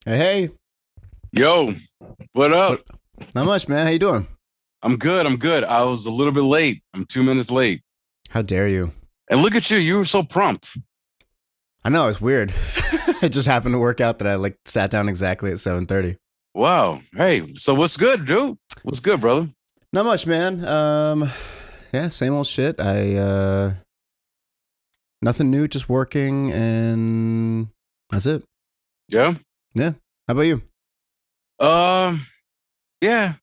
Hey, hey. Yo, what up? What? Not much, man. How you doing? I'm good. I'm good. I was a little bit late. I'm 2 minutes late. How dare you? And look at you. You were so prompt. I know it's weird. It just happened to work out that I sat down exactly at 7:30. Wow. Hey, so what's good, dude? What's good, brother? Not much, man. Yeah, same old shit. I Nothing new, just working, and that's it. Yeah. Yeah. How about you? Um. Yeah.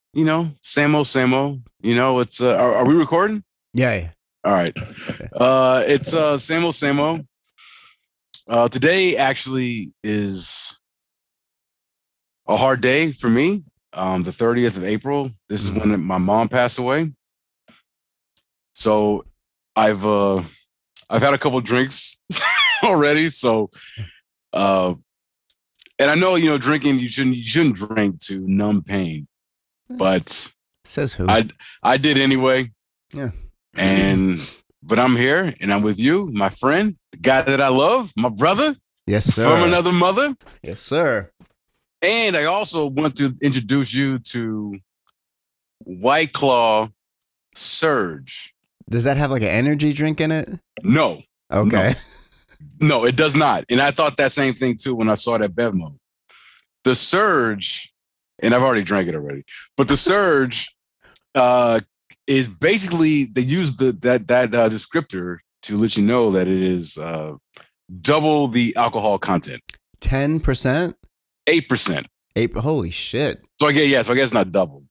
Same old, same old. It's. Are we recording? Yeah. Yeah. All right. Yeah. It's same old, same old. Today actually is a hard day for me. The 30th of April. This is Mhm. when my mom passed away. So I've uh I've had a couple drinks already. So uh and I know drinking you shouldn't drink to numb pain, but Says who? I did anyway. Yeah. And but I'm here and I'm with you, my friend, the guy that I love, my brother Yes, from sir. another mother. Yes, sir. And I also want to introduce you to White Claw Surge. Does that have like an energy drink in it? No, Okay. no, no, it does not. And I thought that same thing too when I saw that Bevmo. The Surge, and I've already drank it already, but the Surge uh, is basically they use that descriptor to let you know that it is double the alcohol content, 10%? 8%. Eight. Holy shit. So I guess not double,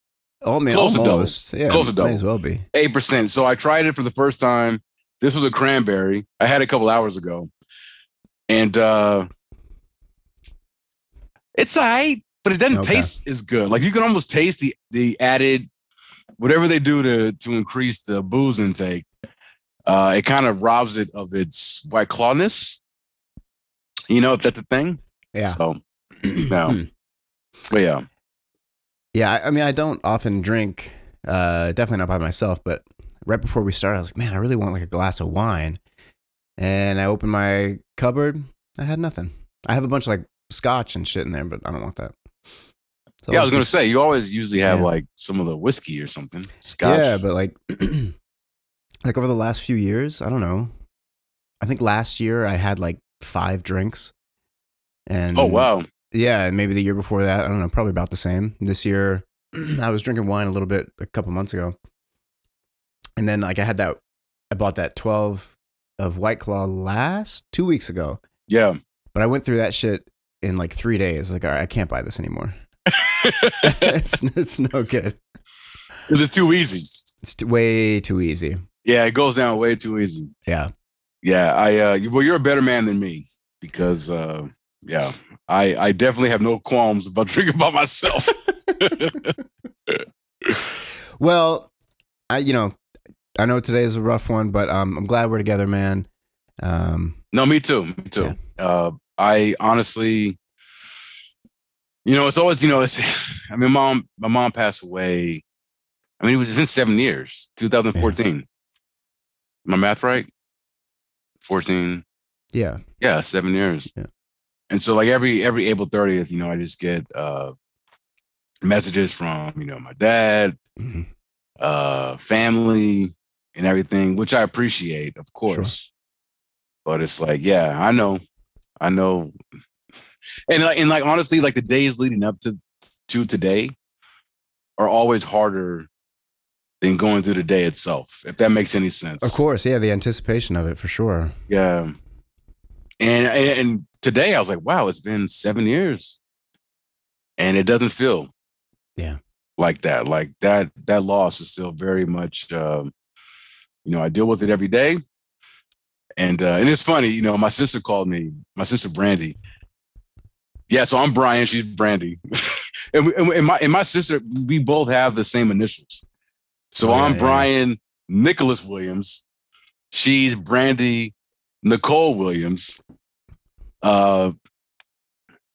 Oh man, close to double, almost. Yeah, close to might as double, well be. 8%. So I tried it for the first time. This was a cranberry. I had it a couple hours ago, and it's alright, but it doesn't Okay. taste as good. Like you can almost taste the added whatever they do to increase the booze intake. It kind of robs it of its white clawness. If that's a thing. Yeah. So no, but yeah, Yeah, I mean, I don't often drink, definitely not by myself, but right before we started, I was like, man, I really want like a glass of wine. And I opened my cupboard. I had nothing. I have a bunch of like scotch and shit in there, but I don't want that. So yeah. I'll I was just be, gonna say you always usually have yeah. like some of the whiskey or something, Yeah, scotch. but like over the last few years, I don't know. I think last year I had like 5 drinks. Oh And wow, yeah, and maybe the year before that, I don't know, probably about the same. This year, I was drinking wine a little bit a couple months ago. And then like I bought that 12 of White Claw last 2 weeks ago. yeah. But I went through that shit in like 3 days. Like, all right, I can't buy this anymore. It's no good. It's too easy. It's way too easy. Yeah, it goes down way too easy. Yeah. Yeah, well, you're a better man than me because yeah, I definitely have no qualms about drinking by myself. Well, I know today is a rough one, but I'm glad we're together, man. Um, No, me too, me yeah. too. I honestly, it's always, it's. I mean, my mom passed away. I mean, it's been 7 years, Yeah. 2014. My math right? 14. Yeah. Yeah, 7 years. Yeah. And so, like every April 30th, I just get messages from my dad, Hmm. family, and everything, which I appreciate, of Sure. course. But it's like, yeah, I know, and like honestly, like the days leading up to today are always harder than going through the day itself, if that makes any Of sense. course. Yeah. The anticipation of it for sure. Yeah, and today I was like, wow, it's been 7 years, and it doesn't feel Yeah. like that. Like that loss is still very much. I deal with it every day, and it's funny. My sister called me. My sister Brandy. Yeah, so I'm Brian. She's Brandy, and my sister. We both have the same initials. So Oh, yeah. I'm Yeah. Yeah. Brian Nicholas Williams. She's Brandy Nicole Williams. Uh,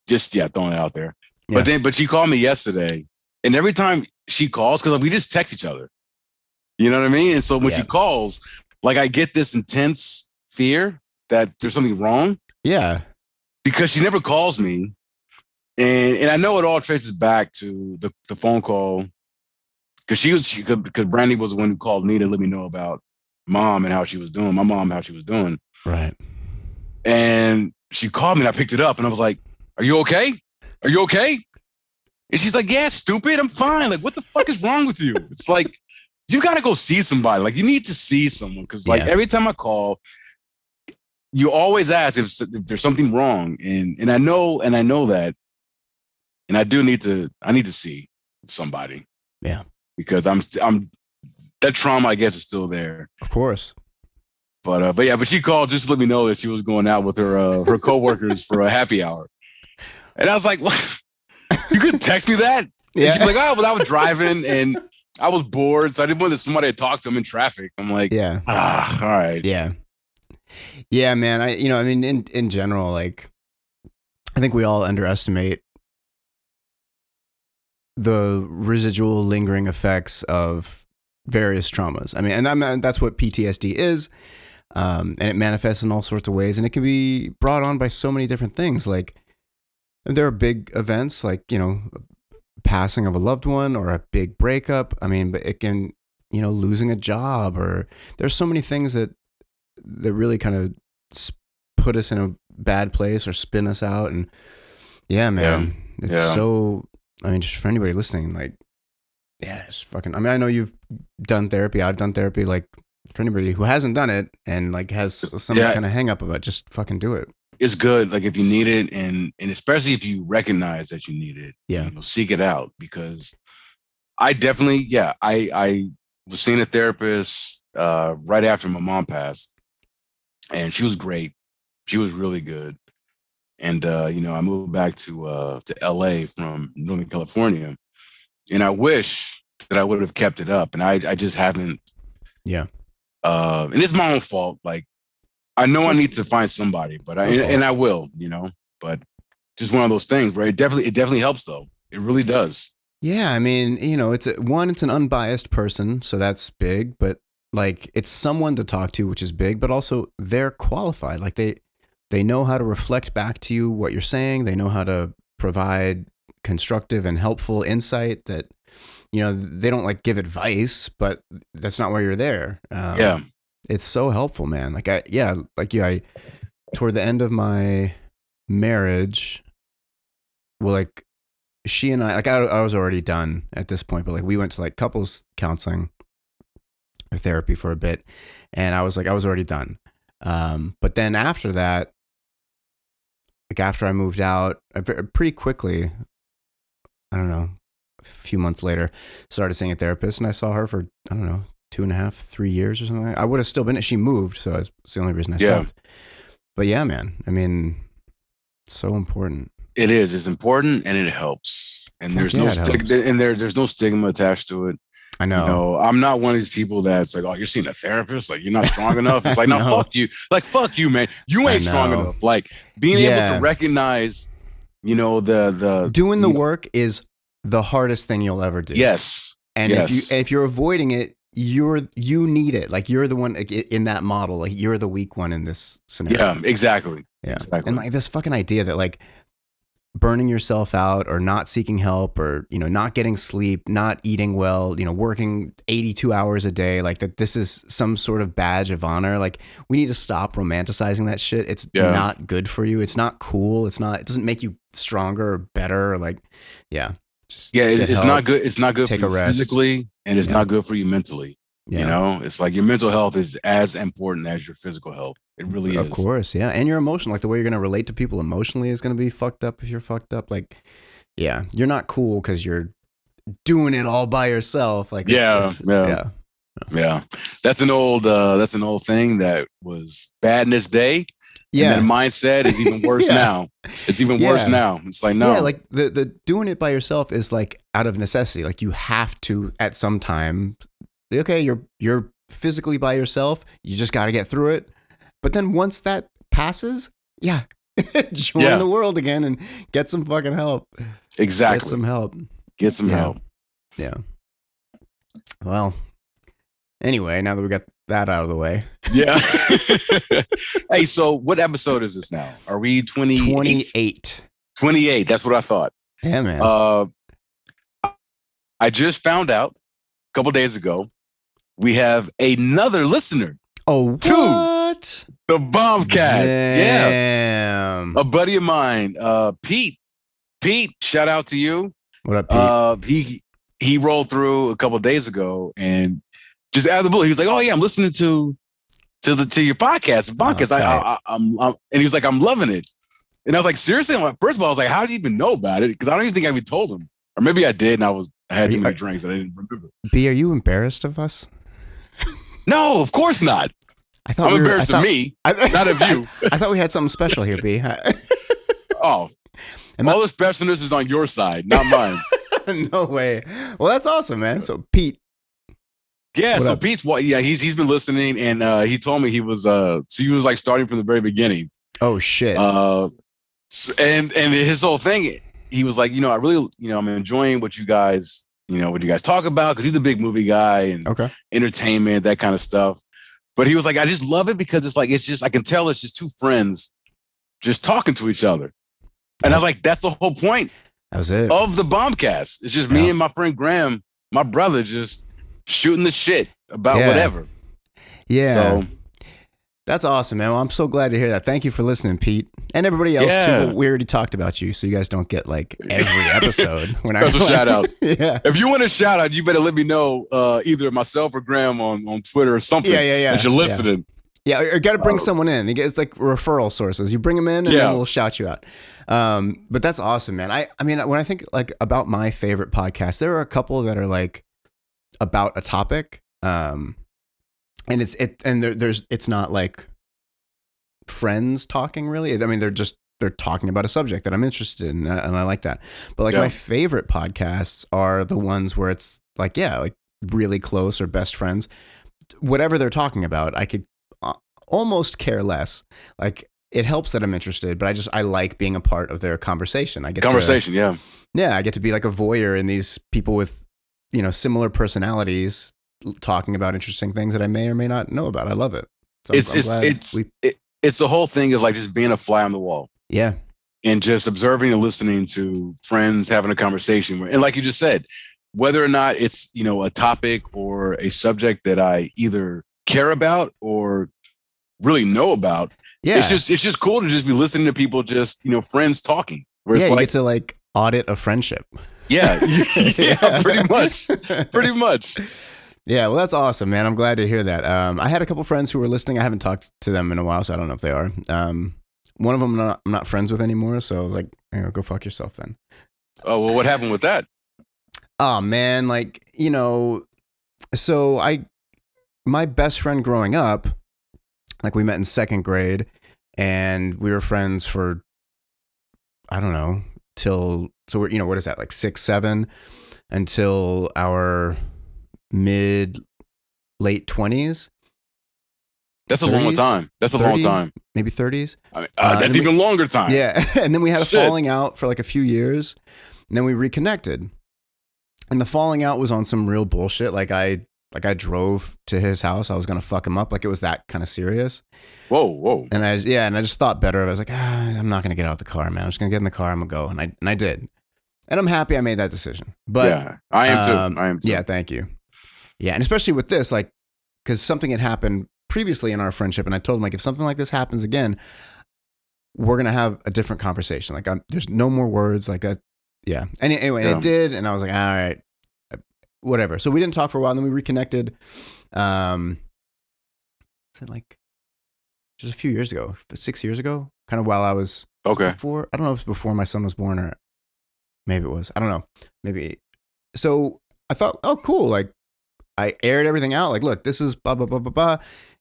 just yeah, throwing it out there. But Yeah. but she called me yesterday, and every time she calls, because we just text each other, you know what I mean. And so when she Yeah. calls, like I get this intense fear that there's something wrong Yeah. because she never calls me. And I know it all traces back to the phone call because Brandy was the one who called me to let me know about mom and how she was doing. My mom, how she was doing. Right. And she called me and I picked it up and I was like, "Are you okay? Are you okay?" And she's like, "Yeah, stupid. I'm fine. Like, what the fuck is wrong with you?" It's like, you got to go see somebody. Like, you need to see someone because, like, every time I call, you always ask if there's something wrong, and I know that, and I need to see somebody. Yeah, because I'm that trauma, I guess, is still there. Of course. But she called just to let me know that she was going out with her coworkers for a happy hour, and I was like, "What? You could text me that?" Yeah. And she's like, "Oh, well, I was driving and I was bored, so I didn't want somebody to talk to him in traffic." I'm like, Yeah. All right. Yeah, man. I mean, in general, like, I think we all underestimate the residual lingering effects of various traumas. I mean, that's what PTSD is. And it manifests in all sorts of ways, and it can be brought on by so many different things. Like, there are big events, like, passing of a loved one or a big breakup. I mean, but it can, losing a job, or there's so many things that really kind of put us in a bad place or spin us out. And yeah, man, it's so, I mean, just for anybody listening, like, yeah, it's fucking, I mean, I know you've done therapy. I've done therapy. Like, for anybody who hasn't done it and like has some kind of hang up about, just fucking do it. It's good. Like, if you need it, and especially if you recognize that you need it, seek it out. Because I definitely, I was seeing a therapist right after my mom passed, and she was great. She was really good. And I moved back to LA from Northern California, and I wish that I would have kept it up, and I just haven't. Yeah. And it's my own fault. Like, I know I need to find somebody, but I will, but just one of those things, right? It definitely helps though. It really does. Yeah. I mean, it's an unbiased person. So that's big, but like, it's someone to talk to, which is big, but also they're qualified. Like, they know how to reflect back to you what you're saying. They know how to provide constructive and helpful insight that, they don't like give advice, but that's not why you're there. It's so helpful, man. Like, I toward the end of my marriage, well, like, she and I, like, I was already done at this point, but like, we went to like couples counseling or therapy for a bit, and I was already done. But then after that, like, after I moved out, pretty quickly, I don't know, a few months later, started seeing a therapist, and I saw her for, I don't know, 2.5, 3 years or something. I would have still been. She moved, so it's the only reason I stopped. But yeah, man. I mean, it's so important. It is. It's important, and it helps. And there's no there's no stigma attached to it. I know. I'm not one of these people that's like, "Oh, you're seeing a therapist? Like, you're not strong enough." It's like, no, fuck you. Like, fuck you, man. You ain't strong enough. Like, being able to recognize, the doing the work is the hardest thing you'll ever do. Yes. And if you're avoiding it, you need it. Like, you're the one in that model. Like, you're the weak one in this scenario. Yeah, exactly. Yeah. Exactly. And like, this fucking idea that like burning yourself out or not seeking help or, not getting sleep, not eating well, working 82 hours a day, like that this is some sort of badge of honor. Like, we need to stop romanticizing that shit. It's not good for you. It's not cool. It doesn't make you stronger or better. Or like, it's not good. It's not good for you physically, and it's not good for you mentally. Yeah. It's like your mental health is as important as your physical health. It really is. Of course, yeah. And your emotion, like the way you're going to relate to people emotionally is going to be fucked up if you're fucked up. Like, yeah, you're not cool because you're doing it all by yourself. Like, yeah. That's an old thing that was bad in its day. Yeah. And that mindset is even worse now. It's even worse now. It's like, no. Yeah, like the doing it by yourself is like out of necessity. Like, you have to at some time. Okay, you're physically by yourself. You just got to get through it. But then once that passes, join the world again and get some fucking help. Exactly. Get some help. Yeah. Well, anyway, now that we got that out of the way. Yeah. Hey, so what episode is this now? Are we 28? 28. 28. That's what I thought. Yeah, man. I just found out a couple days ago we have another listener. Oh, what? The Bombcast. Damn. Yeah. A buddy of mine, Pete. Pete, shout out to you. What up, Pete? He rolled through a couple of days ago and just out of the blue, he was like, "Oh yeah, I'm listening to your podcast, the Bombcast." And he was like, "I'm loving it." And I was like, "Seriously?" First of all, I was like, "How do you even know about it?" Because I don't even think I even told him, or maybe I did, and I had too many drinks and I didn't remember. B, are you embarrassed of us? No, of course not. I'm embarrassed of me, not of you. I thought we had something special here, B. Oh, all the specialness is on your side, not mine. No way. Well, that's awesome, man. So Pete. Yeah, so Pete's he's been listening, and he told me he was like starting from the very beginning. Oh shit. And his whole thing, he was like, I really, I'm enjoying what you guys talk about, because he's a big movie guy and entertainment, that kind of stuff. But he was like, I just love it because it's just I can tell it's just two friends just talking to each other. And I was like, that's the whole point. That was it. Of the Bombcast. It's just me and my friend Graham, my brother, just shooting the shit about whatever. Yeah. So that's awesome, man. Well, I'm so glad to hear that. Thank you for listening, Pete. And everybody else too. But we already talked about you, so you guys don't get like every episode. Special shout out. Yeah. If you want a shout out, you better let me know, either myself or Graham on Twitter or something. Yeah. That you're listening. Yeah, or got to bring someone in. It's like referral sources. You bring them in, and then we'll shout you out. But that's awesome, man. I mean, when I think like about my favorite podcasts, there are a couple that are like about a topic, and it's not like friends talking really. I mean, they're talking about a subject that I'm interested in, and I like that. But like my favorite podcasts are the ones where it's like really close or best friends. Whatever they're talking about, I could almost care less. Like, it helps that I'm interested, but I like being a part of their conversation. I get I get to be like a voyeur in these people with, similar personalities talking about interesting things that I may or may not know about. I love it. So it's the whole thing of like just being a fly on the wall. Yeah. And just observing and listening to friends having a conversation. And like you just said, whether or not it's, a topic or a subject that I either care about or really know about. Yeah. It's just cool to just be listening to people, just, friends talking. Where it's you get to like audit a friendship. Yeah. Yeah, pretty much. Pretty much. Yeah, well, that's awesome, man. I'm glad to hear that. I had a couple friends who were listening. I haven't talked to them in a while, so I don't know if they are. One of them I'm not friends with anymore, so like, go fuck yourself then. Oh, well, what happened with that? Oh, man, like, so my best friend growing up, like we met in second grade, and we were friends for, I don't know, so we're, what is that, like 6, 7, until our late 20s. That's 30s, a long time. That's 30, a long time. Maybe 30s. I mean, that's even longer time. Yeah. And then we had a falling out for like a few years, and then we reconnected. And the falling out was on some real bullshit. Like I drove to his house. I was going to fuck him up. Like it was that kind of serious. Whoa. And I just thought better of it. I was like, I'm not going to get out of the car, man. I'm just going to get in the car. I'm going to go. And I did. And I'm happy I made that decision. But yeah, I am too. Yeah, thank you. Yeah. And especially with this, like, because something had happened previously in our friendship. And I told him, like, if something like this happens again, we're going to have a different conversation. Like, there's no more words like that. Yeah. And anyway, it did. And I was like, all right, whatever. So we didn't talk for a while. And then we reconnected. Was it like just a few years ago, 6 years ago, kind of while I was before, I don't know if it was before my son was born or maybe it was, I don't know, maybe. So I thought, oh, cool. Like I aired everything out. Like, look, this is blah, blah, blah, blah, blah.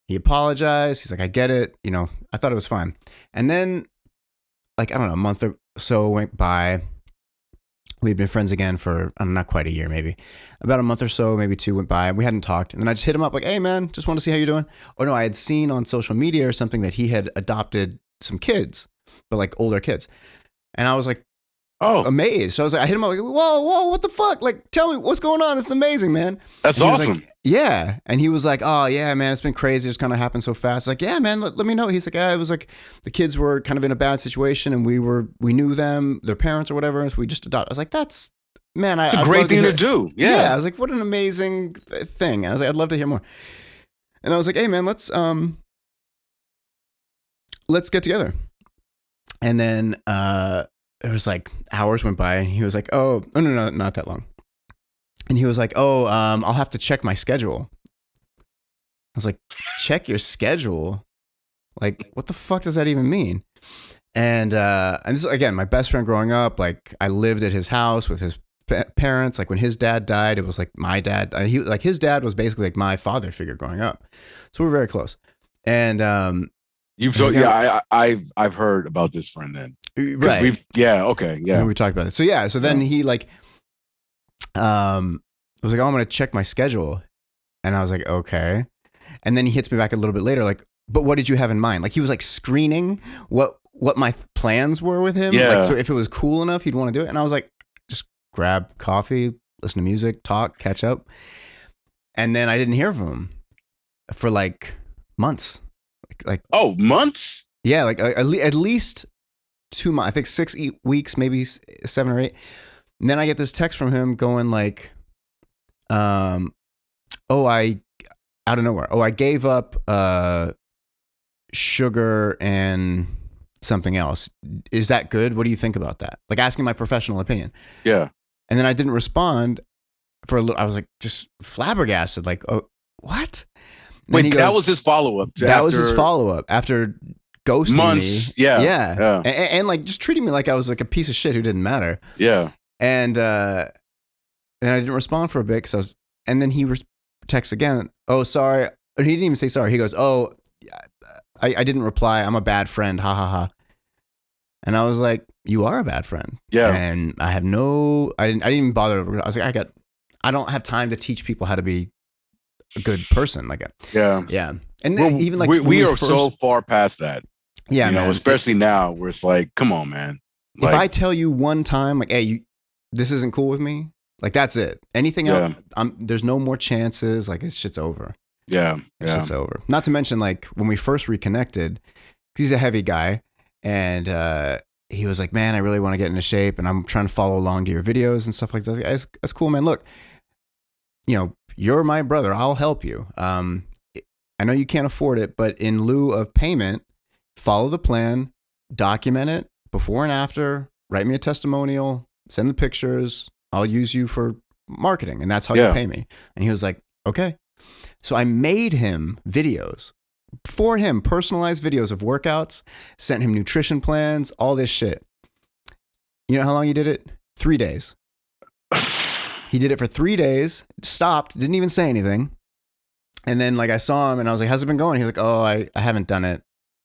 He apologized. He's like, I get it. I thought it was fine. And then like, I don't know, a month or so went by. We'd been friends again for, not quite a year, maybe. About a month or so, maybe 2 went by. We hadn't talked. And then I just hit him up like, hey, man, just want to see how you're doing. Or no, I had seen on social media or something that he had adopted some kids, but like older kids. And I was like, amazed. So I was like, I hit him up like, whoa, what the fuck? Like, tell me what's going on. This is amazing, man. That's awesome. Like, yeah. And he was like, oh yeah, man, it's been crazy. It's kind of happened so fast. Like, yeah, man, let me know. He's like, yeah, it was like the kids were kind of in a bad situation and we knew them, their parents or whatever. So we just adopted. I was like, that's, man, it's a great thing to do. Yeah. I was like, what an amazing thing. I was like, I'd love to hear more. And I was like, hey man, let's get together. And then, it was like hours went by and he was like, oh, no, not that long. And he was like, oh, I'll have to check my schedule. I was like, check your schedule? Like, what the fuck does that even mean? And this, again, my best friend growing up, like I lived at his house with his parents. Like when his dad died, it was like my dad, his dad was basically like my father figure growing up. So we're very close. And, I've heard about this friend then. Right. Okay. Yeah. We talked about it. So then he like, was like, oh, I'm going to check my schedule. And I was like, okay. And then he hits me back a little bit later, like, but what did you have in mind? Like he was like screening what my plans were with him. Yeah. Like, so if it was cool enough, he'd want to do it. And I was like, just grab coffee, listen to music, talk, catch up. And then I didn't hear from him for like months. Oh, months? Yeah. Like at least 2 months, I think 6 weeks, maybe 7 or 8. And then I get this text from him going like, out of nowhere. I gave up sugar and something else. Is that good? What do you think about that? Like asking my professional opinion. Yeah. And then I didn't respond for a little. I was like just flabbergasted. Like, oh, what? Wait, that was his follow-up. That was his follow-up after ghosting months. me. Yeah. And like just treating me like I was like a piece of shit who didn't matter. Yeah. And then I didn't respond for a bit because and then he texts again. Oh, sorry. He didn't even say sorry. He goes, oh, I didn't reply. I'm a bad friend. Ha ha ha. And I was like, you are a bad friend. Yeah. And I didn't even bother. I was like, I don't have time to teach people how to be a good person. Like, yeah. And then even like we are so far past that. Yeah, man. Especially now where it's like, come on, man. Like, if I tell you one time, like, hey, this isn't cool with me, like that's it. Anything else, there's no more chances. Like it's shit's over. Yeah. Shit's over. Not to mention, like when we first reconnected, he's a heavy guy, and he was like, man, I really want to get into shape, and I'm trying to follow along to your videos and stuff like that. That's cool, man. Look, you're my brother. I'll help you. I know you can't afford it, but in lieu of payment, follow the plan, document it before and after, write me a testimonial, send the pictures. I'll use you for marketing, and that's how you pay me. And he was like, okay. So I made him videos for him, personalized videos of workouts, sent him nutrition plans, all this shit. You know how long he did it? 3 days. He did it for 3 days, stopped, didn't even say anything. And then like I saw him and I was like, how's it been going? He was like, oh, I haven't done it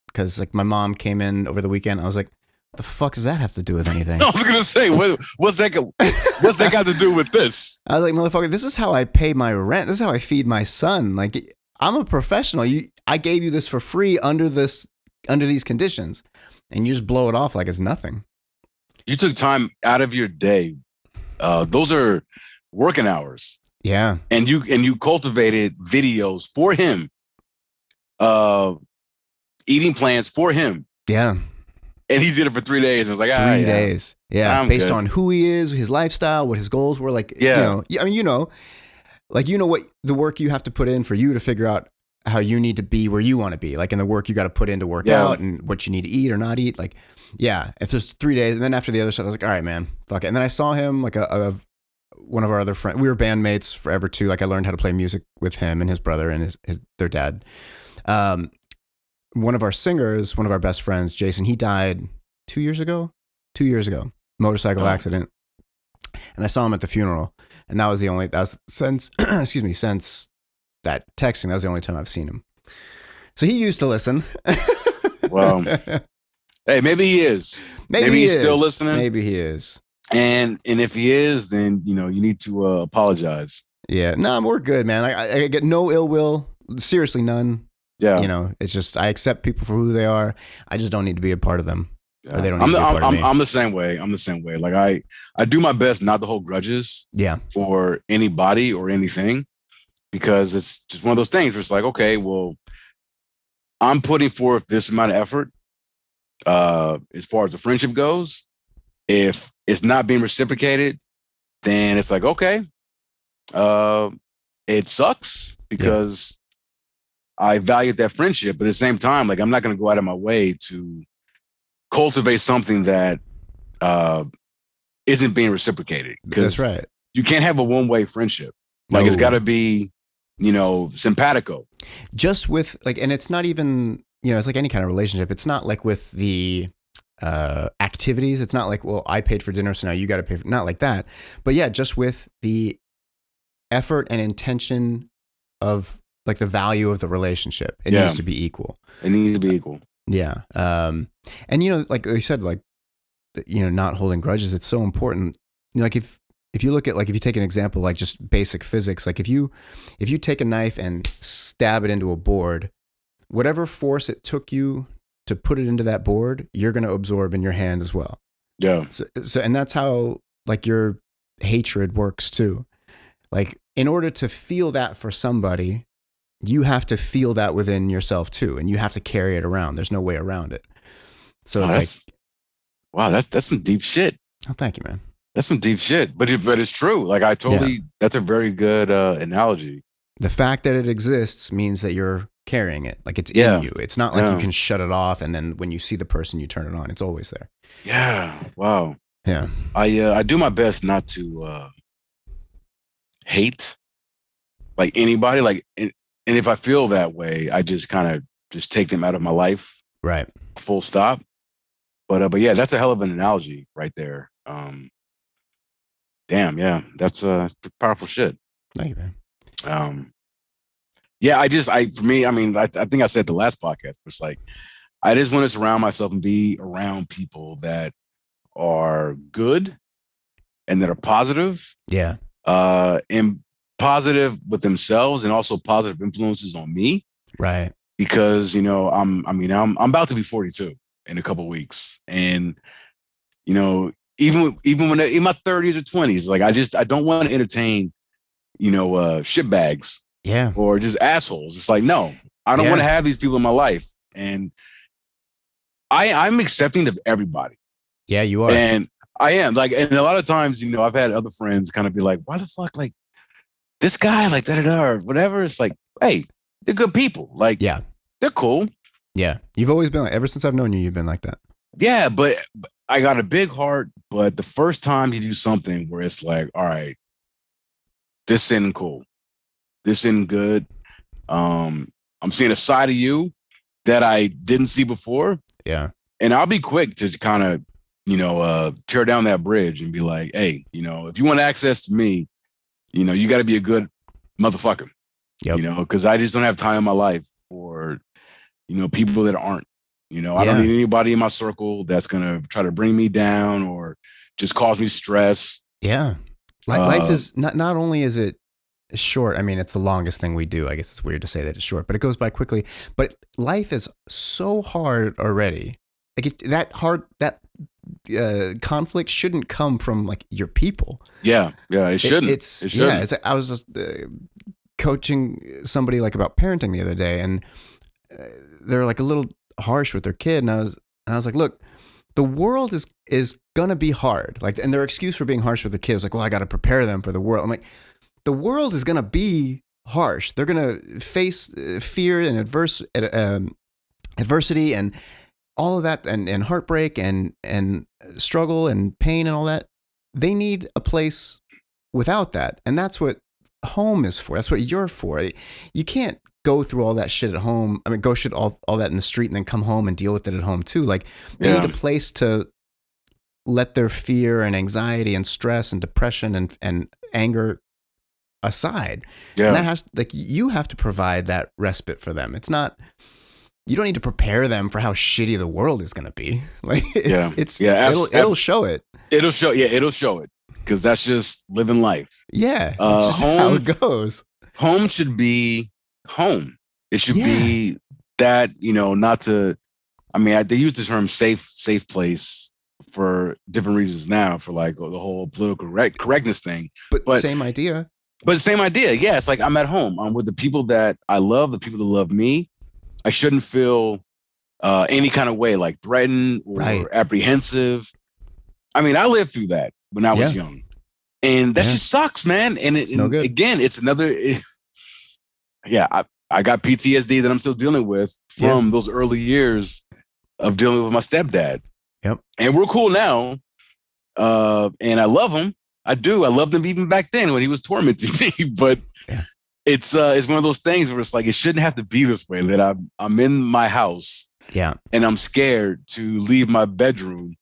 because like my mom came in over the weekend. I was like, what the fuck does that have to do with anything? I was going to say, what's that got to do with this? I was like, motherfucker, this is how I pay my rent. This is how I feed my son. Like I'm a professional. I gave you this for free under these conditions and you just blow it off like it's nothing. You took time out of your day. Those are working hours. Yeah. And you cultivated videos for him, eating plans for him. Yeah. And he did it for 3 days. And it was like, 3 days. Yeah. Based good. on who he is, his lifestyle, what his goals were. Like, what the work you have to put in for you to figure out how you need to be where you want to be. Like in the work you got to put in to work out and what you need to eat or not eat. Like, yeah, it's just 3 days. And then after the other stuff, I was like, all right, man, fuck it. And then I saw him like one of our other friends. We were bandmates forever too. Like I learned how to play music with him and his brother and their dad. One of our singers, one of our best friends, Jason, he died 2 years ago, motorcycle accident. And I saw him at the funeral, and since that texting, that was the only time I've seen him. So he used to listen. Well, hey, maybe he is. Maybe he's still listening. Maybe he is. And if he is, then you need to apologize. Yeah, no, we're good, man. I get no ill will. Seriously, none. Yeah. It's just I accept people for who they are. I just don't need to be a part of them. or they don't need to be a part of me. I'm the same way. I'm the same way. Like I do my best not to hold grudges. Yeah. For anybody or anything, because it's just one of those things where it's like, okay, well, I'm putting forth this amount of effort. As far as the friendship goes, if it's not being reciprocated, then it's like, okay, it sucks because I valued that friendship. But at the same time, like I'm not going to go out of my way to cultivate something that isn't being reciprocated. That's right. You can't have a one-way friendship. Like it's got to be, simpatico. Just with like, and it's not even, it's like any kind of relationship. It's not like with the activities. It's not like, well, I paid for dinner, so now you got to pay for, not like that. But yeah, just with the effort and intention of like the value of the relationship. It needs to be equal. It needs to be equal. Yeah. And like you said, like, not holding grudges, it's so important. Like if you look at, like, if you take an example, like just basic physics, like if you take a knife and stab it into a board, whatever force it took you to put it into that board, you're going to absorb in your hand as well. Yeah. So, and that's how like your hatred works too. Like in order to feel that for somebody, you have to feel that within yourself too. And you have to carry it around. There's no way around it. So it's like, wow, that's some deep shit. Oh, thank you, man. That's some deep shit, but it's true. Like I totally, that's a very good analogy. The fact that it exists means that you're carrying it. Like it's in you. It's not like you can shut it off and then when you see the person, you turn it on. It's always there. Yeah. Wow. Yeah. I do my best not to hate like anybody. Like, and if I feel that way, I just kind of just take them out of my life. Right. Full stop. But yeah, that's a hell of an analogy right there. Damn, yeah, that's powerful shit. Thank you, man. Yeah, for me, I mean, I think I said the last podcast, it's like, I just want to surround myself and be around people that are good and that are positive. Yeah. And positive with themselves and also positive influences on me. Right. Because, I'm about to be 42 in a couple of weeks. And, even when in my 30s or 20s, like I don't want to entertain, shitbags. Yeah. Or just assholes. It's like, no, I don't want to have these people in my life. And I'm accepting of everybody. Yeah, you are. And I am, like, and a lot of times, I've had other friends kind of be like, why the fuck, like, this guy, like, da-da-da, or whatever. It's like, hey, they're good people. Like, yeah, they're cool. Yeah. You've always been like, ever since I've known you, you've been like that. Yeah, but I got a big heart. But the first time you do something where it's like, all right, this isn't cool. This isn't good. I'm seeing a side of you that I didn't see before. Yeah. And I'll be quick to kind of, tear down that bridge and be like, hey, if you want access to me, you got to be a good motherfucker. Yep. Because I just don't have time in my life for, people that aren't. I don't need anybody in my circle that's going to try to bring me down or just cause me stress. Yeah. Life is not only is it short. I mean, it's the longest thing we do. I guess it's weird to say that it's short, but it goes by quickly. But life is so hard already. Like that conflict shouldn't come from like your people. Yeah. It shouldn't. It shouldn't. Yeah. I was just coaching somebody like about parenting the other day, and they're like a little harsh with their kid, and I was like, look, the world is gonna be hard. Like, and their excuse for being harsh with the kid was like, well, I got to prepare them for the world. I'm like, the world is gonna be harsh. They're gonna face fear and adversity and all of that, and heartbreak and struggle and pain and all that. They need a place without that, and that's what home is for. That's what you're for. You can't go through all that shit at home. I mean, go shit all that in the street and then come home and deal with it at home too. Like they need a place to let their fear and anxiety and stress and depression and anger aside. Yeah. And that has, like, you have to provide that respite for them. It's not, you don't need to prepare them for how shitty the world is going to be. Like it'll show it. It'll show it. Because that's just living life. Yeah. It's just how it goes. Home should be home. It should be that, not to, I mean, they use the term safe place for different reasons now, for like the whole political correctness thing. But But same idea. the same idea. Yeah, it's like I'm at home. I'm with the people that I love, the people that love me. I shouldn't feel any kind of way, like threatened or Right. apprehensive. I mean, I lived through that when I was young, and that just sucks, man. And It's no good. Again, it's another. I got PTSD that I'm still dealing with from those early years of dealing with my stepdad. Yep. And we're cool now, and I love him. I do. I loved him even back then when he was tormenting me. But it's one of those things where it's like it shouldn't have to be this way. That I'm in my house, and I'm scared to leave my bedroom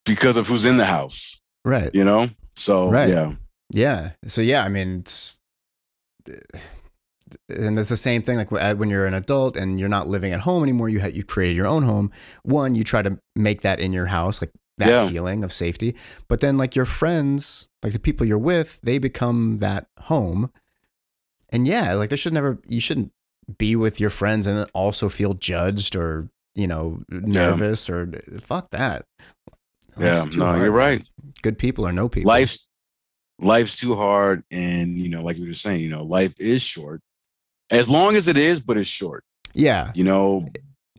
because of who's in the house. Right. You know? So, yeah. So, I mean, and it's the same thing. Like when you're an adult and you're not living at home anymore, you created your own home. One, you try to make that in your house, like that feeling of safety. But then like your friends, like the people you're with, they become that home. And like you shouldn't be with your friends and then also feel judged or, nervous or fuck that. You're right. Good people or no people. Life's too hard. And, like you were saying, life is short as long as it is, but it's short. Yeah.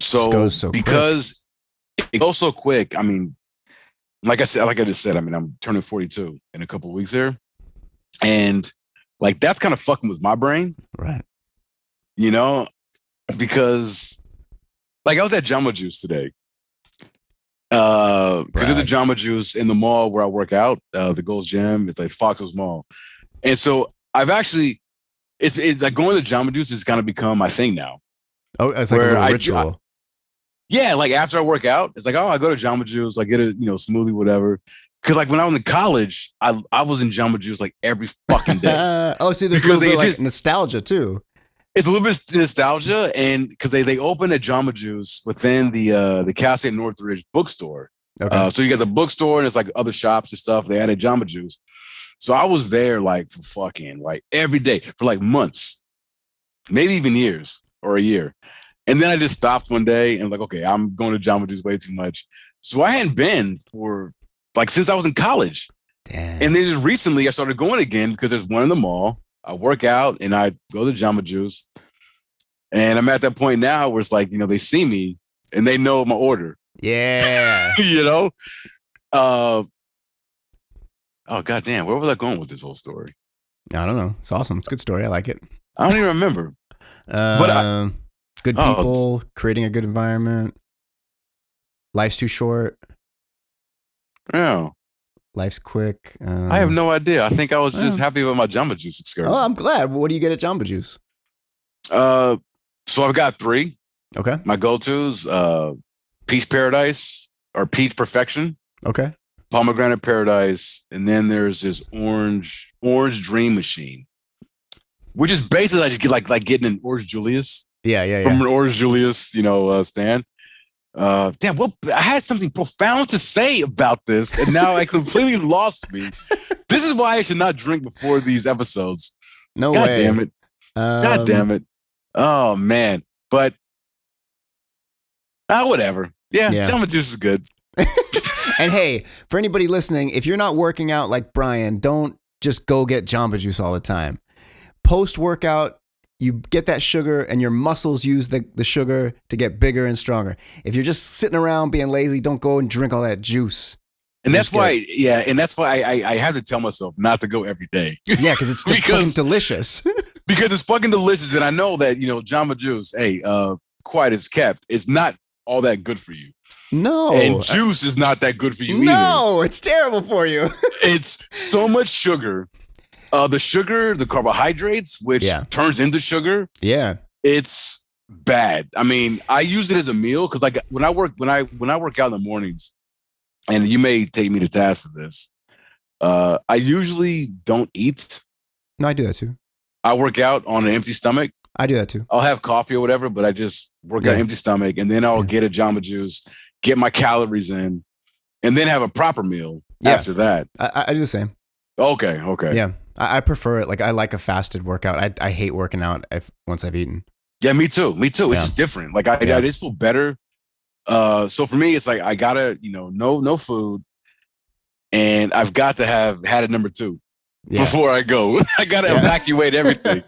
So goes so because it goes so quick. I mean, like I just said, I mean, I'm turning 42 in a couple of weeks here. And like, that's kind of fucking with my brain. Right. Because like I was at Jamba Juice today. Because there's a Jamba Juice in the mall where I work out, the Gold's Gym. It's like Fox's Mall. And so I've actually, it's like going to Jamba Juice has kind of become my thing now. Oh, it's like a little ritual. Like after I work out, it's like, oh, I go to Jamba Juice, like get a smoothie, whatever. Because like when I was in college, I was in Jamba Juice like every fucking day. See, there's a little bit like nostalgia too. It's a little bit nostalgia, and because they opened a Jamba Juice within the Cal State Northridge bookstore. Okay. So you got the bookstore and it's like other shops and stuff. They had a Jamba Juice. So I was there like for fucking like every day for like months, maybe even years or a year. And then I just stopped one day and like, okay, I'm going to Jamba Juice way too much. So I hadn't been for like since I was in college. Damn. And then just recently I started going again because there's one in the mall. I work out and I go to Jamba Juice. And I'm at that point now where it's like, they see me and they know my order. Yeah. Oh, goddamn. Where was I going with this whole story? I don't know. It's awesome. It's a good story. I like it. I don't even remember. But good people, creating a good environment. Life's too short. Yeah. Life's quick. I have no idea. I think I was just happy with my Jamba Juice excursion. Oh, I'm glad. What do you get at Jamba Juice? So I've got 3. Okay. My go-tos, Peach Paradise or Peach Perfection. Okay. Pomegranate Paradise, and then there's this orange Dream Machine, which is basically I just get like getting an Orange Julius. Yeah. From an Orange Julius, stand. Damn, well, I had something profound to say about this, and now I completely lost me. This is why I should not drink before these episodes. No God way. damn it. God damn it. Oh man. But whatever. Yeah. Jamba Juice is good. And hey, for anybody listening, if you're not working out like Bryan, don't just go get Jamba Juice all the time. Post-workout, you get that sugar and your muscles use the sugar to get bigger and stronger. If you're just sitting around being lazy, don't go and drink all that juice. And that's why, I have to tell myself not to go every day. Yeah, because it's fucking delicious. Because it's fucking delicious. And I know that, Jamba Juice, quiet as kept, is not all that good for you. No. And juice is not that good for you either. No, it's terrible for you. It's so much sugar. The sugar, the carbohydrates, which turns into sugar. Yeah. It's bad. I mean, I use it as a meal because like when I work out in the mornings, and you may take me to task for this, I usually don't eat. No, I do that too. I work out on an empty stomach. I do that too. I'll have coffee or whatever, but I just work out empty stomach, and then I'll get a Jamba Juice, get my calories in, and then have a proper meal after that. I do the same. Okay. Yeah, I prefer it. Like I like a fasted workout. I hate working out once I've eaten. Yeah, me too. It's just different. Like I just feel better. So for me, it's like I gotta, no food, and I've got to have had a number two before I go. I gotta evacuate everything.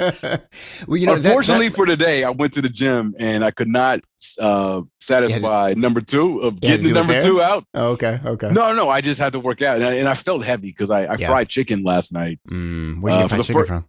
Well, unfortunately for today, I went to the gym and I could not satisfy number two of getting the number two out. Oh, okay. No, I just had to work out, and I felt heavy because I fried chicken last night. Where'd you get fried chicken from?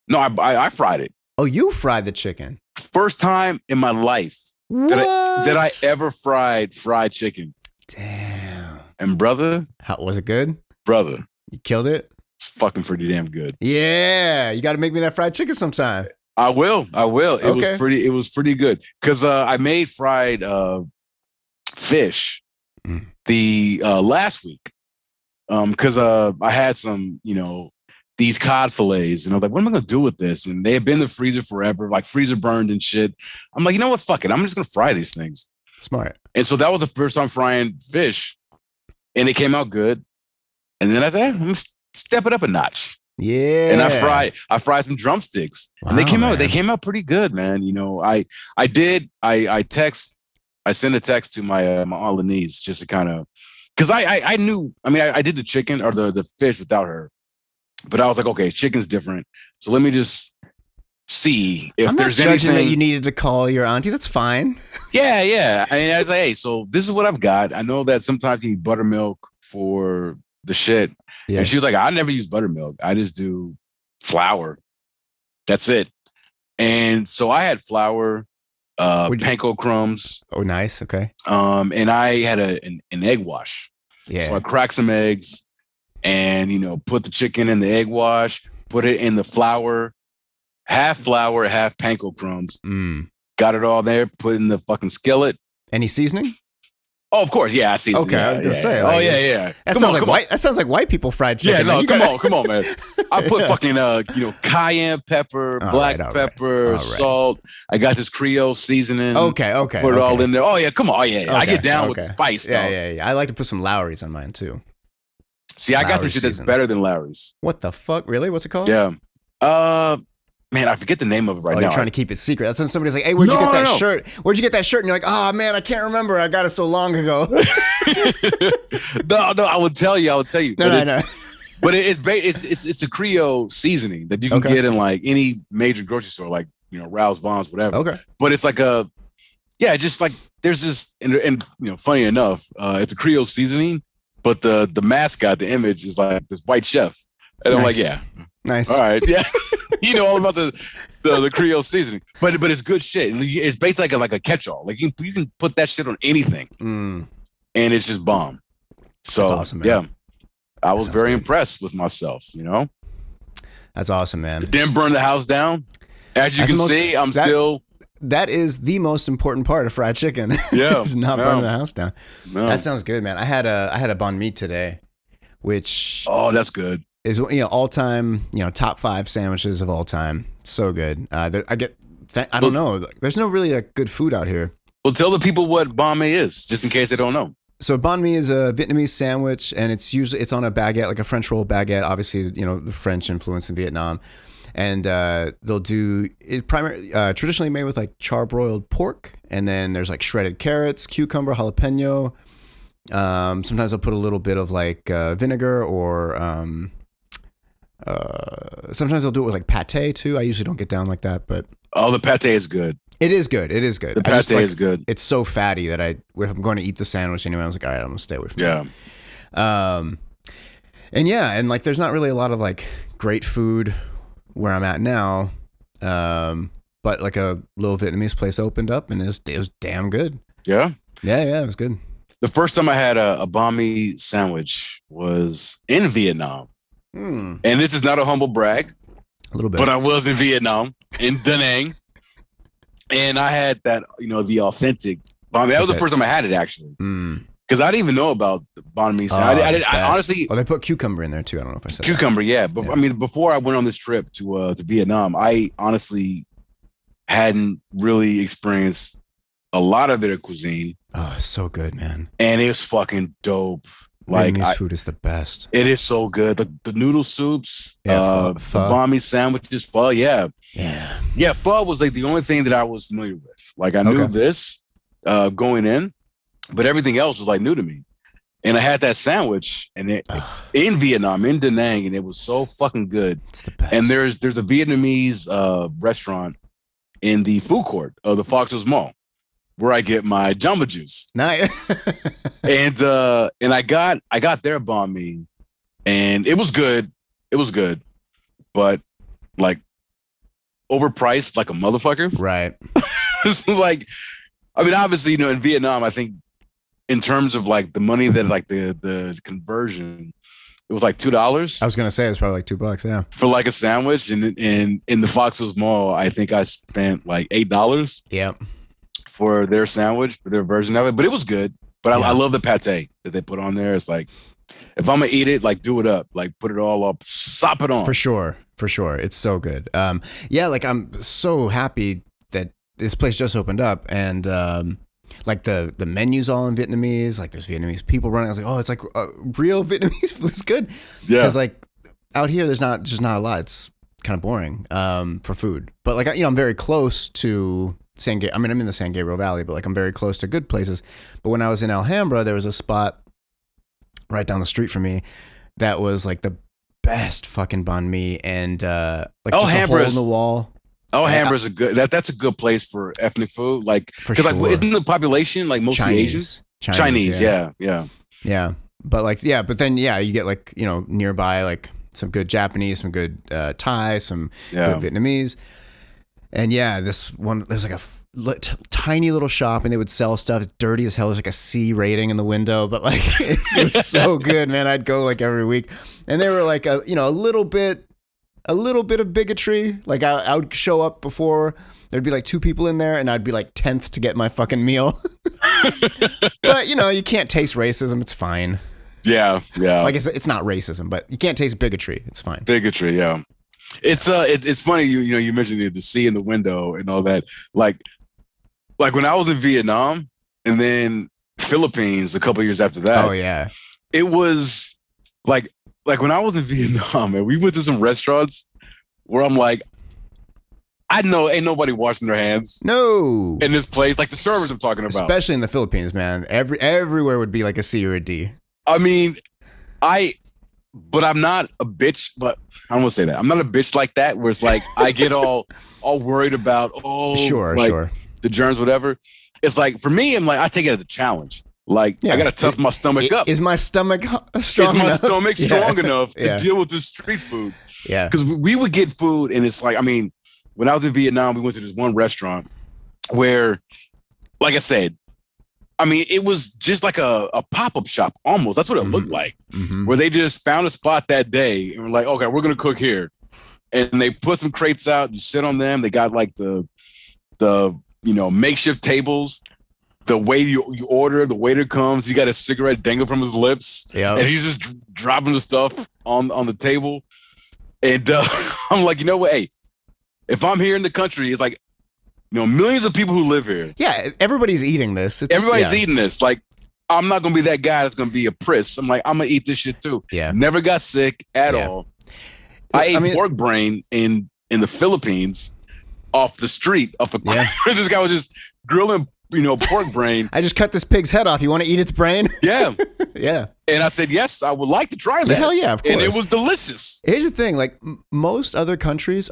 No, I fried it. Oh, you fried the chicken? First time in my life that I ever fried chicken. Damn. And brother, how was it good? Brother, you killed it. It's fucking pretty damn good. Yeah, you got to make me that fried chicken sometime. I will. It was pretty good because I made fried fish the last week because I had some these cod fillets, and I was like, what am I gonna do with this? And they had been in the freezer forever, like freezer burned and shit. I'm like, you know what? Fuck it. I'm just gonna fry these things. Smart. And so that was the first time frying fish, and it came out good. And then I said, I'm gonna step it up a notch. Yeah. And I fried some drumsticks, and they came out pretty good, man. I sent a text to my my Aunt Lenise just to kind of, because I knew, I did the chicken or the fish without her. But I was like, okay, chicken's different. So let me just see if there's anything that you needed to call your auntie. That's fine. Yeah. I was like, hey, so this is what I've got. I know that sometimes you need buttermilk for the shit. Yeah. And she was like, I never use buttermilk. I just do flour. That's it. And so I had flour, panko crumbs. Oh, nice. Okay. And I had an egg wash. Yeah. So I cracked some eggs. And, put the chicken in the egg wash, put it in the flour, half panko crumbs. Got it all there, put it in the fucking skillet. Any seasoning? Oh, of course. Yeah, I see. Okay, I was going to say. Like, yeah. That sounds like white people fried chicken. Yeah, no, come on, man. I put fucking, cayenne pepper, black pepper, salt. I got this Creole seasoning. Okay. Put it all in there. Oh, yeah, come on. Oh, yeah. Okay, I get down with the spice. Yeah. I like to put some Lowry's on mine, too. See, I got some shit that's better than Lowry's. What the fuck? Really? What's it called? Yeah. Man, I forget the name of it right now. You're trying to keep it secret. That's when somebody's like, hey, where'd you get that shirt? Where'd you get that shirt? And you're like, oh, man, I can't remember. I got it so long ago. No, I will tell you. No. But it's a Creole seasoning that you can get in like any major grocery store, like, Rouse, Vons, whatever. Okay. But it's like just like there's this, and funny enough, it's a Creole seasoning. But the mascot, the image is like this white chef. And I'm like, yeah. Nice. All right. Yeah. All about the Creole seasoning. But it's good shit. And it's basically like a catch-all. Like you can put that shit on anything. And it's just bomb. So that's awesome, man. Yeah. I was very impressed with myself, That's awesome, man. Didn't burn the house down. As you can see, I'm still. That is the most important part of fried chicken. Yeah, is not burning the house down. No. That sounds good, man. I had a banh mi today, which that's good. Is all time top 5 sandwiches of all time. So good. I don't know. There's no really good food out here. Well, tell the people what banh mi is, just in case they don't know. So banh mi is a Vietnamese sandwich, and it's on a baguette, like a French roll baguette. Obviously, the French influence in Vietnam. And they'll do it traditionally made with like charbroiled pork, and then there's like shredded carrots, cucumber, jalapeno. Sometimes they'll put a little bit of like vinegar, or sometimes they'll do it with like pate too. I usually don't get down like that, but the pate is good. It is good. The pate is good. It's so fatty that if I'm going to eat the sandwich anyway, I was like, all right, I'm gonna stay away from it. And like there's not really a lot of like great food where I'm at now, but like a little Vietnamese place opened up, and it was damn good. Yeah, it was good. The first time I had a banh mi sandwich was in Vietnam, and this is not a humble brag, a little bit, but I was in Vietnam, in Da Nang, and I had that the authentic banh mi. That was the first time I had it actually. Because I didn't even know about the banh mi. I honestly. Oh, they put cucumber in there too. I don't know if I said cucumber. Yeah, but before I went on this trip to Vietnam, I honestly hadn't really experienced a lot of their cuisine. Oh, it's so good, man. And it was fucking dope. Like Vietnamese food is the best. It is so good. The noodle soups, pho. The banh mi sandwiches, pho. Yeah. Pho was like the only thing that I was familiar with. Like I knew this going in. but everything else was like new to me. And I had that sandwich in Vietnam, in Da Nang, and it was so fucking good. It's the best. And there's a Vietnamese restaurant in the food court of the Fox Mall where I get my Jamba Juice. Nice. and I got their banh mi, and it was good. It was good, but like overpriced like a motherfucker. Right. It's like, I mean, obviously, in Vietnam, I think in terms of like the money that like the conversion, it was like $2. I was gonna say it's probably like $2. Yeah. For like a sandwich, and in the Fox's Mall, I think I spent like $8. Yeah. For their sandwich, for their version of it, but it was good. But I love the pate that they put on there. It's like, if I'm gonna eat it, like do it up, like put it all up, sop it on. For sure. It's so good. Yeah, like I'm so happy that this place just opened up, and like the menu's all in Vietnamese. Like there's Vietnamese people running. I was like, oh, it's like real Vietnamese food. It's good. Yeah. Because like out here, there's just not a lot. It's kind of boring for food. But like I'm very close to San Gabriel. I mean, I'm in the San Gabriel Valley, but like I'm very close to good places. But when I was in Alhambra, there was a spot right down the street from me that was like the best fucking banh mi, and like just a hole in the wall. Alhambra's a good that's a good place for ethnic food, like because sure. like isn't the population like mostly Asians? Chinese, yeah. But then you get like nearby like some good Japanese, some good Thai, some good Vietnamese, and this one there's like a tiny little shop, and they would sell stuff. It's dirty as hell. There's like a C rating in the window, but like it was so good, man. I'd go like every week, and they were like a little bit of bigotry. Like I would show up before there'd be like 2 people in there, and I'd be like 10th to get my fucking meal. But you can't taste racism. It's fine. Yeah. Like it's not racism, but you can't taste bigotry. It's fine. Bigotry, yeah. It's funny you mentioned the C in the window and all that. Like when I was in Vietnam and then Philippines a couple of years after that. Oh yeah. It was like when I was in Vietnam, and we went to some restaurants where I'm like, I know ain't nobody washing their hands. No. In this place, like the servers I'm talking about. Especially in the Philippines, man. Everywhere would be like a C or a D. I mean, but I'm not a bitch, but I don't want to say that. I'm not a bitch like that, where it's like I get all worried about sure. the germs, whatever. It's like for me, I'm like I take it as a challenge. Like I gotta tough my stomach up. Is my stomach strong enough? Is my stomach strong enough to deal with this street food? Yeah. Because we would get food, and it's like, I mean, when I was in Vietnam, we went to this one restaurant where, like I said, I mean, it was just like a pop-up shop almost. That's what it looked like. Mm-hmm. Where they just found a spot that day and were like, okay, we're gonna cook here. And they put some crates out, you sit on them. They got like the makeshift tables. The way you order, the waiter comes, he got a cigarette dangling from his lips. Yeah. And he's just dropping the stuff on the table. And I'm like, you know what? Hey, if I'm here in the country, it's like, millions of people who live here. Yeah, everybody's eating this. Everybody's eating this. Like, I'm not going to be that guy that's going to be a priss. I'm like, I'm going to eat this shit too. Yeah. Never got sick at all. I ate pork brain in the Philippines off the street. This guy was just grilling pork brain. I just cut this pig's head off. You want to eat its brain? Yeah. Yeah. And I said, yes, I would like to try that. Hell yeah, of course. And it was delicious. Here's the thing. Like most other countries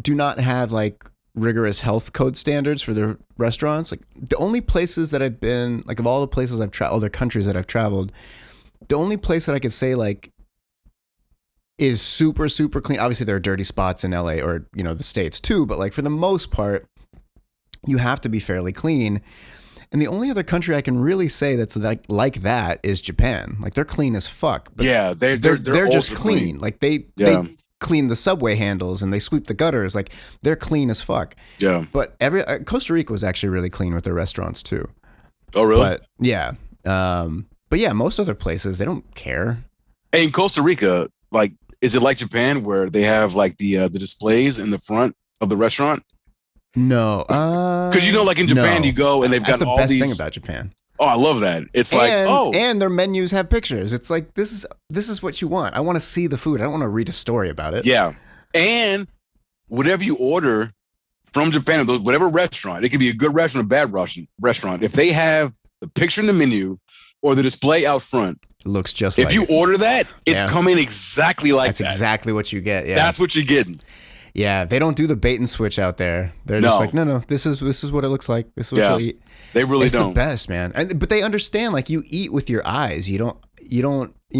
do not have like rigorous health code standards for their restaurants. Like the only places that I've been, like of all the places I've traveled, other countries that I've traveled, the only place that I could say like is super, super clean. Obviously there are dirty spots in LA or, the States too, but like for the most part, you have to be fairly clean. And the only other country I can really say that's like that is Japan. Like they're clean as fuck. But yeah, they're just clean. Like they clean the subway handles and they sweep the gutters. Like they're clean as fuck. Yeah. But Costa Rica was actually really clean with their restaurants too. Oh really? But yeah. But yeah, most other places they don't care. Hey, in Costa Rica, like, is it like Japan where they have like the displays in the front of the restaurant? No, because like in Japan, you go and they've got all these. That's the best thing about Japan. Oh, I love that. It's and their menus have pictures. It's like this is what you want. I want to see the food. I don't want to read a story about it. Yeah, and whatever you order from Japan, whatever restaurant, it could be a good restaurant, a bad restaurant. If they have the picture in the menu or the display out front. It looks just if like you it. order that, it's coming exactly like That's that. exactly what you get. Yeah. That's what you're getting. Yeah, they don't do the bait and switch out there. They're just like, no, this is what it looks like. This is what you'll eat. They really don't. It's the best, man. But they understand, like, you eat with your eyes. You don't, you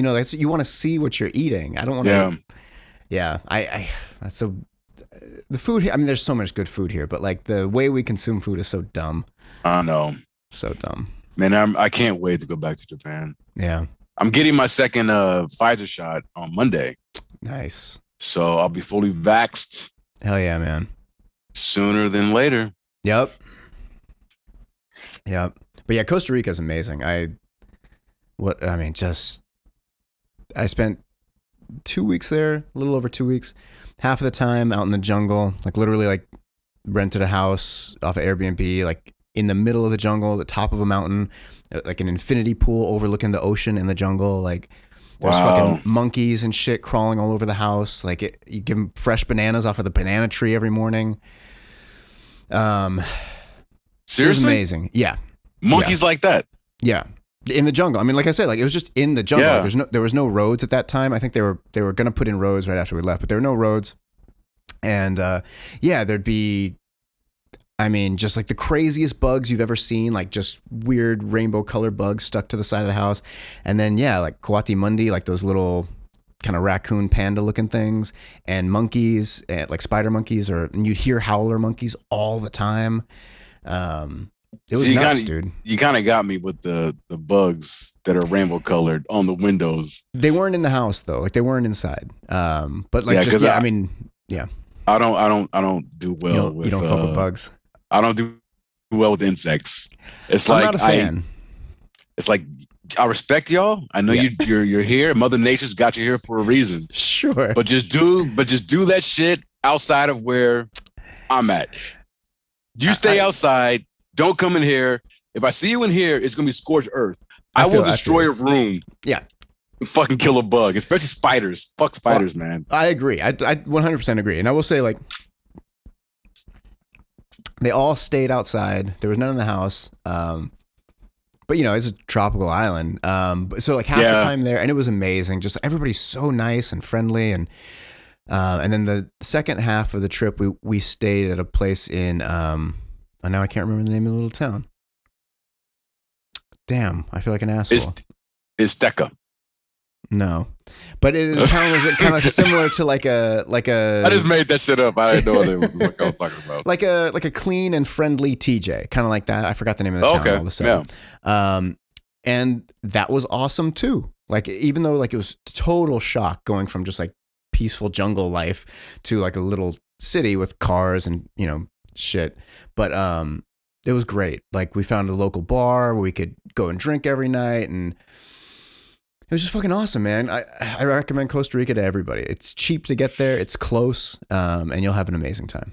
know, that's, you want to see what you're eating. I don't want to. Yeah. That's so, the food here, I mean, there's so much good food here, but like the way we consume food is so dumb. I know. So dumb. Man, I can't wait to go back to Japan. Yeah. I'm getting my second Pfizer shot on Monday. Nice. So I'll be fully vaxxed. Hell yeah, man. Sooner than later. Yep. But yeah, Costa Rica is amazing. I spent 2 weeks there, a little over 2 weeks. Half of the time out in the jungle, like literally like rented a house off of Airbnb, like in the middle of the jungle, the top of a mountain, like an infinity pool overlooking the ocean in the jungle. Like there's fucking monkeys and shit crawling all over the house. Like you give them fresh bananas off of the banana tree every morning. Seriously? It was amazing. Yeah. Monkeys like that? Yeah. In the jungle. I mean, like I said, like it was just in the jungle. Yeah. There was no roads at that time. I think they were going to put in roads right after we left, but there were no roads. And there'd be, I mean, just like the craziest bugs you've ever seen, like just weird rainbow colored bugs stuck to the side of the house. And then, like coatimundi, like those little kind of raccoon panda looking things, and monkeys, and like spider monkeys, and you'd hear howler monkeys all the time. It was nuts, dude. You kind of got me with the bugs that are rainbow colored on the windows. They weren't in the house though. Like they weren't inside. But like, I mean, yeah. I don't do well you don't fuck with bugs. I don't do well with insects. It's I'm like not a fan. It's like I respect y'all. I know you're here. Mother Nature's got you here for a reason. Sure. But just do that shit outside of where I'm at. You stay outside. Don't come in here. If I see you in here, it's gonna be scorched earth. I will destroy a room. Yeah. And fucking kill a bug, especially spiders. Fuck spiders, man. I agree. I 100% agree. And I will say, like, they all stayed outside. There was none in the house. But it's a tropical island. So like half the time there, and it was amazing. Just everybody's so nice and friendly, and then the second half of the trip, we stayed at a place in now I can't remember the name of the little town. Damn, I feel like an asshole. It's Deca. No, but the town was kind of similar to like a. I just made that shit up. I didn't know what I was talking about. Like a clean and friendly TJ, kind of like that. I forgot the name of the town. Okay. All of a sudden. And that was awesome too. Like even though like it was total shock going from just like peaceful jungle life to like a little city with cars and shit, but it was great. Like we found a local bar where we could go and drink every night, and it was just fucking awesome, man. I recommend Costa Rica to everybody. It's cheap to get there. It's close, and you'll have an amazing time.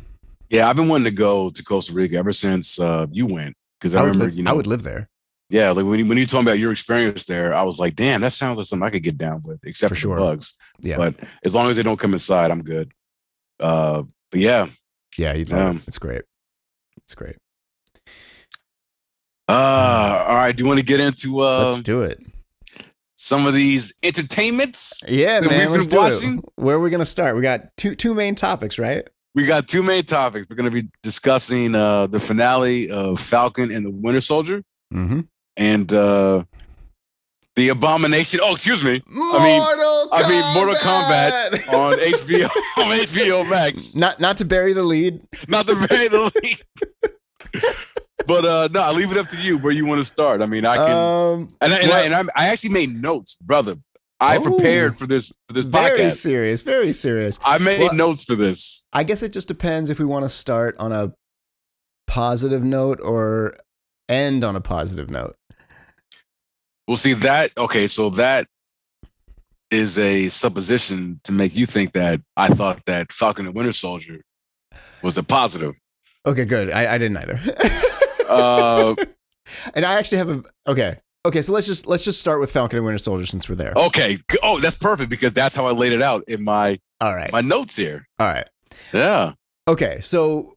Yeah, I've been wanting to go to Costa Rica ever since you went, because I remember I would live there. Yeah, like when you told me about your experience there, I was like, damn, that sounds like something I could get down with, except for the bugs. Yeah, but as long as they don't come inside, I'm good. But yeah, you'd love it. It's great. It's great. All right. Do you want to get into let's do it. Some of these entertainments? Yeah, man. Let's do it. Where are we gonna start? We got two main topics, right? We got two main topics. We're gonna be discussing the finale of Falcon and the Winter Soldier, and the Abomination. Oh, excuse me. Mortal Kombat on HBO on HBO Max. Not to bury the lead. Not to bury the lead. But no, I'll leave it up to you where you want to start. I mean, I can, I actually made notes, brother. I prepared for this podcast. Very serious. I made notes for this. I guess it just depends if we want to start on a positive note or end on a positive note. We'll see that. Okay, so that is a supposition to make you think that I thought that Falcon and Winter Soldier was a positive. Okay, good. I didn't either. And I actually have okay. So let's just start with Falcon and Winter Soldier since we're there. Okay. Oh, that's perfect because that's how I laid it out in my notes here. All right. Yeah. Okay. So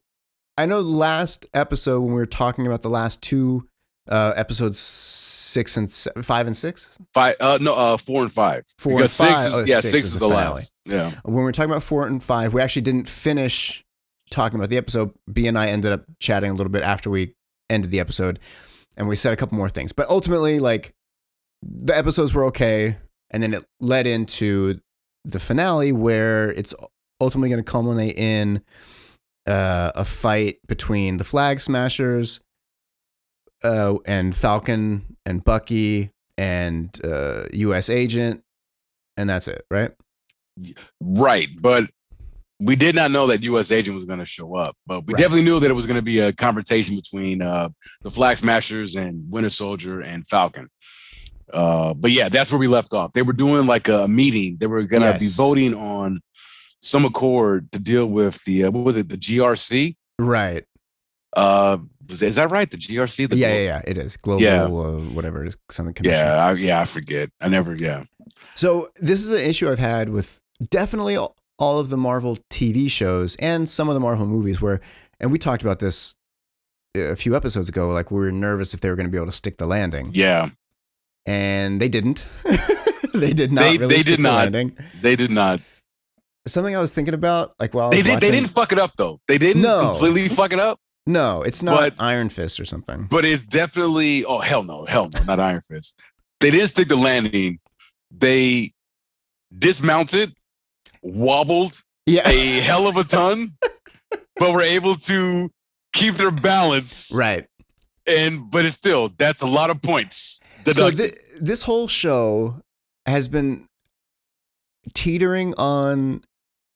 I know last episode when we were talking about the last two Episodes 5 and 6. 4 and 5. 4 because and 5. 6 is, Oh, yeah, 6 6 is is the the finale. last. Yeah. When we're talking about 4 and 5, we actually didn't finish talking about the episode. B and I ended up chatting a little bit after we ended the episode, and we said a couple more things. But ultimately, like, the episodes were okay, and then it led into the finale where it's ultimately going to culminate in a fight between the Flag Smashers and Falcon and Bucky and U.S. Agent, and that's it, right? Right, but we did not know that U.S. Agent was going to show up, but we Right. definitely knew that it was going to be a confrontation between the Flag Smashers and Winter Soldier and Falcon. But yeah, that's where we left off. They were doing like a meeting. They were going to be voting on some accord to deal with the what was it, the GRC? Right. Is that right? The GRC? Yeah, it is global, whatever it is, something commission. I forget. So this is an issue I've had with definitely all of the Marvel TV shows and some of the Marvel movies where, and we talked about this a few episodes ago, like we were nervous if they were going to be able to stick the landing. Yeah. And they didn't. They did not really stick the landing. They did not. Something I was thinking about, like while they didn't fuck it up though. They didn't completely fuck it up. No, it's not Iron Fist or something. But it's definitely, oh, hell no, not Iron Fist. They didn't stick the landing. They dismounted, wobbled a hell of a ton, but were able to keep their balance. Right. But it's still, that's a lot of points. So this whole show has been teetering on,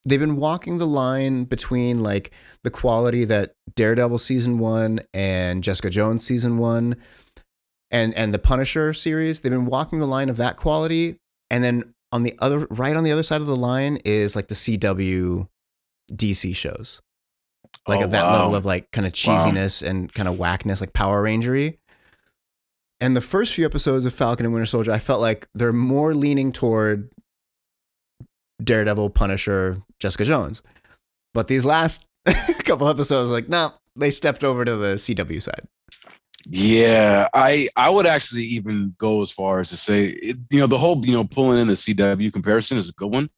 they've been walking the line between like the quality that Daredevil season 1 and Jessica Jones season 1 and the Punisher series. They've been walking the line of that quality. And then on the other side of the line is like the CW DC shows. Like of that level of like kind of cheesiness and kind of whackness, like Power Rangery. And the first few episodes of Falcon and Winter Soldier, I felt like they're more leaning toward Daredevil, Punisher, Jessica Jones. But these last couple episodes, like, no, they stepped over to the CW side. Yeah, I would actually even go as far as to say, the whole, pulling in the CW comparison is a good one.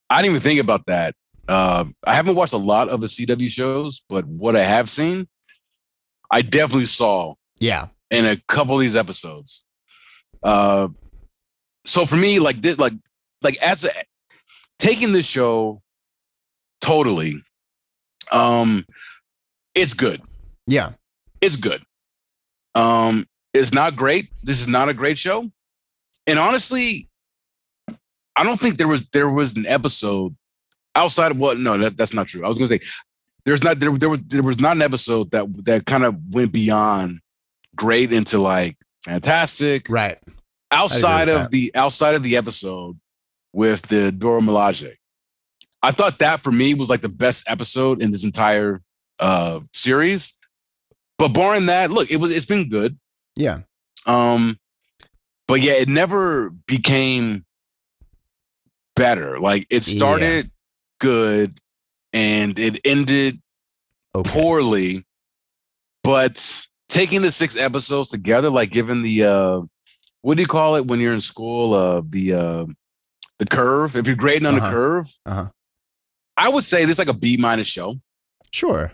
I didn't even think about that. I haven't watched a lot of the CW shows, but what I have seen, I definitely saw. Yeah. In a couple of these episodes. So for me, like this, like as taking this show totally, it's good. Yeah. It's good. It's not great. This is not a great show. And honestly, I don't think there was an episode outside of that's not true. I was gonna say there was not an episode that kind of went beyond great into like fantastic. Right. Outside of the episode with the Dora Milaje. I thought that for me was like the best episode in this entire series. But barring that, look, it's been good. Yeah. But yeah, it never became better. Like it started good and it ended poorly. But taking the 6 episodes together, like given the what do you call it when you're in school? The curve. If you're grading on the curve, I would say this is like a B- show. Sure.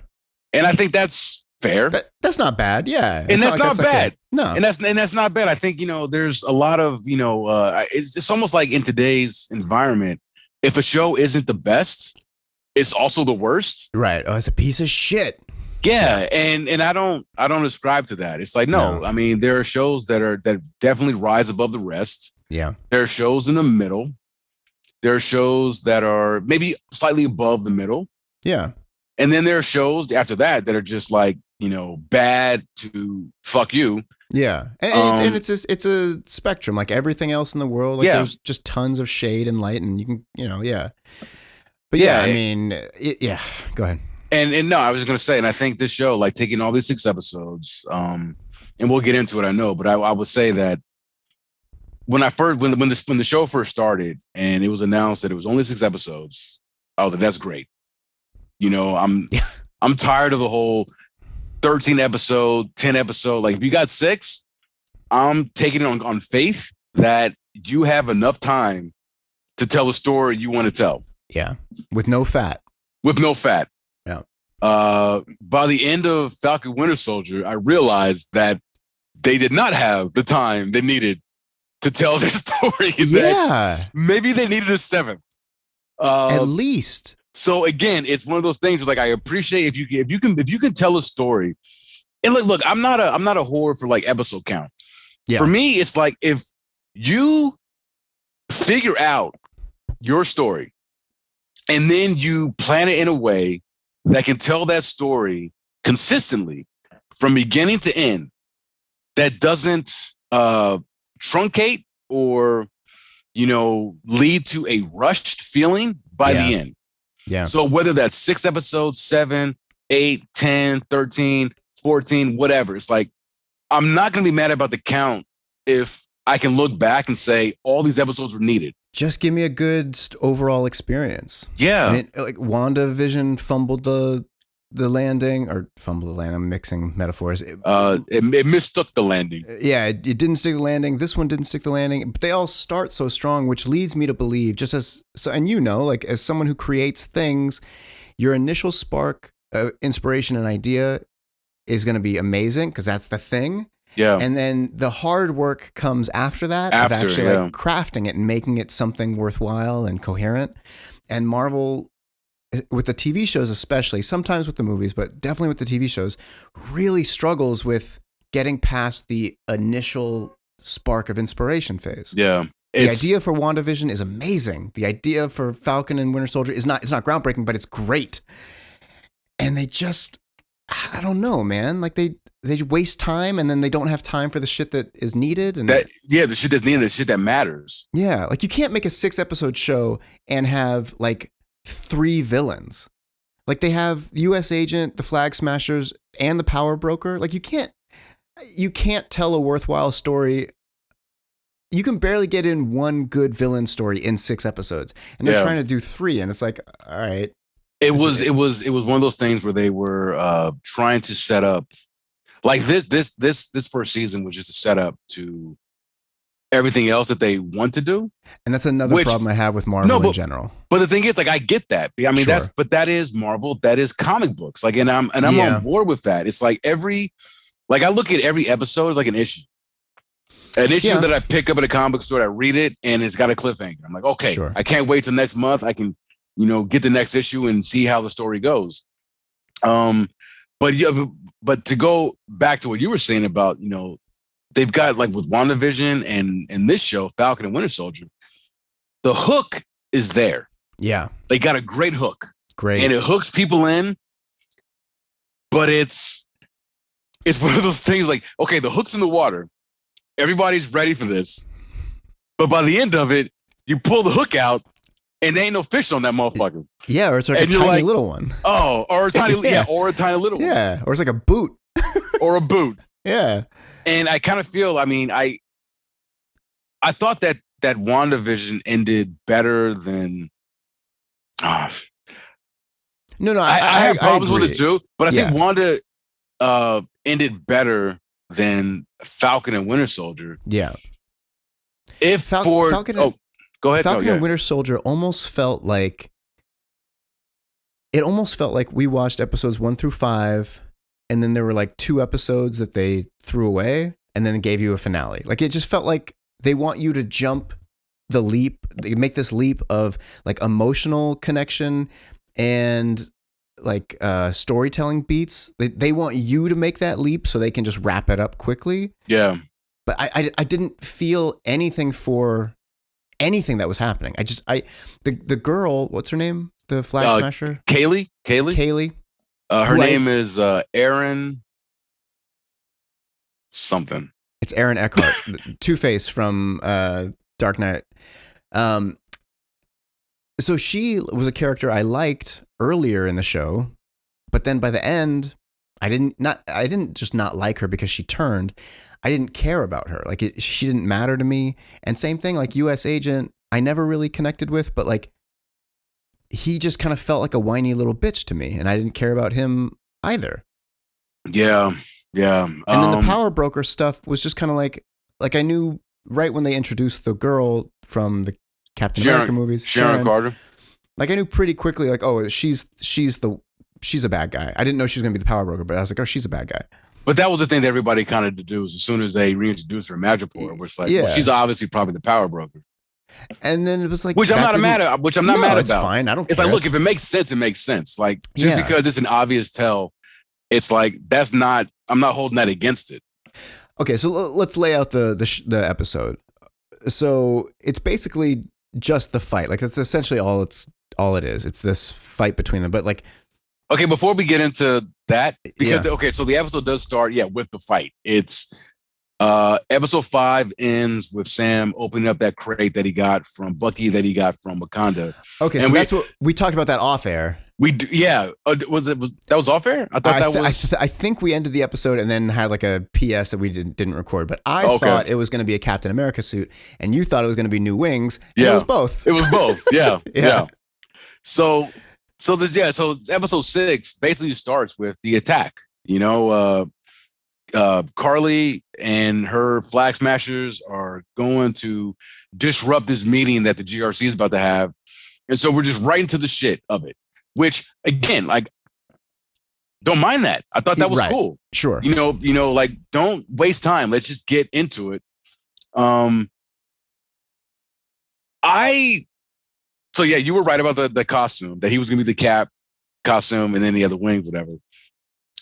And I think that's fair. That's not bad. Yeah. And that's not bad. No. And that's not bad. I think, there's a lot of, it's almost like in today's environment, if a show isn't the best, it's also the worst. Right. Oh, it's a piece of shit. Yeah. And I don't ascribe to that. It's like, no, I mean, there are shows that definitely rise above the rest. Yeah. There are shows in the middle. There are shows that are maybe slightly above the middle. Yeah. And then there are shows after that that are just like, bad to fuck you. Yeah. And it's a spectrum, like everything else in the world. Like there's just tons of shade and light and you can, yeah. But yeah, I mean, go ahead. And no, I was going to say, and I think this show, like taking all these 6 episodes, and we'll get into it, I know, but I would say that when the show first started and it was announced that it was only 6 episodes, I was like, that's great. I'm tired of the whole 13 episode, 10 episode. Like if you got 6, I'm taking it on faith that you have enough time to tell the story you want to tell. Yeah. With no fat. With no fat. Yeah. By the end of Falcon Winter Soldier, I realized that they did not have the time they needed to tell their story. Yeah. Maybe they needed a 7th. At least. So again, it's one of those things where like I appreciate if you can tell a story. And look, I'm not a whore for like episode count. Yeah. For me, it's like if you figure out your story and then you plan it in a way that can tell that story consistently from beginning to end, that doesn't truncate or lead to a rushed feeling by the end. Yeah. So whether that's 6 episodes, 7, 8, 10, 13, 14, whatever, it's like I'm not going to be mad about the count if I can look back and say all these episodes were needed. Just give me a good overall experience. Yeah. I mean, like WandaVision fumbled the landing, or fumbled the landing. I'm mixing metaphors. It mistook the landing. Yeah, it didn't stick the landing. This one didn't stick the landing. But they all start so strong, which leads me to believe, just as so, and like as someone who creates things, your initial spark of inspiration and idea is going to be amazing because that's the thing. Yeah. And then the hard work comes after that, of actually like crafting it and making it something worthwhile and coherent. And Marvel, with the TV shows especially, sometimes with the movies, but definitely with the TV shows, really struggles with getting past the initial spark of inspiration phase. Yeah. The idea for WandaVision is amazing. The idea for Falcon and Winter Soldier it's not groundbreaking, but it's great. And they just, I don't know, man. Like they waste time and then they don't have time for the shit that is needed. And the shit that's needed, the shit that matters. Yeah. Like you can't make a 6-episode show and have like 3 villains. Like they have US Agent, the Flag Smashers, and the Power Broker. Like you can't tell a worthwhile story. You can barely get in one good villain story in 6 episodes. And they're trying to do 3. And it's like, all right. It was one of those things where they were trying to set up like this first season was just a setup to everything else that they want to do. And that's another problem I have with Marvel in general. But the thing is, like, I get that. I mean, that is Marvel. That is comic books. Like, and I'm on board with that. It's like I look at every episode as like an issue. An issue that I pick up at a comic book store, I read it, and it's got a cliffhanger. I'm like, okay, I can't wait till next month. I can, get the next issue and see how the story goes. But to go back to what you were saying about, they've got like with WandaVision and this show, Falcon and Winter Soldier, the hook is there. Yeah. They got a great hook. Great. And it hooks people in, but it's one of those things like, okay, the hook's in the water. Everybody's ready for this. But by the end of it, you pull the hook out and there ain't no fish on that motherfucker. Yeah, or it's like a tiny little one. Oh, or a tiny or a tiny little one. Yeah, or it's like a boot. Or a boot. Yeah. And I kind of feel, I mean, I thought that WandaVision ended better than No, I have problems with it too, but I think Wanda ended better than Falcon and Winter Soldier. Yeah. If Falcon go ahead. Falcon and Winter Soldier almost felt like we watched episodes 1 through 5, and then there were like 2 episodes that they threw away, and then gave you a finale. Like it just felt like they want you to jump the leap, they make this leap of like emotional connection and like storytelling beats. They want you to make that leap so they can just wrap it up quickly. Yeah. But I didn't feel anything for anything that was happening. The girl, what's her name? The Flag Smasher? Kaylee. Her name is Aaron something. It's Aaron Eckhart, Two-Face from Dark Knight. So she was a character I liked earlier in the show, but then by the end, I didn't just not like her because she turned. I didn't care about her. Like she didn't matter to me. And same thing, like US Agent, I never really connected with, but like he just kind of felt like a whiny little bitch to me, and I didn't care about him either. Yeah, yeah. And then the power broker stuff was just kind of like I knew right when they introduced the girl from the Captain America movies, Sharon Carter. Like I knew pretty quickly, like, oh, she's a bad guy. I didn't know she was gonna be the power broker, but I was like, oh, she's a bad guy. But that was the thing that everybody kind of deduced as soon as they reintroduced her Madripoor, which like, well, she's obviously probably the power broker. And then it was like, which I'm not mad at. Which I'm not mad about. It's fine. I don't care. It's like, look, if it makes sense, it makes sense. Like just because it's an obvious tell, it's like that's not. I'm not holding that against it. Okay, so let's lay out the episode. So it's basically just the fight. Like that's essentially all it is. It's this fight between them. But like, okay, before we get into that, because okay, so the episode does start, with the fight. It's episode 5 ends with Sam opening up that crate that he got from Bucky, that he got from Wakanda. Okay, and so that's what we talked about that off air. That was off air? I thought I think we ended the episode and then had like a PS that we didn't record. But I thought it was going to be a Captain America suit, and you thought it was going to be new wings. And it was both. It was both. Yeah, yeah. So episode 6 basically starts with the attack. Carly and her Flag Smashers are going to disrupt this meeting that the GRC is about to have. And so we're just right into the shit of it, which again, like, don't mind that. I thought that was cool. Sure. Like, don't waste time. Let's just get into it. So yeah, you were right about the costume, that he was going to be the Cap costume and then the other wings, whatever.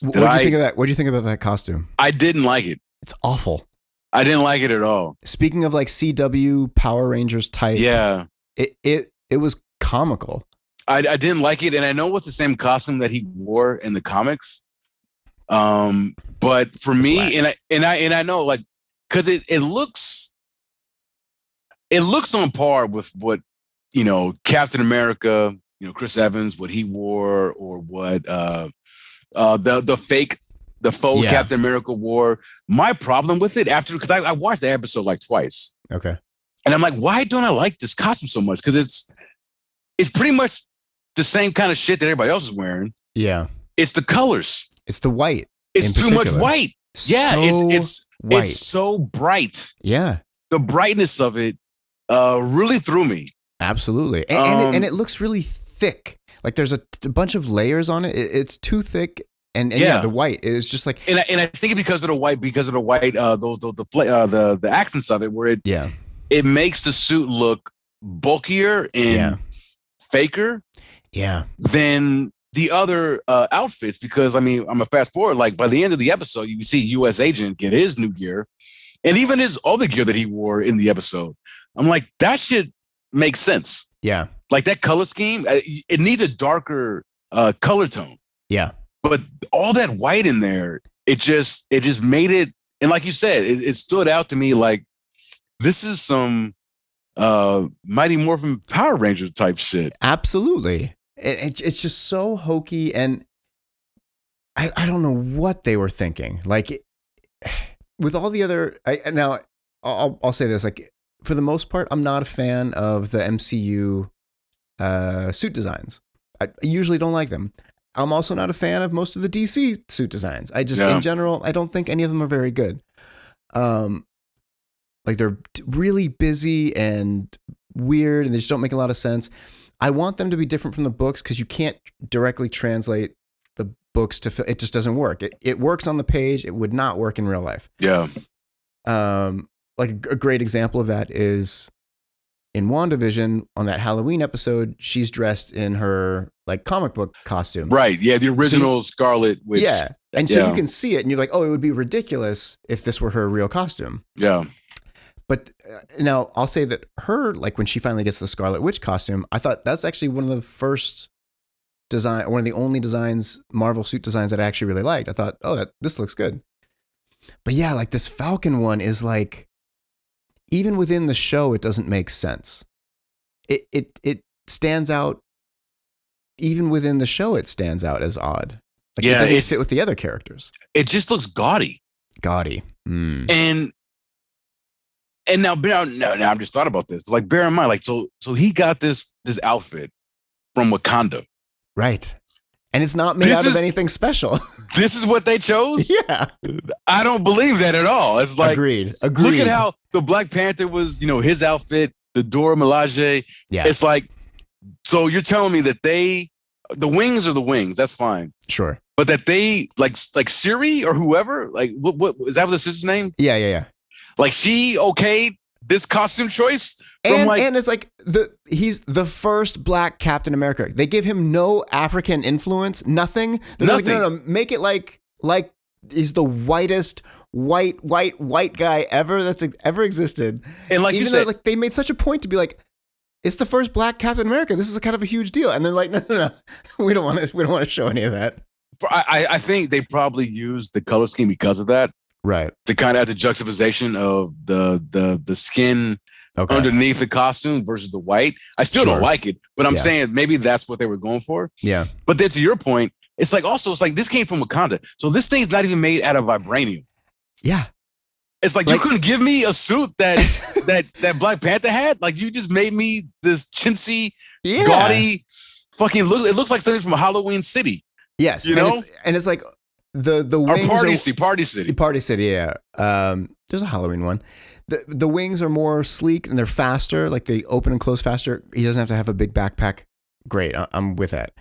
What'd you think of that? What'd you think about that costume? I didn't like it. It's awful. I didn't like it at all. Speaking of like CW Power Rangers type, it was comical. I didn't like it, and I know it's the same costume that he wore in the comics. But for me, and I know, like, because it looks on par with what Captain America, Chris Evans, what he wore, or what the faux Captain America wore. My problem with it because I watched the episode like twice. Okay. And I'm like, why don't I like this costume so much? Because it's pretty much the same kind of shit that everybody else is wearing. Yeah. It's the colors. It's the white. It's too much white. Yeah. It's white. It's so bright. Yeah. The brightness of it really threw me. Absolutely. And it looks really thick. Like there's a bunch of layers on it. It's too thick, and the white is just like. And I think because of the white, the accents of it, where it makes the suit look bulkier and faker, than the other outfits. Because I mean, I'm a fast forward. Like by the end of the episode, you see U.S. Agent get his new gear, and even his other gear that he wore in the episode. I'm like, that shit makes sense. Yeah. Like that color scheme, it needs a darker color tone. Yeah. But all that white in there, it just made it. And like you said, it stood out to me like this is some Mighty Morphin Power Ranger type shit. Absolutely. It's just so hokey. And I don't know what they were thinking. Like with all the other, I'll say this, like for the most part, I'm not a fan of the MCU suit designs. I usually don't like them. I'm also not a fan of most of the DC suit designs. I just, in general, I don't think any of them are very good. Like they're really busy and weird, and they just don't make a lot of sense. I want them to be different from the books because you can't directly translate the books to. It just doesn't work. It works on the page. It would not work in real life. Yeah. Like a great example of that is in WandaVision on that Halloween episode, she's dressed in her like comic book costume. Right. Yeah. The original Scarlet Witch. Yeah. And so you can see it and you're like, oh, it would be ridiculous if this were her real costume. Yeah. But now I'll say that her, like when she finally gets the Scarlet Witch costume, I thought that's actually one of the first one of the only designs, Marvel suit designs that I actually really liked. I thought, oh, this looks good. But yeah, like this Falcon one is like, even within the show, it doesn't make sense. It stands out. Even within the show, it stands out as odd. Like it doesn't fit with the other characters. It just looks gaudy. Gaudy. Mm. And now I'm just thought about this. Like, bear in mind, like, so he got this outfit from Wakanda, right? And it's not made out of anything special. This is what they chose? Yeah. I don't believe that at all. It's like, Agreed. Look at how the Black Panther was, his outfit, the Dora Milaje. Yeah. It's like, so you're telling me that the wings are the wings. That's fine. Sure. But that they, like Siri or whoever, like, what is that the sister's name? Yeah. Like, she okayed this costume choice? And it's like he's the first black Captain America. They give him no African influence, nothing. They're Nothing. Like, no, make it like he's the whitest white guy ever that's ever existed. And like even you said, though like they made such a point to be like, it's the first black Captain America. This is a kind of a huge deal. And then like, no, we don't want to show any of that. I think they probably used the color scheme because of that, right? To kind of have the juxtaposition of the skin. Okay. Underneath the costume versus the white. I still don't like it, but I'm saying maybe that's what they were going for. Yeah. But then to your point, it's like this came from Wakanda. So this thing's not even made out of vibranium. Yeah. It's like you couldn't give me a suit that Black Panther had. Like you just made me this chintzy, gaudy fucking look. It looks like something from Halloween City. Yes. And it's like the wings Party City. Party City, yeah. There's a Halloween one. The wings are more sleek and they're faster. Like they open and close faster. He doesn't have to have a big backpack. Great, I'm with that.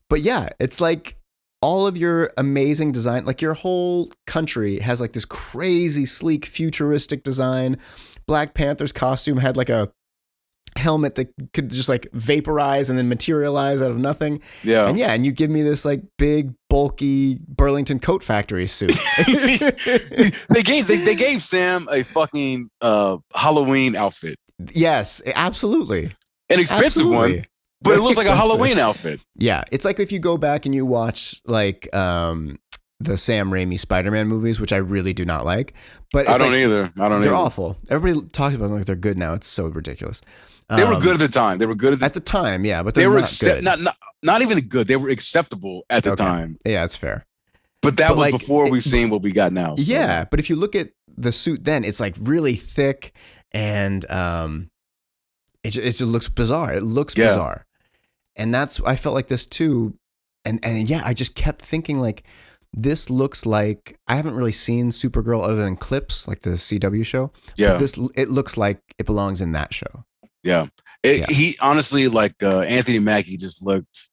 But yeah, it's like all of your amazing design. Like your whole country has like this crazy sleek futuristic design. Black Panther's costume had like a helmet that could just like vaporize and then materialize out of nothing. Yeah. And you give me this like big, bulky Burlington Coat Factory suit. they gave Sam a fucking Halloween outfit. Yes, absolutely. An expensive one, but it looks like a Halloween outfit. Yeah. It's like if you go back and you watch like the Sam Raimi Spider-Man movies, which I really do not like. But I don't either. They're awful. Everybody talks about them like they're good now. It's so ridiculous. They were good at the time. They were good at the time, yeah, but they were not good. Not even good. They were acceptable at the time. Yeah, that's fair. But that was like, before we've seen what we got now. So. Yeah, but if you look at the suit then, it's like really thick and it just looks bizarre. It looks bizarre. And I felt like this too. And yeah, I just kept thinking like, this looks like, I haven't really seen Supergirl other than clips, like the CW show. Yeah. But it looks like it belongs in that show. Yeah. He honestly, like Anthony Mackie just looked,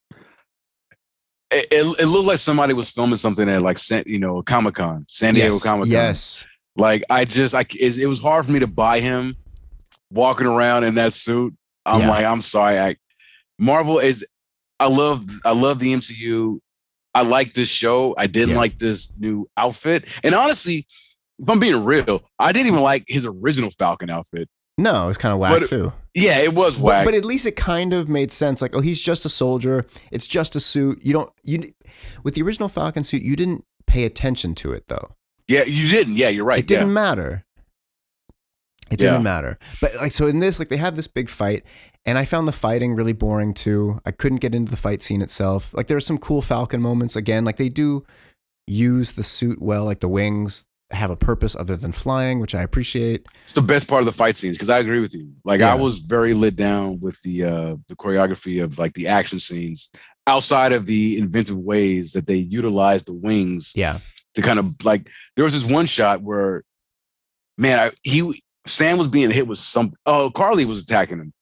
it looked like somebody was filming something at like, Comic-Con, San Diego Comic-Con. Yes. Like it was hard for me to buy him walking around in that suit. I'm like, I'm sorry. Marvel is, I love the MCU. I like this show. I didn't like this new outfit. And honestly, if I'm being real, I didn't even like his original Falcon outfit. No, it was kind of whack too. Yeah, it was whack. But at least it kind of made sense. Like, oh, he's just a soldier. It's just a suit. With the original Falcon suit, you didn't pay attention to it though. Yeah, you didn't. Yeah, you're right. It didn't matter. It didn't matter. But like, so in this, like they have this big fight and I found the fighting really boring too. I couldn't get into the fight scene itself. Like there were some cool Falcon moments. Again, like they do use the suit well, like the wings have a purpose other than flying, which I appreciate. It's the best part of the fight scenes because I agree with you. Like I was very lit down with the choreography of like the action scenes outside of the inventive ways that they utilize the wings. Yeah. To kind of like, there was this one shot where, man, Sam was being hit with Carly was attacking him.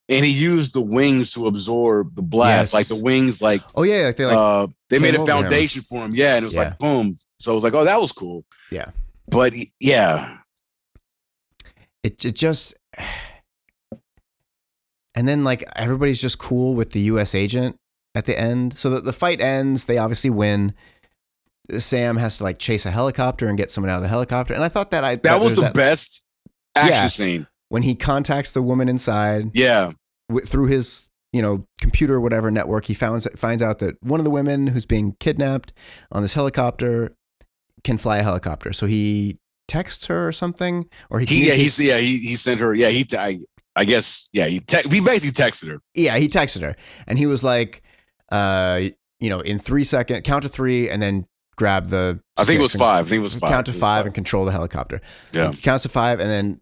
And he used the wings to absorb the blast, like the wings, like like they made a foundation for him, and it was like boom. So it was like, oh, that was cool, But it just, and then like everybody's just cool with the U.S. agent at the end, so that the fight ends. They obviously win. Sam has to like chase a helicopter and get someone out of the helicopter, and I thought that was the best action scene. When he contacts the woman inside, through his computer or whatever network, he finds out that one of the women who's being kidnapped on this helicopter can fly a helicopter. So he texts her or something, or he sent her. Yeah, he basically texted her. Yeah, he texted her, and he was like, in 3 seconds, count to 3, and then grab the. I think it was 5. Count to 5 and control the helicopter. Yeah, he counts to 5, and then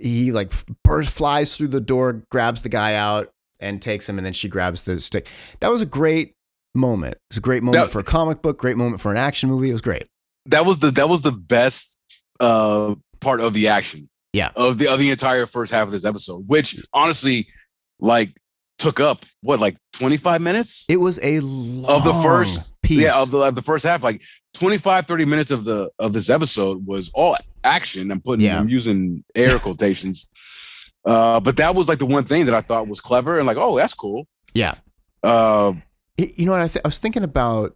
he like flies through the door, grabs the guy out and takes him. And then she grabs the stick. That was a great moment. It was a great moment for a comic book, great moment for an action movie. It was great. That was the best part of the action. Yeah. Of the entire first half of this episode, which honestly, like, took up like 25 minutes. It was a long of the first piece. Yeah, of the first half, like 25-30 minutes of this episode was all action. I'm using air quotations. But that was like the one thing that I thought was clever and like, oh, that's cool. Yeah. You know what? I was thinking about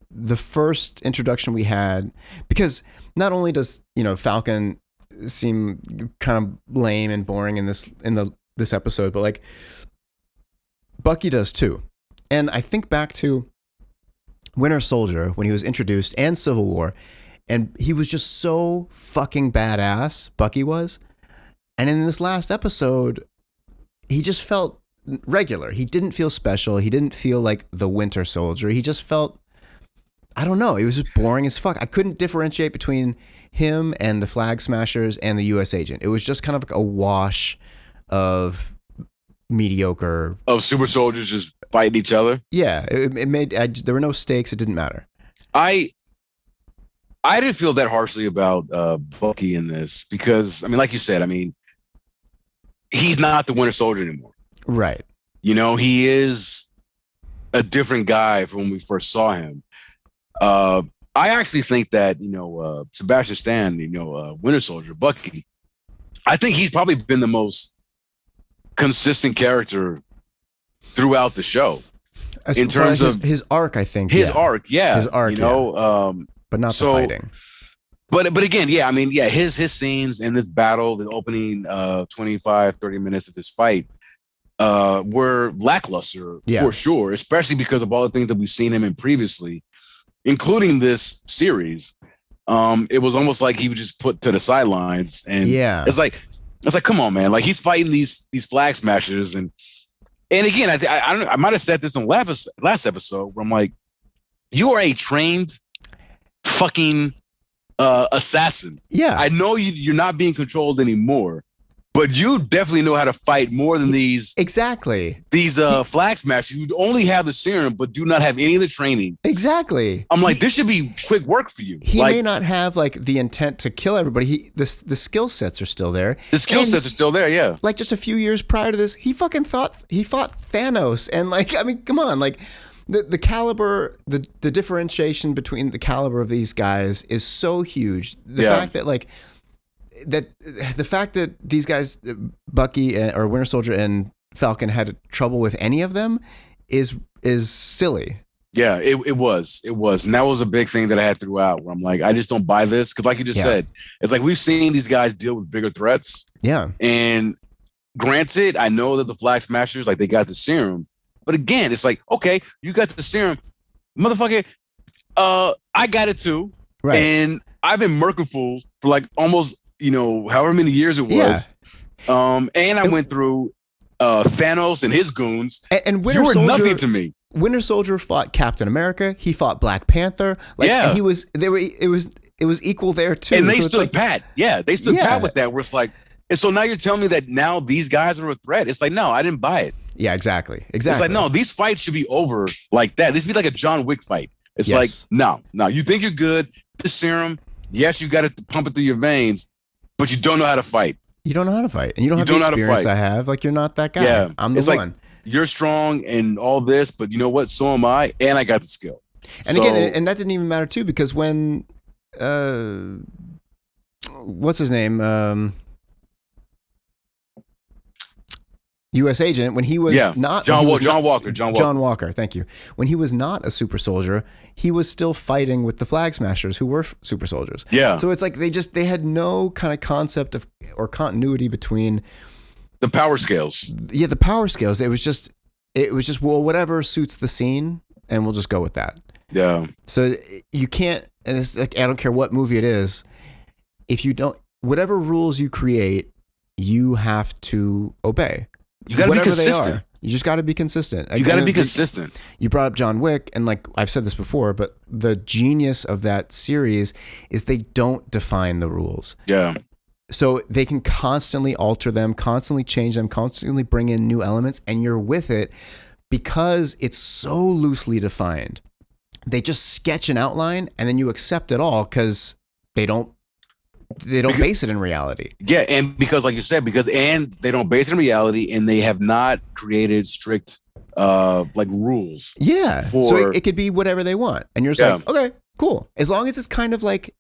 the first introduction we had, because not only does, Falcon seem kind of lame and boring in this episode, but like Bucky does too. And I think back to Winter Soldier when he was introduced, and Civil War, and he was just so fucking badass, Bucky was. And in this last episode, he just felt regular. He didn't feel special. He didn't feel like the Winter Soldier. He just felt, I don't know, it was just boring as fuck. I couldn't differentiate between him and the Flag Smashers and the U.S. Agent. It was just kind of like a wash of mediocre. Of super soldiers just fighting each other? Yeah, it made, there were no stakes. It didn't matter. I didn't feel that harshly about Bucky in this because, I mean, like you said, I mean, he's not the Winter Soldier anymore. Right. He is a different guy from when we first saw him. I actually think that, Sebastian Stan, Winter Soldier, Bucky, I think he's probably been the most consistent character throughout the show. In terms of his arc, I think. His arc, yeah. His arc, but not the fighting. But again, yeah, I mean, yeah, his scenes in this battle, the opening 25-30 minutes of this fight were lackluster for sure, especially because of all the things that we've seen him in previously, including this series. It was almost like he was just put to the sidelines, and it's like, come on, man, like he's fighting these Flag Smashers, and again, I might have said this in the last episode where I'm like, you are a trained fucking assassin. Yeah, I know you're not being controlled anymore, but you definitely know how to fight more than these Flag Smashers who only have the serum but do not have any of the training. Exactly. I'm like, this should be quick work for you. He may not have like the intent to kill everybody. The skill sets are still there. The skill sets are still there. Yeah. Like just a few years prior to this, he fought Thanos, and like, I mean, come on, like. The caliber, the differentiation between the caliber of these guys is so huge. The fact that these guys, Bucky or Winter Soldier and Falcon, had trouble with any of them is silly. Yeah, it was, and that was a big thing that I had throughout. Where I'm like, I just don't buy this because, like you just said, it's like we've seen these guys deal with bigger threats. Yeah, and granted, I know that the Flag Smashers, like, they got the serum. But again, it's like, okay, you got the serum, motherfucker. I got it too, right? And I've been merciful for like almost, however many years it was. Yeah. And I went through Thanos and his goons. And Winter Soldier, you were nothing to me. Winter Soldier fought Captain America. He fought Black Panther. Like, and he was. It was equal there too. And they stood pat. Yeah, they stood pat with that. Where it's like, and so now you're telling me that now these guys are a threat. It's like, no, I didn't buy it. Yeah, exactly. It's like, no, these fights should be over like that. This should be like a John Wick fight. It's like, no, you think you're good. This serum, yes, you got to pump it through your veins, but you don't know how to fight. You don't know how to fight. And you don't have the experience I have. Like, you're not that guy. Yeah. I'm the one. Like, you're strong and all this, but you know what? So am I, and I got the skill. And again, and that didn't even matter too, because when, what's his name? U.S. Agent, when he was not John Walker, thank you. When he was not a super soldier, he was still fighting with the Flag Smashers, who were super soldiers. Yeah. So it's like they had no kind of concept of or continuity between the power scales. Yeah, the power scales. It was just well, whatever suits the scene, and we'll just go with that. Yeah. So you can't, and it's like, I don't care what movie it is, if you don't, whatever rules you create, you have to obey. You got to be consistent. They are. You just got to be consistent. You got to be consistent. You brought up John Wick, and like I've said this before, but the genius of that series is they don't define the rules. Yeah. So they can constantly alter them, constantly change them, constantly bring in new elements, and you're with it because it's so loosely defined, they just sketch an outline and then you accept it all because they don't base it in reality. Yeah, and because like you said, and they don't base it in reality, and they have not created strict like rules. Yeah. So it could be whatever they want. And you're just like, okay, cool. As long as it's kind of like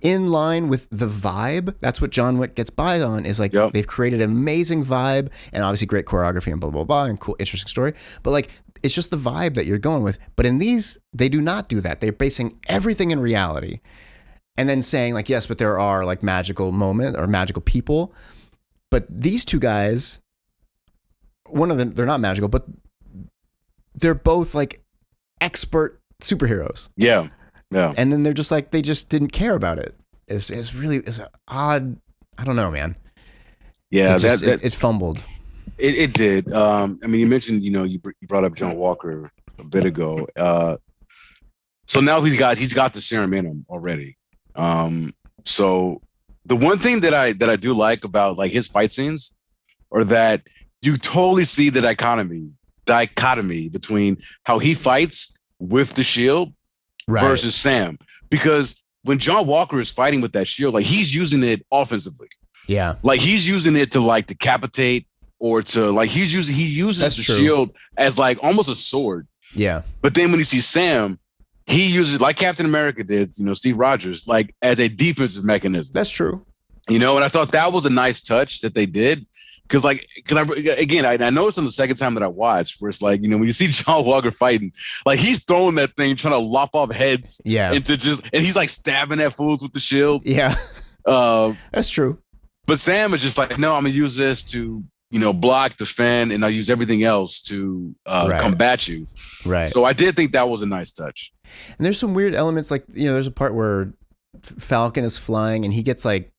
in line with the vibe, that's what John Wick gets by on, is like they've created an amazing vibe and obviously great choreography and blah, blah, blah, and cool, interesting story. But like, it's just the vibe that you're going with. But in these, they do not do that. They're basing everything in reality and then saying like, yes, but there are like magical moments or magical people. But these two guys, one of them, they're not magical, but they're both like expert superheroes. Yeah. Yeah. And then they're just like, they just didn't care about it. It's odd. I don't know, man. Yeah. It fumbled. It did. I mean, you mentioned, you brought up John Walker a bit ago. So now he's got the serum in him already. So the one thing that I do like about like his fight scenes are that you totally see the dichotomy between how he fights with the shield versus Sam. Because when John Walker is fighting with that shield, like he's using it offensively. Yeah. Like he's using it to like decapitate or to like he uses the shield as like almost a sword. Yeah. But then when you see Sam, he uses, like Captain America did, Steve Rogers, like as a defensive mechanism. That's true. And I thought that was a nice touch that they did. Because I noticed on the second time that I watched, where it's like, when you see John Walker fighting, like he's throwing that thing, trying to lop off heads. Yeah. And he's like stabbing at fools with the shield. Yeah. That's true. But Sam is just like, no, I'm going to use this to, block, defend, and I'll use everything else to combat you. Right. So I did think that was a nice touch. And there's some weird elements, like, there's a part where Falcon is flying and he gets like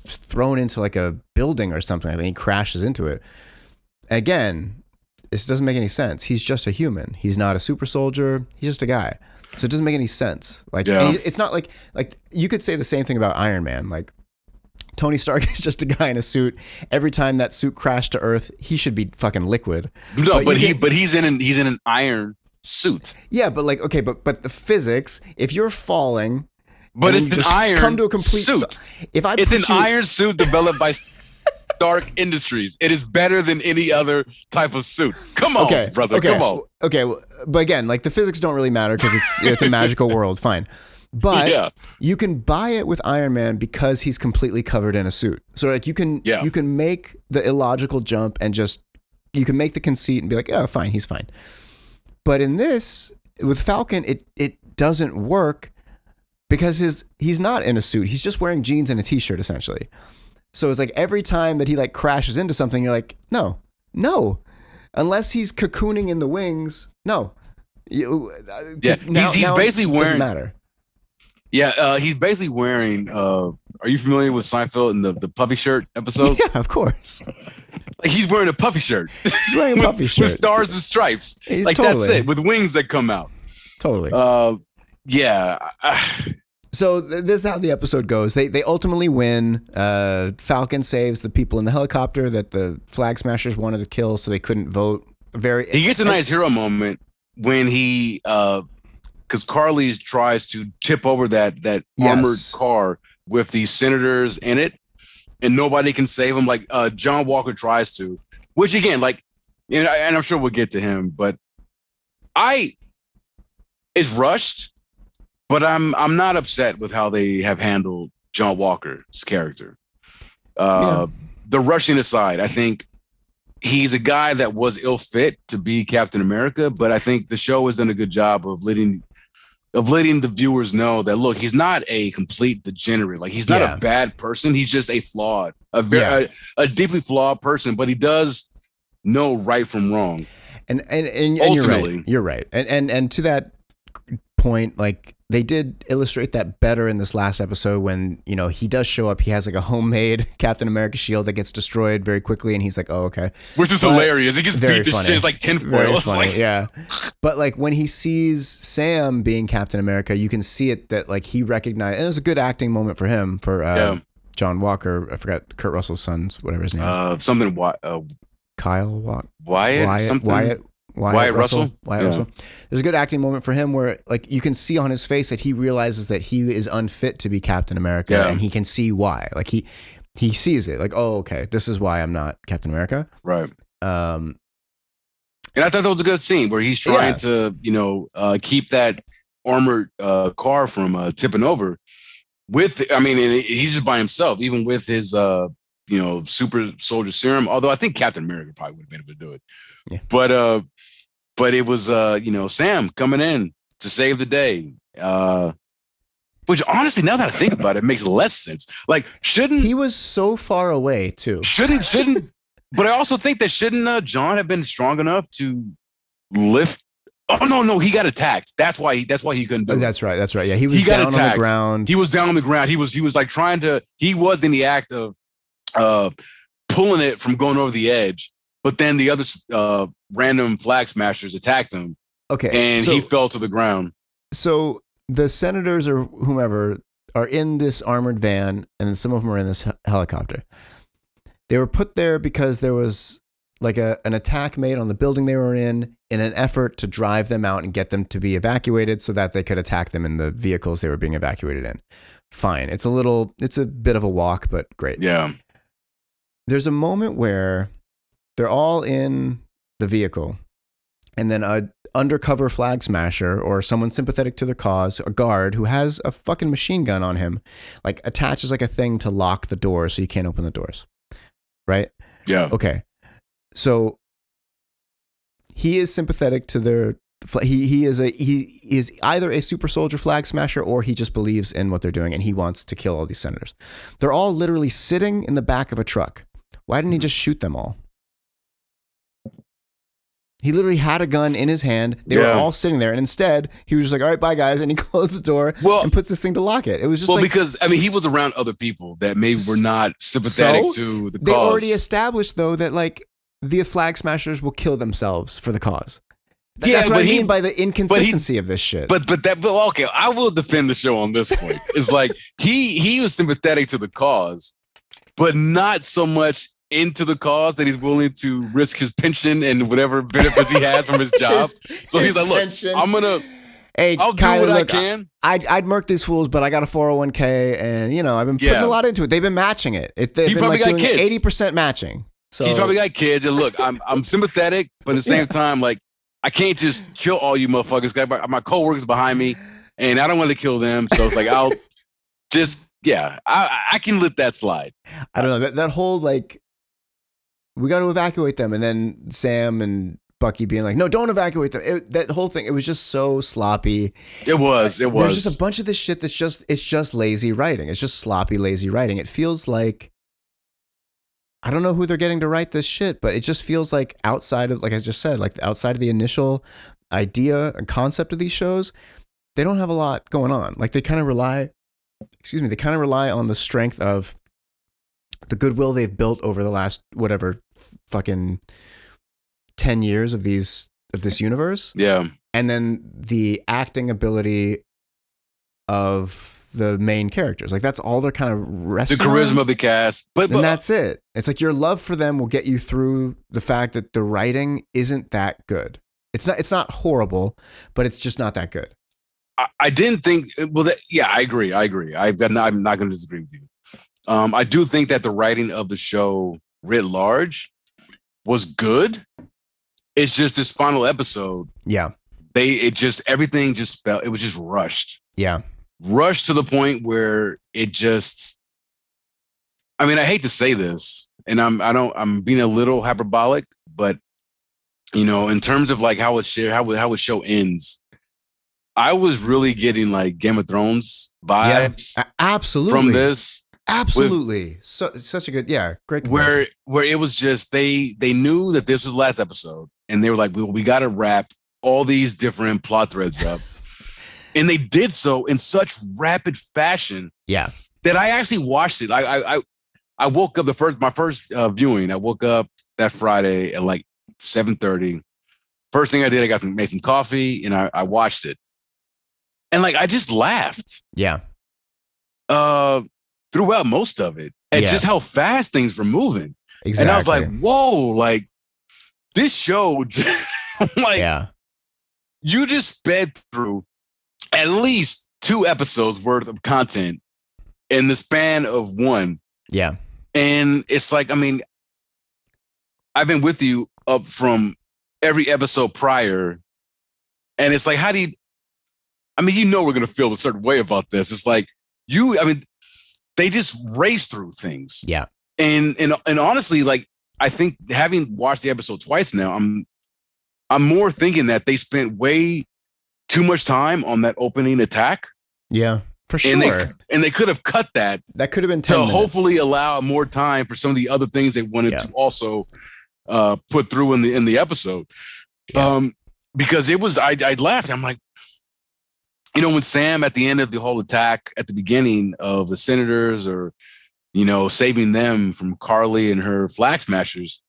thrown into like a building or something, and he crashes into it. Again, this doesn't make any sense. He's just a human. He's not a super soldier. He's just a guy. So it doesn't make any sense. Like, it's not like you could say the same thing about Iron Man. Like, Tony Stark is just a guy in a suit. Every time that suit crashed to Earth, he should be fucking liquid. No, but he's in an iron suit. Yeah, but like, okay, but the physics, if you're falling, but it's an iron come to a complete suit. It's an iron suit developed by Stark Industries. It is better than any other type of suit. Come on, brother. Okay, come on. Okay, but again, like the physics don't really matter because it's a magical world. Fine. But you can buy it with Iron Man because he's completely covered in a suit. So like you can make the illogical jump and you can make the conceit and be like, oh, fine, he's fine. But in this, with Falcon, it doesn't work because he's not in a suit. He's just wearing jeans and a t-shirt essentially. So it's like every time that he like crashes into something, you're like, no, unless he's cocooning in the wings, no. He's basically wearing. Doesn't matter. Yeah, he's basically wearing. Are you familiar with Seinfeld and the puffy shirt episode? Yeah, of course. Like he's wearing a puffy shirt. He's wearing a puffy shirt with stars and stripes. Like totally. That's it, with wings that come out. Totally. Yeah. So this is how the episode goes. They ultimately win. Falcon saves the people in the helicopter that the Flag Smashers wanted to kill, so they couldn't vote. He gets a nice hero moment when he. Because Carly tries to tip over that armored car with the senators in it, and nobody can save him. Like John Walker tries to, which again, like, and I'm sure we'll get to him, but it's rushed, but I'm not upset with how they have handled John Walker's character. The rushing aside, I think he's a guy that was ill fit to be Captain America, but I think the show has done a good job of letting the viewers know that, look, he's not a complete degenerate. Like he's not a bad person. He's just a a deeply flawed person, but he does know right from wrong. And you're right. And to that point, like they did illustrate that better in this last episode when, he does show up. He has like a homemade Captain America shield that gets destroyed very quickly. And he's like, oh, okay. Which is hilarious. He gets beat to shit like tinfoil. Very funny, yeah. But like when he sees Sam being Captain America, you can see it that like he recognized, and it was a good acting moment for him, for John Walker. I forgot Kurt Russell's son, whatever his name is. Something, Kyle Wyatt. Wyatt. Wyatt. Wyatt Russell. Wyatt Russell. There's a good acting moment for him where like you can see on his face that he realizes that he is unfit to be Captain America, and he can see why. Like he sees it. Like, oh, okay, this is why I'm not Captain America. Right. And I thought that was a good scene where he's trying to, keep that armored car from tipping over. He's just by himself, even with his, super soldier serum. Although I think Captain America probably would have been able to do it. Yeah. But it was, Sam coming in to save the day. Which honestly, now that I think about it, makes less sense. Like, he was so far away too? Shouldn't. But I also think that shouldn't John have been strong enough to lift? Oh no, he got attacked. That's why he couldn't do it. That's right. Yeah, he was down on the ground. He was down on the ground. He was like trying to. He was in the act of pulling it from going over the edge. But then the other random flag smashers attacked him. Okay, and he fell to the ground. So the senators or whomever are in this armored van, and some of them are in this helicopter. They were put there because there was like an attack made on the building they were in an effort to drive them out and get them to be evacuated so that they could attack them in the vehicles they were being evacuated in. Fine. It's a bit of a walk, but great. Yeah. There's a moment where they're all in the vehicle, and then a undercover flag smasher or someone sympathetic to their cause, a guard who has a fucking machine gun on him, like attaches like a thing to lock the doors so you can't open the doors. Right? Yeah. Okay. So he is sympathetic to their. He is either a super soldier flag smasher or he just believes in what they're doing and he wants to kill all these senators. They're all literally sitting in the back of a truck. Why didn't he just shoot them all? He literally had a gun in his hand. They were all sitting there, and instead he was just like, "All right, bye guys," and he closed the door and puts this thing to lock it. It was just because he was around other people that maybe were not sympathetic to the cause. They already established though that like the flag smashers will kill themselves for the cause. That's what I mean by the inconsistency of this shit. But okay, I will defend the show on this point. It's like he was sympathetic to the cause, but not so much into the cause that he's willing to risk his pension and whatever benefits he has from his job. So he's like, look, pension. I'll do what I can. I'd murk these fools, but I got a 401k and I've been putting a lot into it. They've been matching it. They've been probably got doing kids. 80% matching. So he's probably got kids. And look, I'm sympathetic, but at the same time, like I can't just kill all you motherfuckers. My coworkers behind me and I don't want to kill them. So it's like, I'll just, I can let that slide. I don't know that whole like, we got to evacuate them. And then Sam and Bucky being like, no, don't evacuate them. That whole thing, it was just so sloppy. It was. There's just a bunch of this shit it's just lazy writing. It's just sloppy, lazy writing. It feels like, I don't know who they're getting to write this shit, but it just feels like outside of, like I just said, like outside of the initial idea and concept of these shows, they don't have a lot going on. Like they kind of rely on the strength of the goodwill they've built over the last whatever fucking 10 years of this universe. Yeah. And then the acting ability of the main characters. Like that's all they're kind of resting the charisma of the cast. But that's it. It's like your love for them will get you through the fact that the writing isn't that good. It's not horrible, but it's just not that good. I didn't think, I agree. I'm not going to disagree with you. I do think that the writing of the show writ large was good. It's just this final episode. Yeah. Everything just felt, it was just rushed. Yeah. Rushed to the point where it just, I hate to say this and I'm being a little hyperbolic, but in terms of like how a show ends, I was really getting like Game of Thrones vibes. Yeah, absolutely. From this. Absolutely. Such a good, great. Where it was just, they knew that this was the last episode and they were like, we got to wrap all these different plot threads up. And they did so in such rapid fashion. Yeah. That I actually watched it. I woke up my first viewing. I woke up that Friday at like 7:30. First thing I did, I made some coffee and I watched it. And like, I just laughed. Yeah. Throughout most of it. And just how fast things were moving. Exactly. And I was like, whoa, like this show Like, Yeah. you just sped through at least 2 episodes worth of content in the span of one. Yeah. And it's like, I mean, I've been with you up from every episode prior. And it's like, how do you, I mean, we're going to feel a certain way about this. It's like, they just race through things. Yeah. And honestly, like, I think having watched the episode twice now, I'm more thinking that they spent way too much time on that opening attack. Yeah, for sure. And they could have cut that. That could have been 10 to minutes. Hopefully allow more time for some of the other things they wanted to also put through in the episode. Yeah. Because it was, I laughed. I'm like, when Sam at the end of the whole attack at the beginning of the Senators, or saving them from Carly and her flag smashers,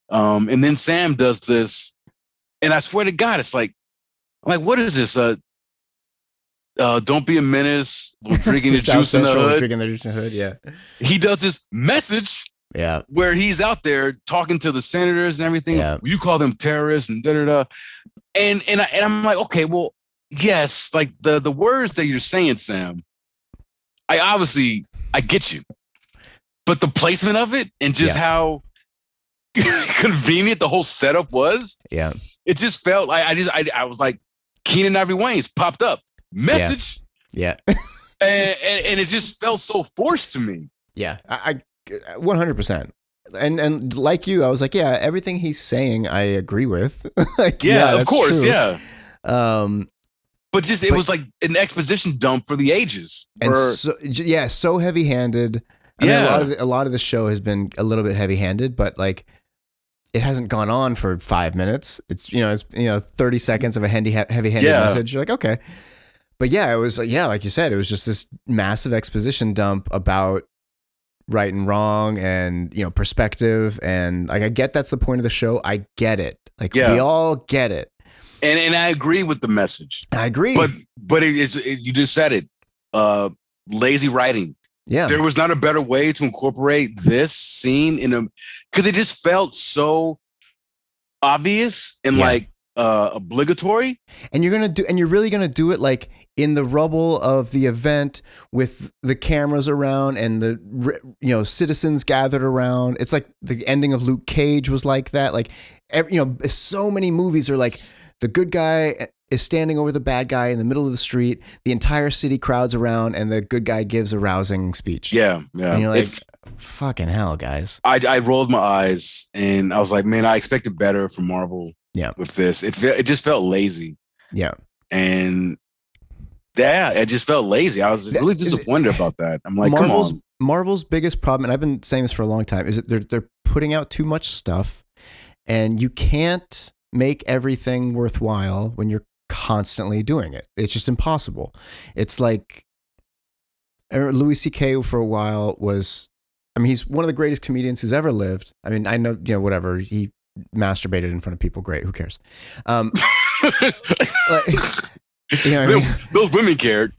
and then Sam does this, and I swear to God, it's like, what is this? Don't be a menace. We're drinking the juice in the hood. Drinking the juice in the hood. Yeah. He does this message. Yeah. Where he's out there talking to the senators and everything. Yeah. You call them terrorists and da da da. And I'm like, okay, well, yes, like the words that you're saying, Sam, I get you, but the placement of it and just how convenient the whole setup was. Yeah. It just felt like I was like, Keenan Ivory Wayne's popped up message. Yeah. and it just felt so forced to me. Yeah. I 100%. And like you, I was like, yeah, everything he's saying, I agree with. Like, yeah, of course. True. Yeah. But it was like an exposition dump for the ages. And so heavy-handed. I mean, a lot of the show has been a little bit heavy-handed, but like, it hasn't gone on for 5 minutes. It's 30 seconds of a heavy-handed message. You're like, okay. But yeah, it was like you said, it was just this massive exposition dump about right and wrong and perspective, and like, I get that's the point of the show. I get it. Like, we all get it. And I agree with the message. I agree. But you just said it. Lazy writing. Yeah. There was not a better way to incorporate this scene because it just felt so obvious and like obligatory. And you're really gonna do it like in the rubble of the event with the cameras around and the citizens gathered around. It's like the ending of Luke Cage was like that. Like, so many movies are like, the good guy is standing over the bad guy in the middle of the street. The entire city crowds around, and the good guy gives a rousing speech. Yeah, yeah. And you're like, fucking hell, guys. I rolled my eyes, and I was like, man, I expected better from Marvel. Yeah. With this, it just felt lazy. Yeah. And it just felt lazy. I was really disappointed about that. I'm like, come on. Marvel's biggest problem, and I've been saying this for a long time, is that they're putting out too much stuff, and you can't make everything worthwhile when you're constantly doing it. It's just impossible. It's like Louis C.K. for a while he's one of the greatest comedians who's ever lived. I mean, I know, whatever, he masturbated in front of people. Great. Who cares? Those women cared.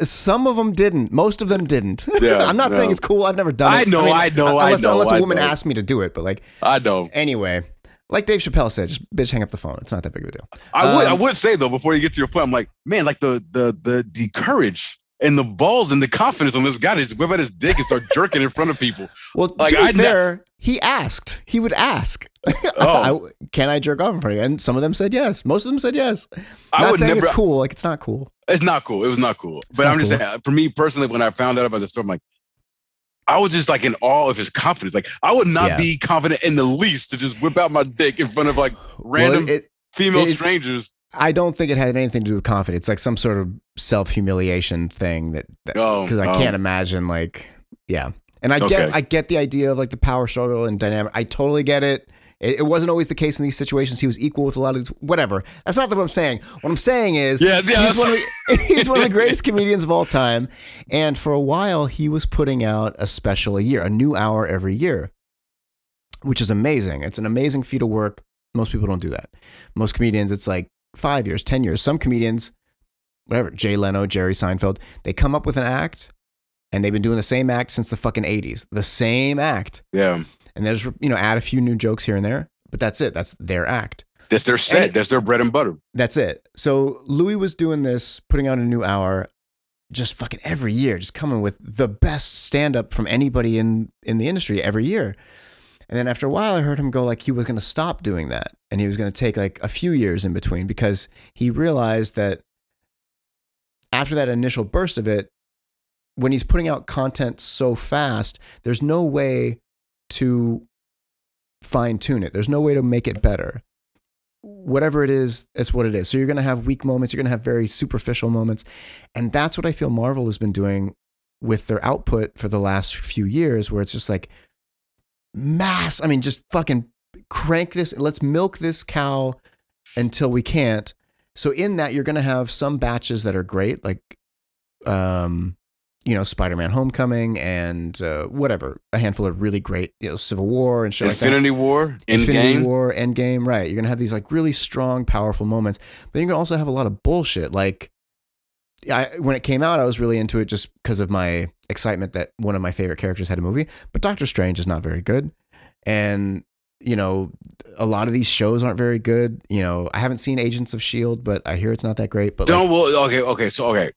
Some of them didn't. Most of them didn't. Yeah, I'm not saying it's cool. I've never done it. I know. Unless a woman asked me to do it, but like, I know. Anyway, like Dave Chappelle said, just bitch, hang up the phone. It's not that big of a deal. I would say though, before you get to your point, I'm like, man, like the courage and the balls and the confidence on this guy to just whip out his dick and start jerking in front of people. Well, like, to be fair, he asked. He would ask, can I jerk off in front of you? And some of them said yes. Most of them said yes. Not saying it's cool. Like, it's not cool. It's not cool. It was not cool. But I'm just saying, for me personally, when I found out about the story, I'm like, I was just like in awe of his confidence. Like, I would not be confident in the least to just whip out my dick in front of like random female strangers. I don't think it had anything to do with confidence. It's like some sort of self-humiliation thing because I can't imagine And I get the idea of like the power struggle and dynamic. I totally get it. It wasn't always the case in these situations. He was equal with a lot of whatever. That's not what I'm saying. What I'm saying is he's one of the greatest comedians of all time. And for a while, he was putting out a special a year, a new hour every year, which is amazing. It's an amazing feat of work. Most people don't do that. Most comedians, it's like 5 years, 10 years. Some comedians, whatever, Jay Leno, Jerry Seinfeld, they come up with an act and they've been doing the same act since the fucking 80s. The same act. Yeah. And there's, add a few new jokes here and there, but that's it. That's their act. That's their set. That's their bread and butter. That's it. So Louis was doing this, putting out a new hour, just fucking every year, just coming with the best stand-up from anybody in the industry every year. And then after a while, I heard him go like he was going to stop doing that. And he was going to take like a few years in between because he realized that after that initial burst of it, when he's putting out content so fast, there's no way to fine tune it. There's no way to make it better. Whatever it is, it's what it is. So you're going to have weak moments. You're going to have very superficial moments. And that's what I feel Marvel has been doing with their output for the last few years, where it's just like just fucking crank this. Let's milk this cow until we can't. So in that, you're going to have some batches that are great, like, Spider-Man Homecoming and whatever, a handful of really great, Civil War and shit like that. Infinity War, Endgame, right. You're going to have these like really strong, powerful moments, but you're going to also have a lot of bullshit. Like, when it came out, I was really into it just because of my excitement that one of my favorite characters had a movie, but Doctor Strange is not very good. And, a lot of these shows aren't very good. I haven't seen Agents of S.H.I.E.L.D., but I hear it's not that great. But okay.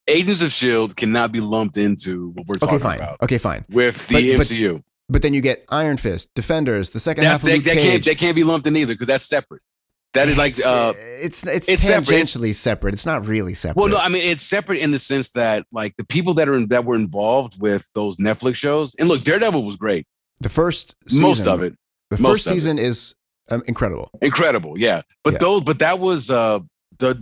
Agents of S.H.I.E.L.D. cannot be lumped into what we're talking about. Okay, fine. With the MCU. But then you get Iron Fist, Defenders, the second half of Luke Cage. They can't be lumped in either because that's separate. That is like it's tangentially separate. It's not really separate. Well, no, I mean it's separate in the sense that like the people that were involved with those Netflix shows. And look, Daredevil was great. The first season, most of it. The first season is incredible. Incredible, yeah. But that was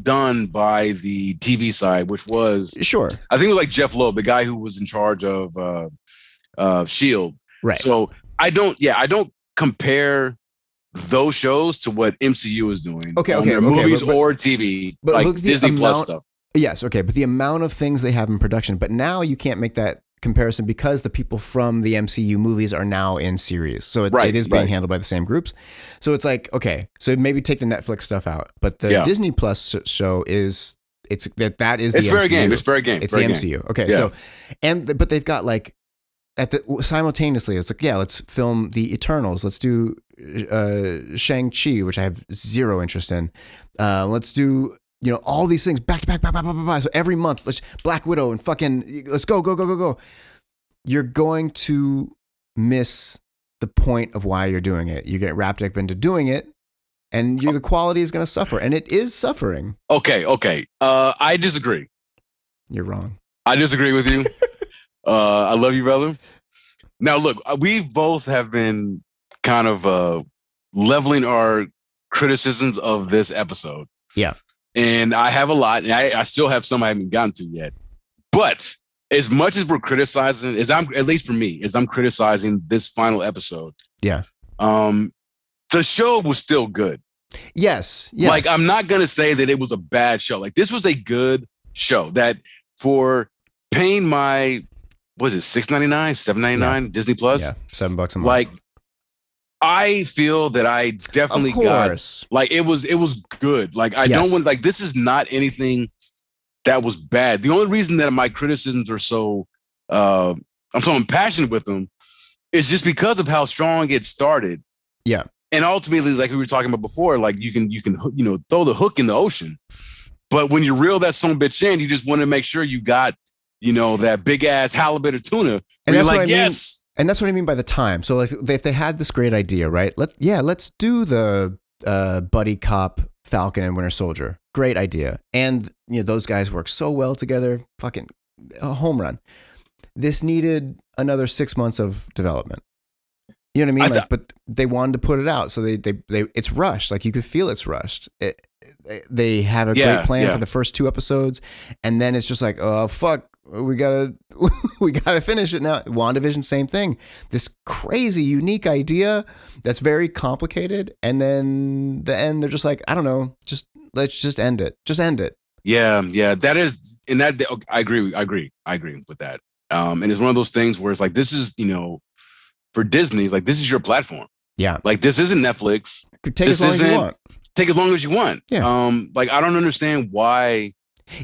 done by the TV side, which was sure. I think it was like Jeff Loeb, the guy who was in charge of S.H.I.E.L.D. Right. So I don't compare those shows to what MCU is doing. Movies or TV, but like Disney Plus stuff. Yes, okay, but the amount of things they have in production, but now you can't make that comparison because the people from the MCU movies are now in series. So it is being handled by the same groups. So it's like, okay, so maybe take the Netflix stuff out, but the Disney Plus show is the MCU. It's very game. It's the MCU. Okay, so but they've got like simultaneously, it's like, let's film the Eternals. Let's do Shang-Chi, which I have zero interest in. Let's do all these things back to back. So every month, let's Black Widow and fucking let's go. You're going to miss the point of why you're doing it. You get wrapped up into doing it, and the quality is going to suffer, and it is suffering. Okay. I disagree. You're wrong. I disagree with you. I love you, brother. Now, look, we both have been kind of leveling our criticisms of this episode. Yeah. And I have a lot, and I still have some I haven't gotten to yet. But as much as we're criticizing, at least for me, as I'm criticizing this final episode, the show was still good. Yes. Like, I'm not going to say that it was a bad show. Like, this was a good show that for paying my, what is it, $6.99, $7.99 Disney Plus? Yeah, $7 a month. Like, I feel that I definitely got, like, it was good. Like, I don't want, like, this is not anything that was bad. The only reason that my criticisms are so, I'm so impassioned with them is just because of how strong it started. Yeah. And ultimately, like we were talking about before, like you can, throw the hook in the ocean, but when you reel that son of a bitch in, you just want to make sure you got, that big ass halibut or tuna. And you're like, yes. And that's what I mean by the time. So like if they had this great idea, right? Let's do the buddy cop Falcon and Winter Soldier. Great idea. And those guys work so well together. Fucking a home run. This needed another 6 months of development. You know what I mean? But they wanted to put it out, so they it's rushed. Like you could feel it's rushed. They have a great plan for the first 2 episodes, and then it's just like, oh fuck, we gotta finish it now. WandaVision, same thing. This crazy, unique idea that's very complicated, and then the end, they're just like, I don't know, let's just end it. Just end it. Yeah, that is, and that I agree with that. And it's one of those things where it's like, this is, for Disney's, like, this is your platform. Yeah. Like, this isn't Netflix. Take as long as you want. Take as long as you want. Yeah. Like, I don't understand why.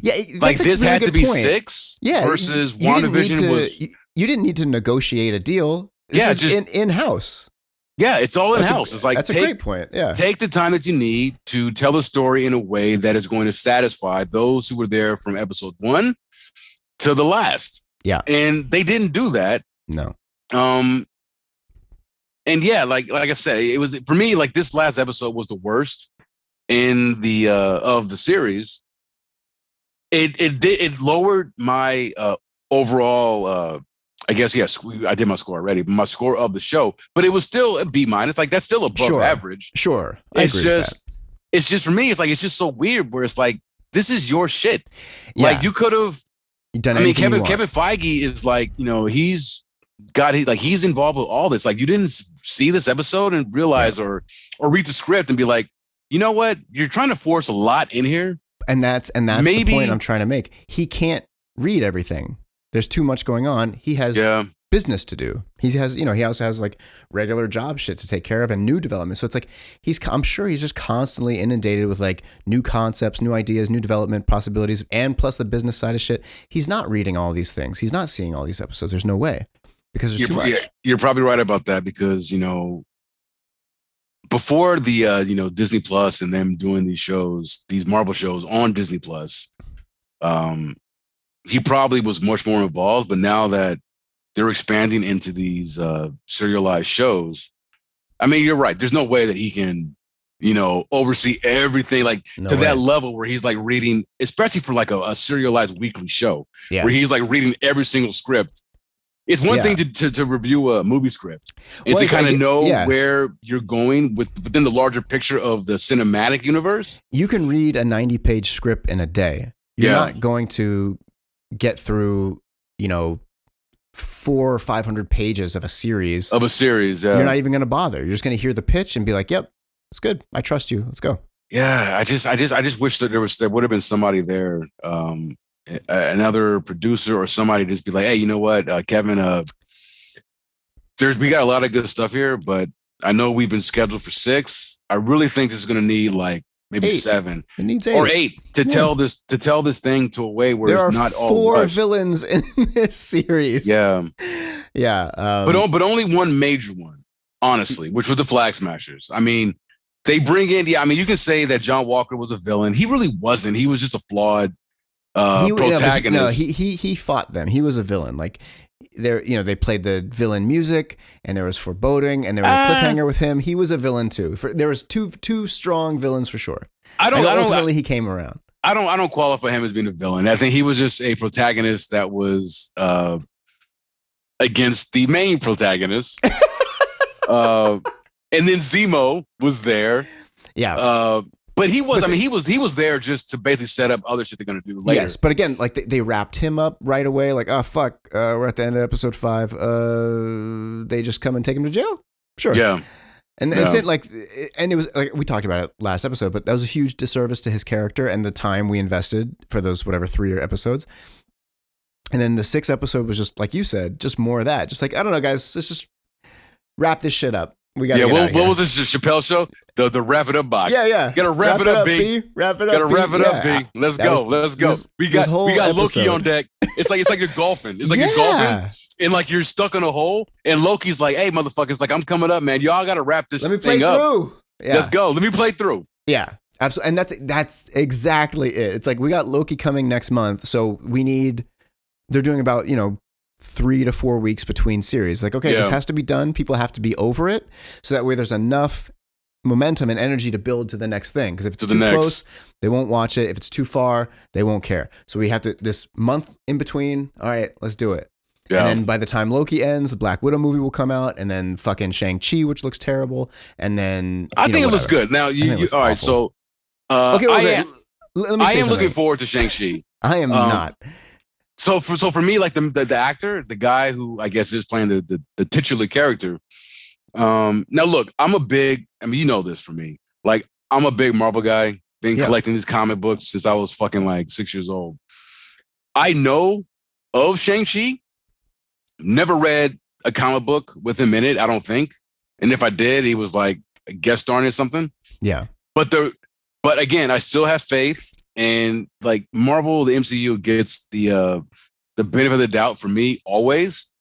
Yeah. Like, this really had to be point. 6 versus WandaVision was. You didn't need to negotiate a deal. This is just in-house. Yeah, it's all in house. It's like that's a great point. Yeah, take the time that you need to tell a story in a way that is going to satisfy those who were there from episode 1 to the last. Yeah, and they didn't do that. No. And yeah, like I said, it was for me like this last episode was the worst in the of the series. It lowered my overall I guess yes, I did my score already, but my score of the show, but it was still a B-. Like that's still above average. Sure. It's just for me, it's like it's just so weird where it's like this is your shit. Yeah. Like you could have done. I mean, Kevin Feige is like, you know, he's involved with all this. Like you didn't see this episode and realize or read the script and be like, you know what, you're trying to force a lot in here. And that's maybe the point I'm trying to make. He can't read everything. There's too much going on. He has business to do. He has, you know, he also has like regular job shit to take care of and new development. So it's like I'm sure he's just constantly inundated with like new concepts, new ideas, new development possibilities, and plus the business side of shit. He's not reading all these things. He's not seeing all these episodes. There's no way because there's too much. You're probably right about that because, you know, before the you know, Disney Plus and them doing these shows, these Marvel shows on Disney Plus, he probably was much more involved. But now that they're expanding into these serialized shows, I mean, you're right. There's no way that he can, you know, oversee everything like that level where he's like reading, especially for like a serialized weekly show, where he's like reading every single script. It's one thing to review a movie script and to kind of know where you're going within the larger picture of the cinematic universe. You can read a 90-page script in a day. You're not going to get through, you know, 400 or 500 pages of a series. You're not even going to bother. You're just going to hear the pitch and be like, "Yep, it's good. I trust you. Let's go." Yeah, I just wish that there would have been somebody there. Another producer or somebody just be like, hey, you know what, Kevin, we got a lot of good stuff here, but I know we've been scheduled for 6. I really think this is going to need like maybe 7. It needs 8 or 8 to tell this thing to a way where there it's not all 4 villains in this series. Yeah. But only one major one, honestly, which was the Flag Smashers. I mean, they bring in I mean, you can say that John Walker was a villain. He really wasn't. He was just a flawed protagonist. He fought them. He was a villain. Like they played the villain music, and there was foreboding, and there was a cliffhanger with him. He was a villain too. There was two strong villains for sure. Ultimately, he came around. I don't qualify him as being a villain. I think he was just a protagonist that was against the main protagonist. And then Zemo was there. Yeah. But he was, he was there just to basically set up other shit they're going to do later. Yes, but again, like they wrapped him up right away. Like, oh, fuck, we're at the end of episode 5. They just come and take him to jail? Sure. Yeah. And it's and it was like, we talked about it last episode, but that was a huge disservice to his character and the time we invested for those, 3 episodes. And then the 6th episode was just, like you said, just more of that. Just like, I don't know, guys, let's just wrap this shit up. We got what was this Chappelle show? The wrap it up box. Yeah. Gotta wrap it up, B. Wrap it up. Gotta wrap it up, B. Let's go. We got Loki on deck. It's like you're golfing. It's like you're golfing, and like you're stuck in a hole, and Loki's like, "Hey, motherfuckers! Like I'm coming up, man. Y'all gotta wrap this thing up. Let me play through. Yeah. Let's go. Let me play through." Yeah, absolutely. And that's exactly it. It's like we got Loki coming next month, so we need. They're doing about 3 to 4 weeks between series. Like, okay, this has to be done. People have to be over it. So that way there's enough momentum and energy to build to the next thing. Because if it's too close, they won't watch it. If it's too far, they won't care. So we have to, this month in between, all right, let's do it. Yeah. And then by the time Loki ends, the Black Widow movie will come out, and then fucking Shang-Chi, which looks terrible. And then I think it looks good. Now, you all right, so let me say I am looking forward to Shang-Chi. I am not. So for me, like the actor, the guy who I guess is playing the titular character. Now look, you know this for me. Like I'm a big Marvel guy, been collecting these comic books since I was fucking like 6 years old. I know of Shang-Chi, never read a comic book with him in it, I don't think. And if I did, he was like a guest star in something. Yeah. But again, I still have faith. And like Marvel, the MCU gets the benefit of the doubt for me always.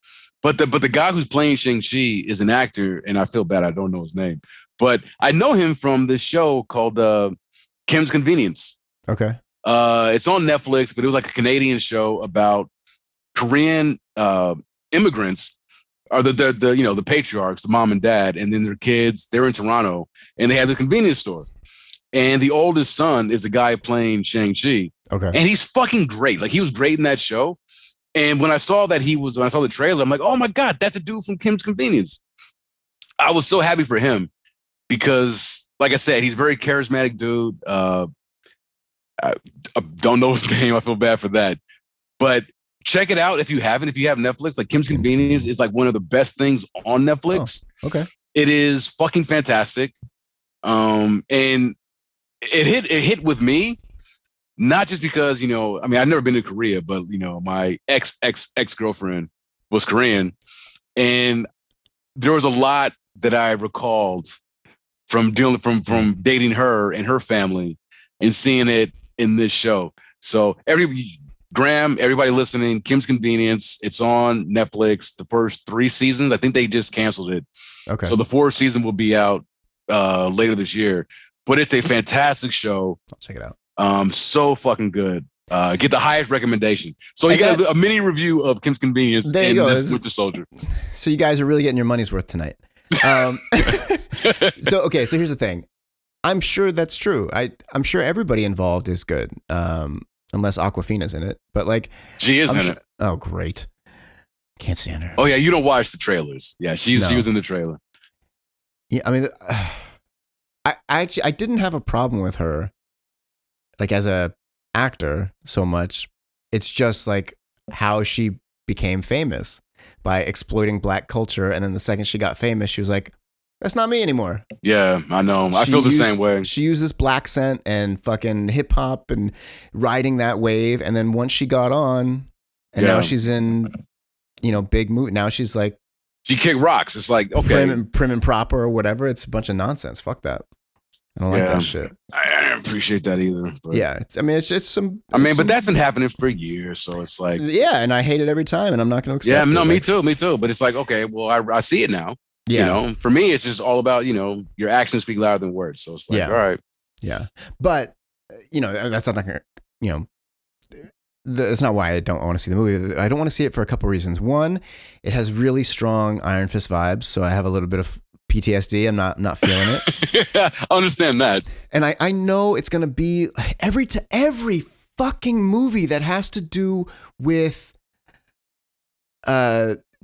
But the guy who's playing Shang-Chi is an actor, and I feel bad I don't know his name, but I know him from this show called Kim's Convenience. Okay. It's on Netflix, but it was like a Canadian show about Korean immigrants, or the you know, the patriarchs, the mom and dad, and then their kids. They're in Toronto, and they have the convenience store. And the oldest son is the guy playing Shang-Chi. Okay. And he's fucking great. Like, he was great in that show. And when I saw when I saw the trailer, I'm like, oh my God, that's the dude from Kim's Convenience. I was so happy for him because, like I said, he's a very charismatic dude. I don't know his name. I feel bad for that. But check it out if you haven't. If you have Netflix, like, Kim's Convenience is like one of the best things on Netflix. Oh, okay. It is fucking fantastic. And it hit with me. Not just because, you know, I mean, I've never been to Korea, but, you know, my ex-girlfriend was Korean. And there was a lot that I recalled from dating her and her family and seeing it in this show. So everybody listening, Kim's Convenience, it's on Netflix. The first 3 seasons, I think they just canceled it. Okay. So the 4th season will be out later this year. But it's a fantastic show. I'll check it out. So fucking good. Get the highest recommendation. So you got a mini review of Kim's Convenience and Winter Soldier. So you guys are really getting your money's worth tonight. So here's the thing. I'm sure that's true. I'm sure everybody involved is good, unless Awkwafina's in it. But like, she is in it. Oh, great! Can't stand her. Oh yeah, you don't watch the trailers. Yeah, she was in the trailer. Yeah, I mean, I didn't have a problem with her, like, as a actor so much. It's just like how she became famous by exploiting black culture, and then the second she got famous, she was like, that's not me anymore. Yeah, I know. I feel the same way. She used this black scent and fucking hip hop and riding that wave, and then once she got on, and now she's in, you know, big mood. Now she's like, she kicked rocks. It's like, okay, prim and proper or whatever. It's a bunch of nonsense. Fuck that. I don't like that shit. I don't appreciate that either. But. Yeah, it's some. But that's been happening for years, so it's like. Yeah, and I hate it every time, and I'm not going to accept it. Yeah, no, me too. But it's like, okay, well, I see it now. Yeah. You know, for me, it's just all about, you know, your actions speak louder than words. So it's like, all right. Yeah, but you know, that's not gonna, you know. That's not why I don't want to see the movie. I don't want to see it for a couple reasons. One, it has really strong Iron Fist vibes, so I have a little bit of PTSD. I'm not feeling it. I understand that. And I know it's going to be every fucking movie that has to do with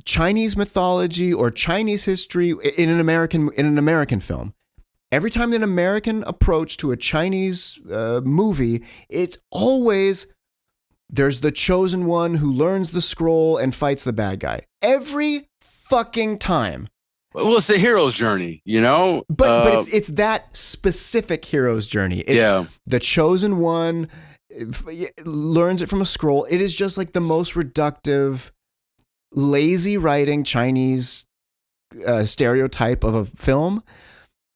Chinese mythology or Chinese history in an American film. Every time an American approach to a Chinese movie, it's always there's the chosen one who learns the scroll and fights the bad guy. Every fucking time. Well, it's the hero's journey, you know? But it's that specific hero's journey. It's the chosen one learns it from a scroll. It is just like the most reductive, lazy writing Chinese stereotype of a film.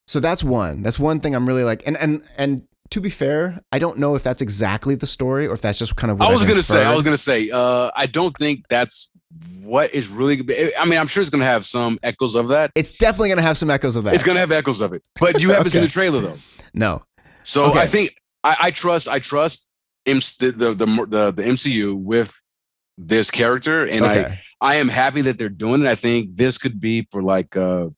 So that's one. That's one thing I'm really like. And to be fair, I don't know if that's exactly the story or if that's just kind of what I was going to say, I don't think that's what is really. I mean, I'm sure it's going to have some echoes of that. It's definitely going to have some echoes of that. It's going to have echoes of it. But you haven't seen the trailer, though. No. So I think I trust the MCU with this character. And I am happy that they're doing it. I think this could be for like, you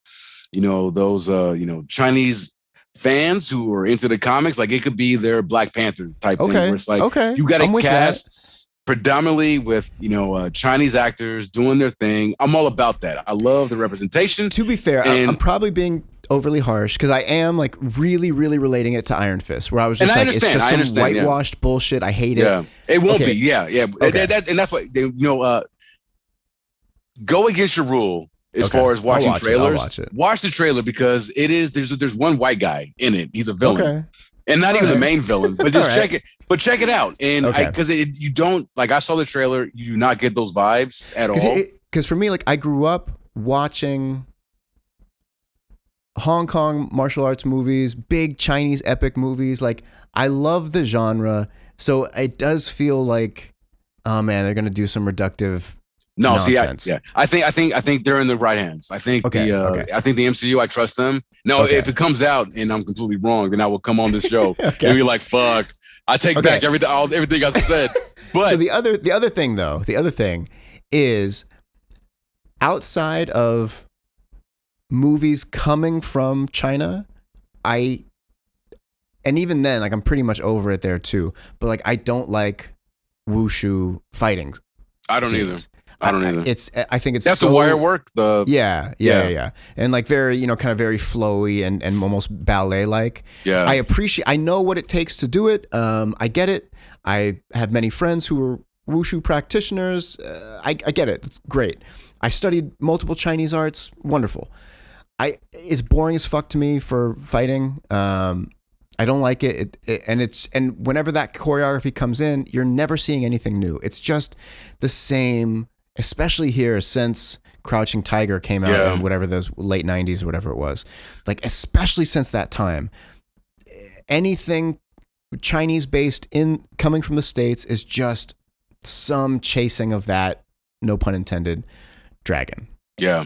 know, those, you know, Chinese fans who are into the comics. Like, it could be their Black Panther type thing where it's like, you got to cast predominantly with, you know, Chinese actors doing their thing. I'm all about that. I love the representation. To be fair, I'm probably being overly harsh because I am like really, really relating it to Iron Fist, where I was just like, it's just some whitewashed bullshit. I hate it. It won't be. Yeah. And that's what, you know, go against your rule. As far as watching trailers, watch the trailer because there's one white guy in it. He's a villain, and not even the main villain. But just check it. But check it out, and because you don't like. I saw the trailer. You do not get those vibes at all. Because for me, like, I grew up watching Hong Kong martial arts movies, big Chinese epic movies. Like, I love the genre, so it does feel like, oh man, they're gonna do some reductive No, nonsense. see, I think they're in the right hands. I think I think the MCU, I trust them. Now, if it comes out and I'm completely wrong, then I will come on this show and be like, "Fuck, I take back everything I said." But so the other thing is, outside of movies coming from China, and even then, like, I'm pretty much over it there too. But like, I don't like wushu fighting. I don't either. I think it's that's the wire work. Yeah. And like very, kind of very flowy and almost ballet like. Yeah. I know what it takes to do it. I get it. I have many friends who are wushu practitioners. I get it. It's great. I studied multiple Chinese arts. Wonderful. It's boring as fuck to me for fighting. I don't like it. And whenever that choreography comes in, you're never seeing anything new. It's just the same. Especially here, since Crouching Tiger came out in whatever those late 90s or whatever it was. Like, especially since that time, anything Chinese based coming from the States is just some chasing of that, no pun intended, dragon. Yeah.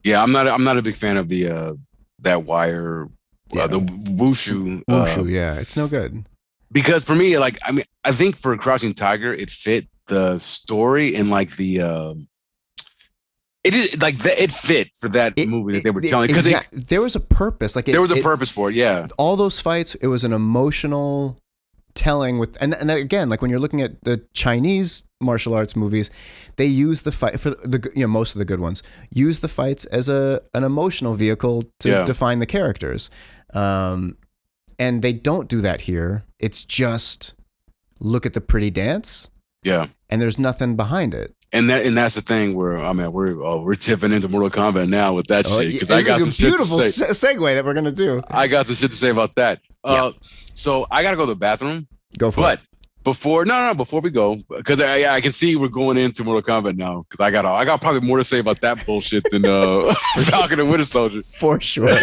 I'm not a big fan of the that wire, the wushu. It's no good. Because for me, like, I mean, I think for Crouching Tiger, it fit the story and like it fit for that movie that they were telling, because there was a purpose. Like, there was a purpose for it. Yeah, all those fights, it was an emotional telling with, and again, like when you're looking at the Chinese martial arts movies, they use the fight for most of the good ones use the fights as an emotional vehicle to define the characters, and they don't do that here. It's just look at the pretty dance. Yeah. And there's nothing behind it. And that's the thing where, I mean, we're tipping into Mortal Kombat now with that shit, because I got some beautiful shit to say. Segue that we're gonna do. I got some shit to say about that. So I gotta go to the bathroom. Go for it. Before we go, because I can see we're going into Mortal Kombat now, because I got probably more to say about that bullshit than Falcon and Winter Soldier. For sure.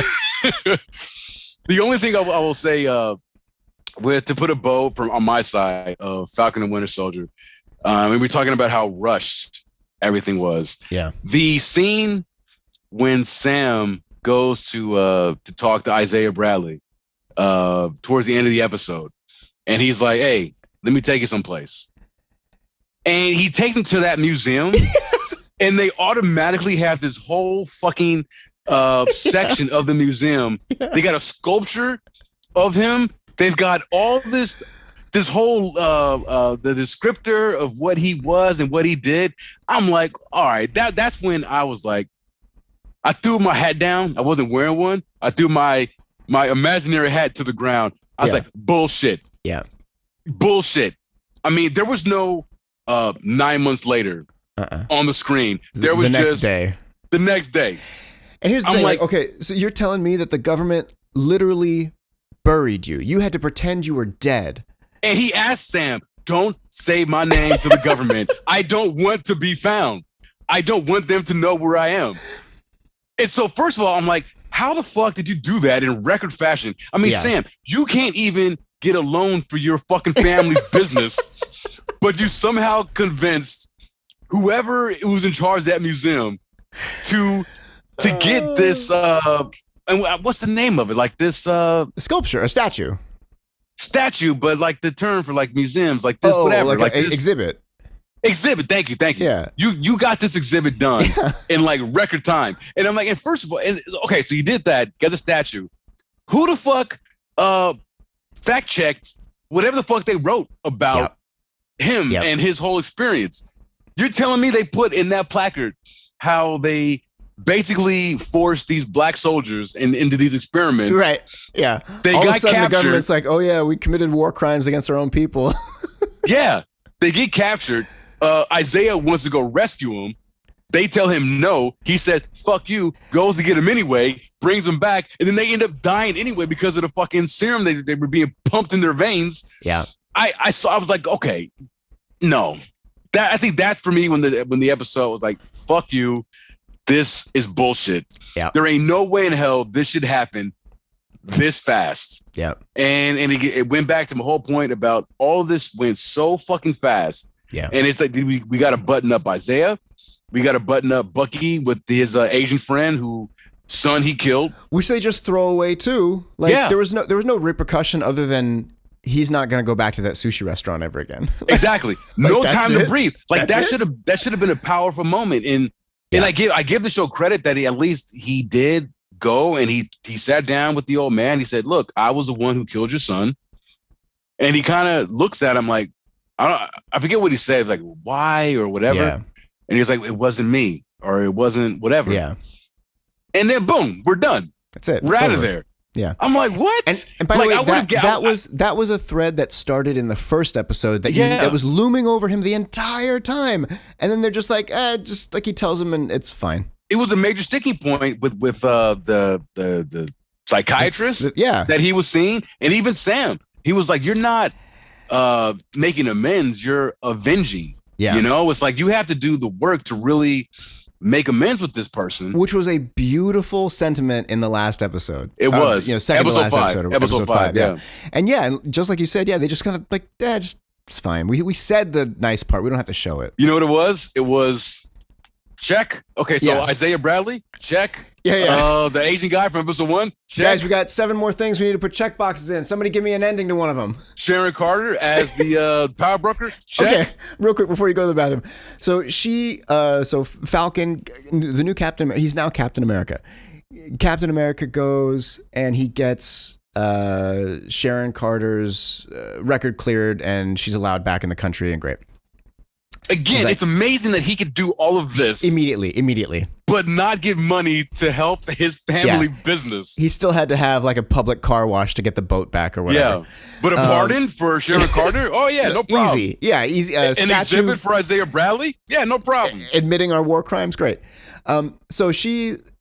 The only thing I will say, to put a bow on my side of Falcon and Winter Soldier, and we're talking about how rushed everything was. Yeah. The scene when Sam goes to talk to Isaiah Bradley towards the end of the episode, and he's like, "Hey, let me take you someplace," and he takes him to that museum, and they automatically have this whole fucking section of the museum. They got a sculpture of him. They've got all this whole the descriptor of what he was and what he did. I'm like, all right, that's when I was like, I threw my hat down. I wasn't wearing one. I threw my imaginary hat to the ground. I was like, bullshit. Yeah. Bullshit. I mean, there was no 9 months later on the screen. There was just the next day. And here's the thing, like, okay, so you're telling me that the government literally buried you. You had to pretend you were dead. And he asked Sam, "Don't say my name to the government. I don't want to be found. I don't want them to know where I am." And so, first of all, I'm like, how the fuck did you do that in record fashion? I mean, Sam, you can't even get a loan for your fucking family's business, but you somehow convinced whoever was in charge of that museum to get this and what's the name of it? Like this sculpture, a statue, but like the term for like museums, like this, whatever, like this exhibit. Thank you. Yeah, you got this exhibit done in like record time, and I'm like, and first of all, okay, so you did that, got the statue. Who the fuck fact checked whatever the fuck they wrote about him and his whole experience? You're telling me they put in that placard how they basically forced these black soldiers into these experiments. Right. Yeah. They all got of a sudden captured. The government's like, oh yeah, we committed war crimes against our own people. Yeah. They get captured. Isaiah wants to go rescue him. They tell him no. He says, fuck you, goes to get him anyway, brings them back, and then they end up dying anyway because of the fucking serum they were being pumped in their veins. Yeah. I was like, okay, no. I think that for me when the episode was like, fuck you. This is bullshit. Yeah. There ain't no way in hell this should happen this fast. Yeah. And it went back to my whole point about all of this went so fucking fast. Yeah. And it's like we got to button up Isaiah. We got to button up Bucky with his Asian friend who son he killed, which they just throw away too. Like there was no repercussion other than he's not going to go back to that sushi restaurant ever again. Exactly. No time to breathe. Like that's that should have been a powerful moment. And I give the show credit that he did go and he sat down with the old man. He said, "Look, I was the one who killed your son." And he kind of looks at him like, I forget what he said, like why or whatever. Yeah. And he's like, "It wasn't me, or it wasn't whatever." Yeah. And then boom, we're done. That's it. We're out of there. Yeah. I'm like, what? And by the way, that was a thread that started in the first episode that was looming over him the entire time. And then they're just like, just like he tells him, and it's fine. It was a major sticking point with the psychiatrist that he was seeing, and even Sam. He was like, "You're not making amends, you're avenging." Yeah. You know, it's like you have to do the work to really make amends with this person. Which was a beautiful sentiment in the last episode. It was. Second to last episode. Episode 5, yeah. And just like you said, they just kind of like, it's fine. We said the nice part. We don't have to show it. You know what it was? It was check. Okay, so Isaiah Bradley, check. Yeah. The Asian guy from episode 1, check. Guys, we got 7 more things we need to put check boxes in. Somebody give me an ending to one of them. Sharon Carter as the power broker, check. Okay, real quick before you go to the bathroom. So Falcon, the new Captain, he's now Captain America. Captain America goes and he gets Sharon Carter's record cleared and she's allowed back in the country, and great. Again, it's amazing that he could do all of this immediately, but not give money to help his family business. He still had to have like a public car wash to get the boat back or whatever. Yeah, but a pardon for Sharon Carter? Oh yeah, no problem. Easy. An exhibit for Isaiah Bradley? Yeah, no problem. Admitting our war crimes, great. So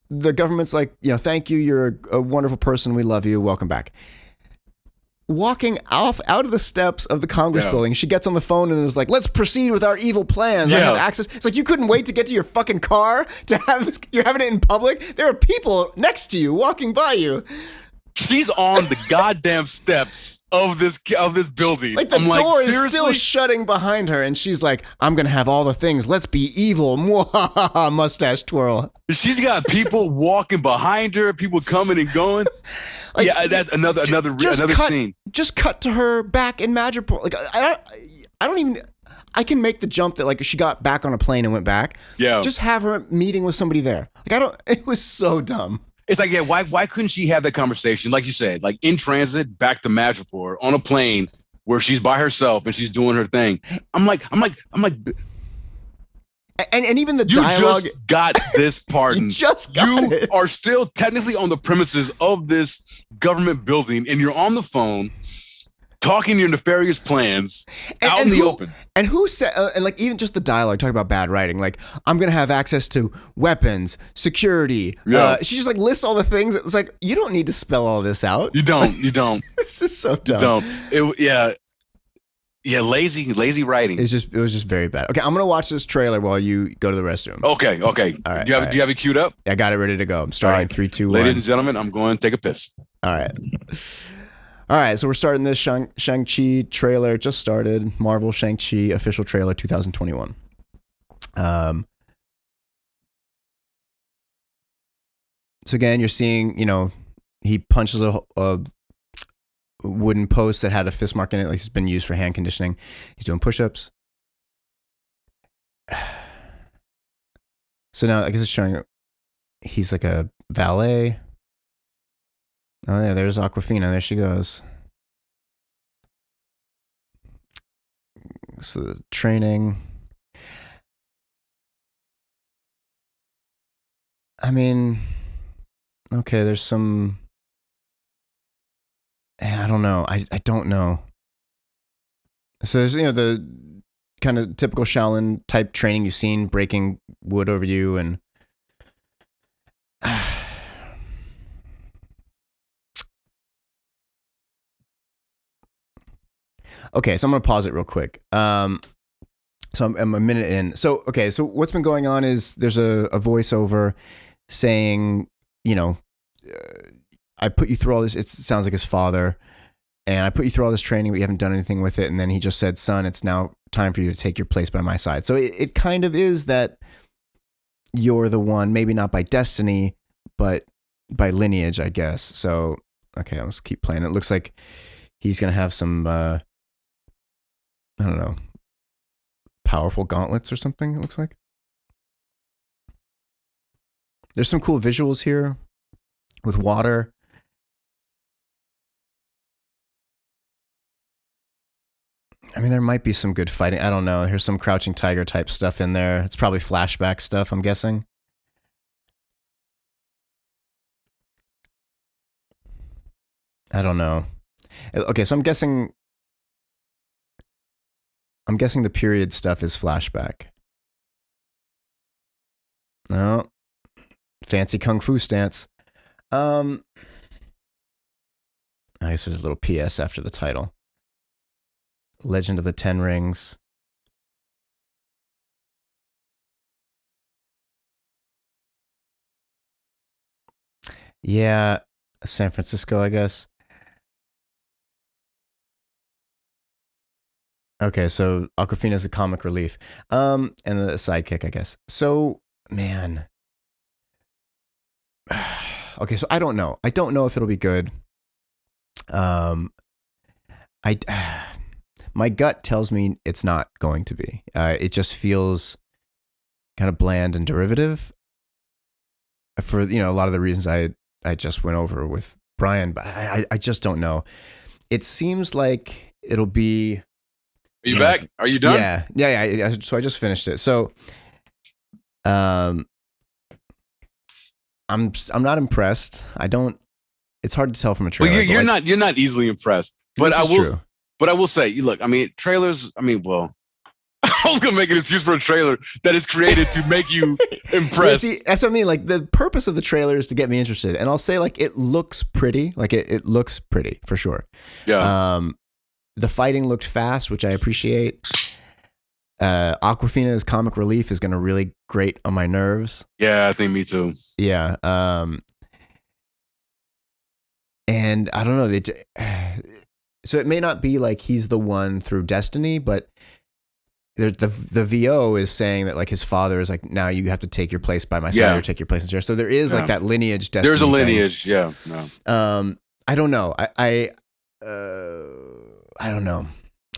the government's like, thank you. You're a wonderful person. We love you. Welcome back. Walking out of the steps of the Congress building, she gets on the phone and is like, "Let's proceed with our evil plans. I have access." It's like, you couldn't wait to get to your fucking car to have this. You're having it in public. There are people next to you walking by you. She's on the goddamn steps of this building. Like the door is still shutting behind her, and she's like, "I'm gonna have all the things. Let's be evil." Mustache twirl. She's got people walking behind her, people coming and going. Like, that's another scene. Just cut to her back in Madripoor. Like I don't even. I can make the jump that like she got back on a plane and went back. Yeah. Just have her meeting with somebody there. Like It was so dumb. It's like, why couldn't she have that conversation, like you said, like in transit back to Madripoor on a plane where she's by herself and she's doing her thing? I'm like, and even the dialogue. You just got this pardon. You are still technically on the premises of this government building, and you're on the phone talking your nefarious plans out in the open. And who said, and like even just the dialogue, talking about bad writing, like, "I'm going to have access to weapons, security." She just like lists all the things. It's like, you don't need to spell all this out. You don't. It's just so dumb. You don't. Lazy writing. It was just very bad. Okay, I'm going to watch this trailer while you go to the restroom. Okay. All right. Do you have it queued up? I got it ready to go. I'm starting in 3, 2, 1. Ladies and gentlemen, I'm going to take a piss. All right, so we're starting this Shang-Chi trailer. Just started. Marvel Shang-Chi official trailer 2021. So again, you're seeing, he punches a wooden post that had a fist mark in it, like it's been used for hand conditioning. He's doing push-ups. So now I guess it's showing he's like a valet. Oh yeah, there's Aquafina. There she goes. So the training. I mean, okay, there's some. I don't know. I don't know. So there's the kind of typical Shaolin type training you've seen, breaking wood over you and. Okay, so I'm going to pause it real quick. So I'm a minute in. So what's been going on is there's a voiceover saying, I put you through all this. It sounds like his father. And I put you through all this training, but you haven't done anything with it. And then he just said, "Son, it's now time for you to take your place by my side." So it kind of is that you're the one, maybe not by destiny, but by lineage, I guess. So, okay, I'll just keep playing. It looks like he's going to have some, I don't know, powerful gauntlets or something, it looks like. There's some cool visuals here with water. I mean, there might be some good fighting. I don't know. Here's some Crouching Tiger type stuff in there. It's probably flashback stuff, I'm guessing. I don't know. Okay, so I'm guessing the period stuff is flashback. Oh, fancy kung fu stance. I guess there's a little PS after the title. Legend of the Ten Rings. Yeah, San Francisco, I guess. Okay, so Aquafina is a comic relief. And the sidekick, I guess. So, man. Okay, so I don't know. I don't know if it'll be good. My gut tells me it's not going to be. It just feels kind of bland and derivative for, a lot of the reasons I just went over with Bryan, but I just don't know. It seems like it'll be. Are you back? Are you done? Yeah. So I just finished it. So, I'm not impressed. It's hard to tell from a trailer. Well, you're not easily impressed, but true. But I will say, look, I mean, trailers. I mean, well, I was gonna make an excuse for a trailer that is created to make you impressed. Yeah, see, that's what I mean. Like, the purpose of the trailer is to get me interested, and I'll say, like, it looks pretty. Like, it looks pretty for sure. Yeah. The fighting looked fast, which I appreciate. Aquafina's comic relief is going to really grate on my nerves. Yeah, I think me too. Yeah. And I don't know. So it may not be like he's the one through destiny, but the VO is saying that, like, his father is like, now you have to take your place by my side or take your place in chair. So there is like that lineage destiny. There's a lineage. Thing. Yeah. No. I don't know. I don't know.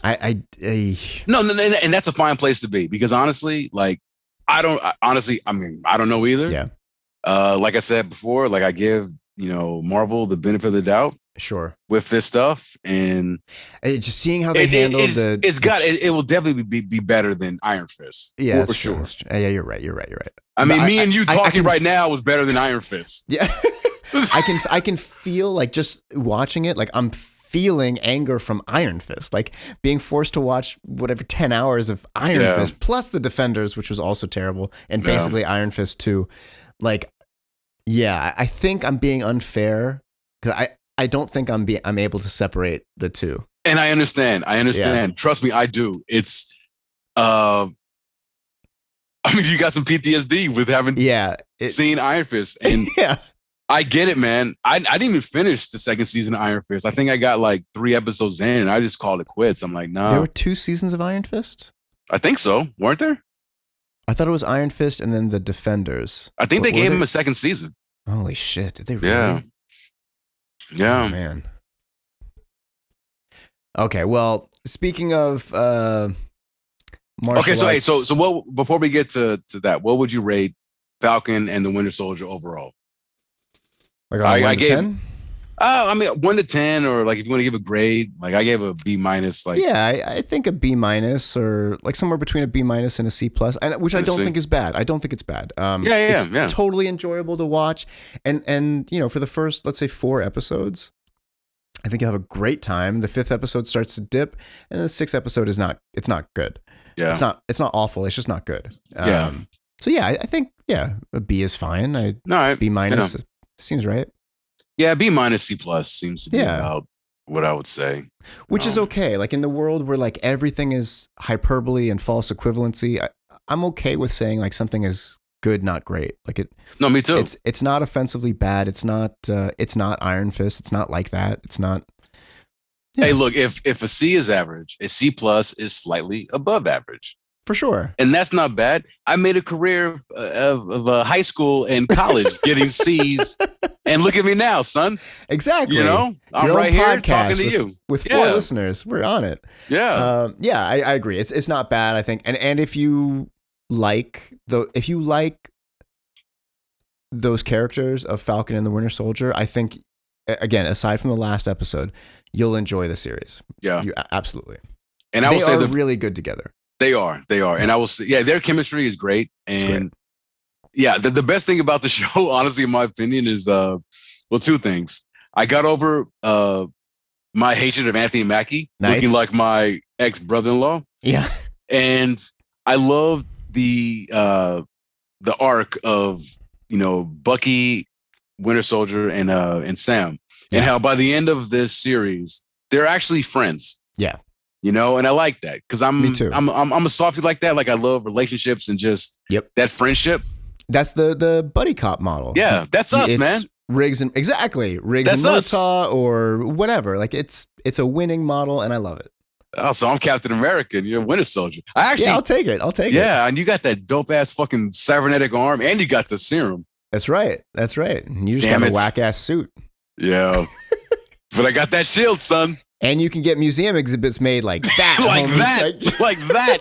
No, and that's a fine place to be, because honestly, like, I don't know either. Yeah. Like I said before, like, I give, Marvel the benefit of the doubt. Sure. With this stuff, and just seeing how they handle it will definitely be better than Iron Fist. Yeah, for sure. Yeah, you're right. I mean, me and you talking right now was better than Iron Fist. Yeah. I can feel, like, just watching it, like, I'm feeling anger from Iron Fist, like being forced to watch whatever 10 hours of Iron Fist plus the Defenders, which was also terrible, and basically Iron Fist 2. Like, yeah, I think I'm being unfair because I don't think I'm able to separate the two. And I understand. Yeah. Trust me, I do. It's I mean, you got some PTSD with having seen Iron Fist, and I get it, man. I didn't even finish the second season of Iron Fist. I think I got like 3 episodes in, and I just called it quits. I'm like, nah. There were 2 seasons of Iron Fist? I think so. Weren't there? I thought it was Iron Fist and then the Defenders. I think they gave him a second season. Holy shit. Did they really? Yeah. Oh, man. Okay, well, speaking of martial arts. So what, before we get to that, what would you rate Falcon and the Winter Soldier overall? Like on 1 to 10? I mean, 1 to 10, or like if you want to give a grade, like I gave a B-. Like, yeah, I think a B-, or like somewhere between a B- and a C+, which I don't think is bad. I don't think it's bad. It's totally enjoyable to watch, and for the first, let's say, 4 episodes, I think you'll have a great time. The 5th episode starts to dip, and the 6th episode is not. It's not good. Yeah, it's not awful. It's just not good. So yeah, I think a B is fine. B- seems right. Yeah, B-, C+ seems to be about what I would say. Which is okay. Like, in the world where, like, everything is hyperbole and false equivalency, I'm okay with saying, like, something is good, not great. Like, it. No, me too. It's not offensively bad. It's not Iron Fist. It's not like that. It's not. Yeah. Hey, look, if a C is average, a C+ is slightly above average. For sure. And that's not bad. I made a career of high school and college getting C's. And look at me now, son. Exactly. You know, I'm Your right own here podcast talking to you. with 4 listeners. We're on it. Yeah. I agree. It's not bad, I think. And if you like those characters of Falcon and the Winter Soldier, I think, again, aside from the last episode, you'll enjoy the series. Yeah. Absolutely. And I will say they're really good together. They are. And I will say, their chemistry is great. And the best thing about the show, honestly, in my opinion, is, 2 things. I got over my hatred of Anthony Mackie, looking like my ex-brother-in-law. Yeah. And I love the arc of, Bucky, Winter Soldier, and Sam. And how by the end of this series, they're actually friends. Yeah. And I like that because Me too. I'm a softie like that. Like I love relationships and just that friendship. That's the buddy cop model. Yeah, that's us, man. Riggs and Murtaugh or whatever. Like it's a winning model, and I love it. Oh, so I'm Captain America and you're Winter Soldier. I'll take it. Yeah, and you got that dope ass fucking cybernetic arm, and you got the serum. That's right. And you just got a whack ass suit. Yeah, but I got that shield, son. And you can get museum exhibits made like that. like that.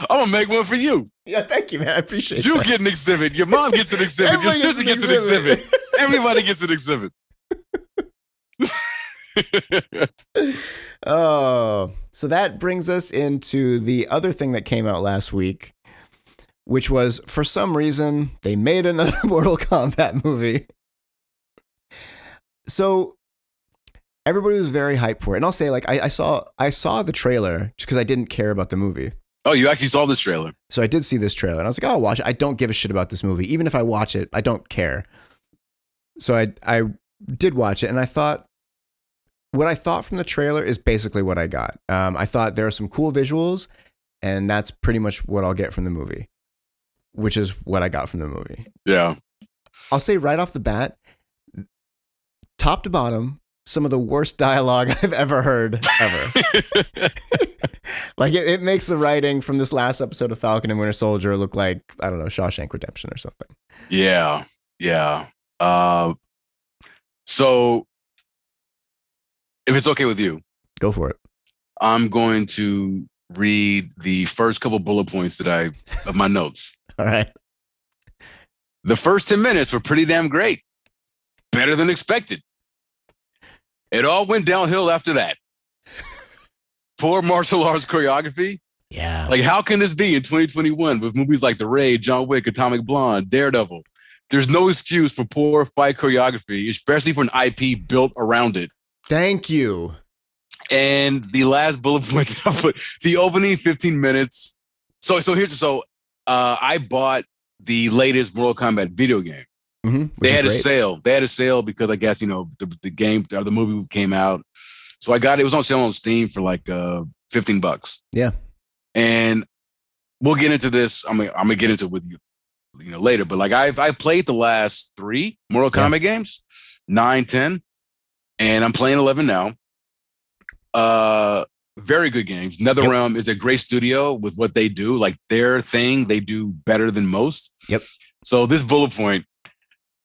I'm gonna make one for you. Yeah, thank you, man. I appreciate it. You get an exhibit. Your mom gets an exhibit. Your sister gets an exhibit. Everybody gets an exhibit. Oh, so that brings us into the other thing that came out last week, which was, for some reason, they made another Mortal Kombat movie. So everybody was very hyped for it. And I'll say, like, I saw the trailer just because I didn't care about the movie. Oh, you actually saw this trailer? So I did see this trailer, and I was like, oh, I'll watch it. I don't give a shit about this movie. Even if I watch it, I don't care. So I did watch it, and I thought, what I thought from the trailer is basically what I got. I thought there are some cool visuals, and that's pretty much what I'll get from the movie, which is what I got from the movie. Yeah. I'll say right off the bat, top to bottom, some of the worst dialogue I've ever heard, ever. Like, it makes the writing from this last episode of Falcon and Winter Soldier look like, I don't know, Shawshank Redemption or something. Yeah. So, if it's okay with you, go for it. I'm going to read the first couple bullet points of my notes. All right. The first 10 minutes were pretty damn great. Better than expected. It all went downhill after that. Poor martial arts choreography. Yeah. Like, how can this be in 2021 with movies like The Raid, John Wick, Atomic Blonde, Daredevil? There's no excuse for poor fight choreography, especially for an IP built around it. Thank you. And the last bullet point that I put, the opening 15 minutes. So I bought the latest Mortal Kombat video game. Mm-hmm, they had a sale. They had a sale because I guess, the game or the movie came out. So I got it. It was on sale on Steam for like $15. Yeah. And we'll get into this. I'm gonna get into it with you, later. But like I played the last 3 Mortal Kombat games, 9, 10, and I'm playing 11 now. Very good games. NetherRealm is a great studio with what they do. Like, their thing, they do better than most. Yep. So this bullet point,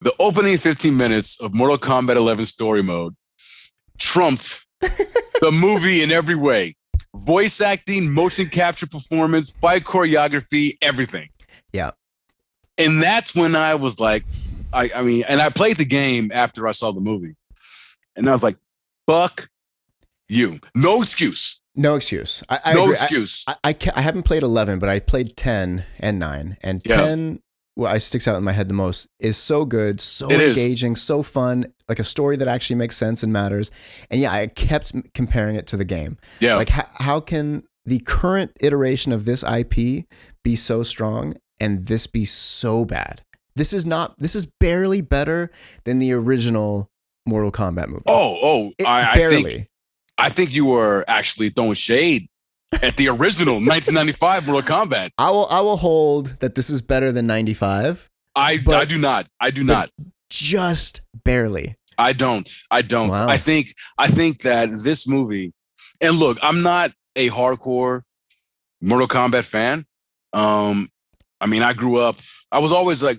the opening 15 minutes of Mortal Kombat 11 story mode trumped the movie in every way. Voice acting, motion capture performance, fight choreography, everything. Yeah. And that's when I was like, and I played the game after I saw the movie. And I was like, fuck you. No excuse. No excuse. I no agree. excuse. I haven't played 11, but I played 10 and 9. And 10, what sticks out in my head the most, is so good, so engaging, so fun, like a story that actually makes sense and matters. And yeah, I kept comparing it to the game. Yeah. Like, how can the current iteration of this IP be so strong and this be so bad? This is barely better than the original Mortal Kombat movie. I think you were actually throwing shade at the original 1995 Mortal Kombat. I will hold that this is better than 95. I do not. Just barely. I don't. Wow. I think that this movie, and look, I'm not a hardcore Mortal Kombat fan. I mean, I grew up. I was always like,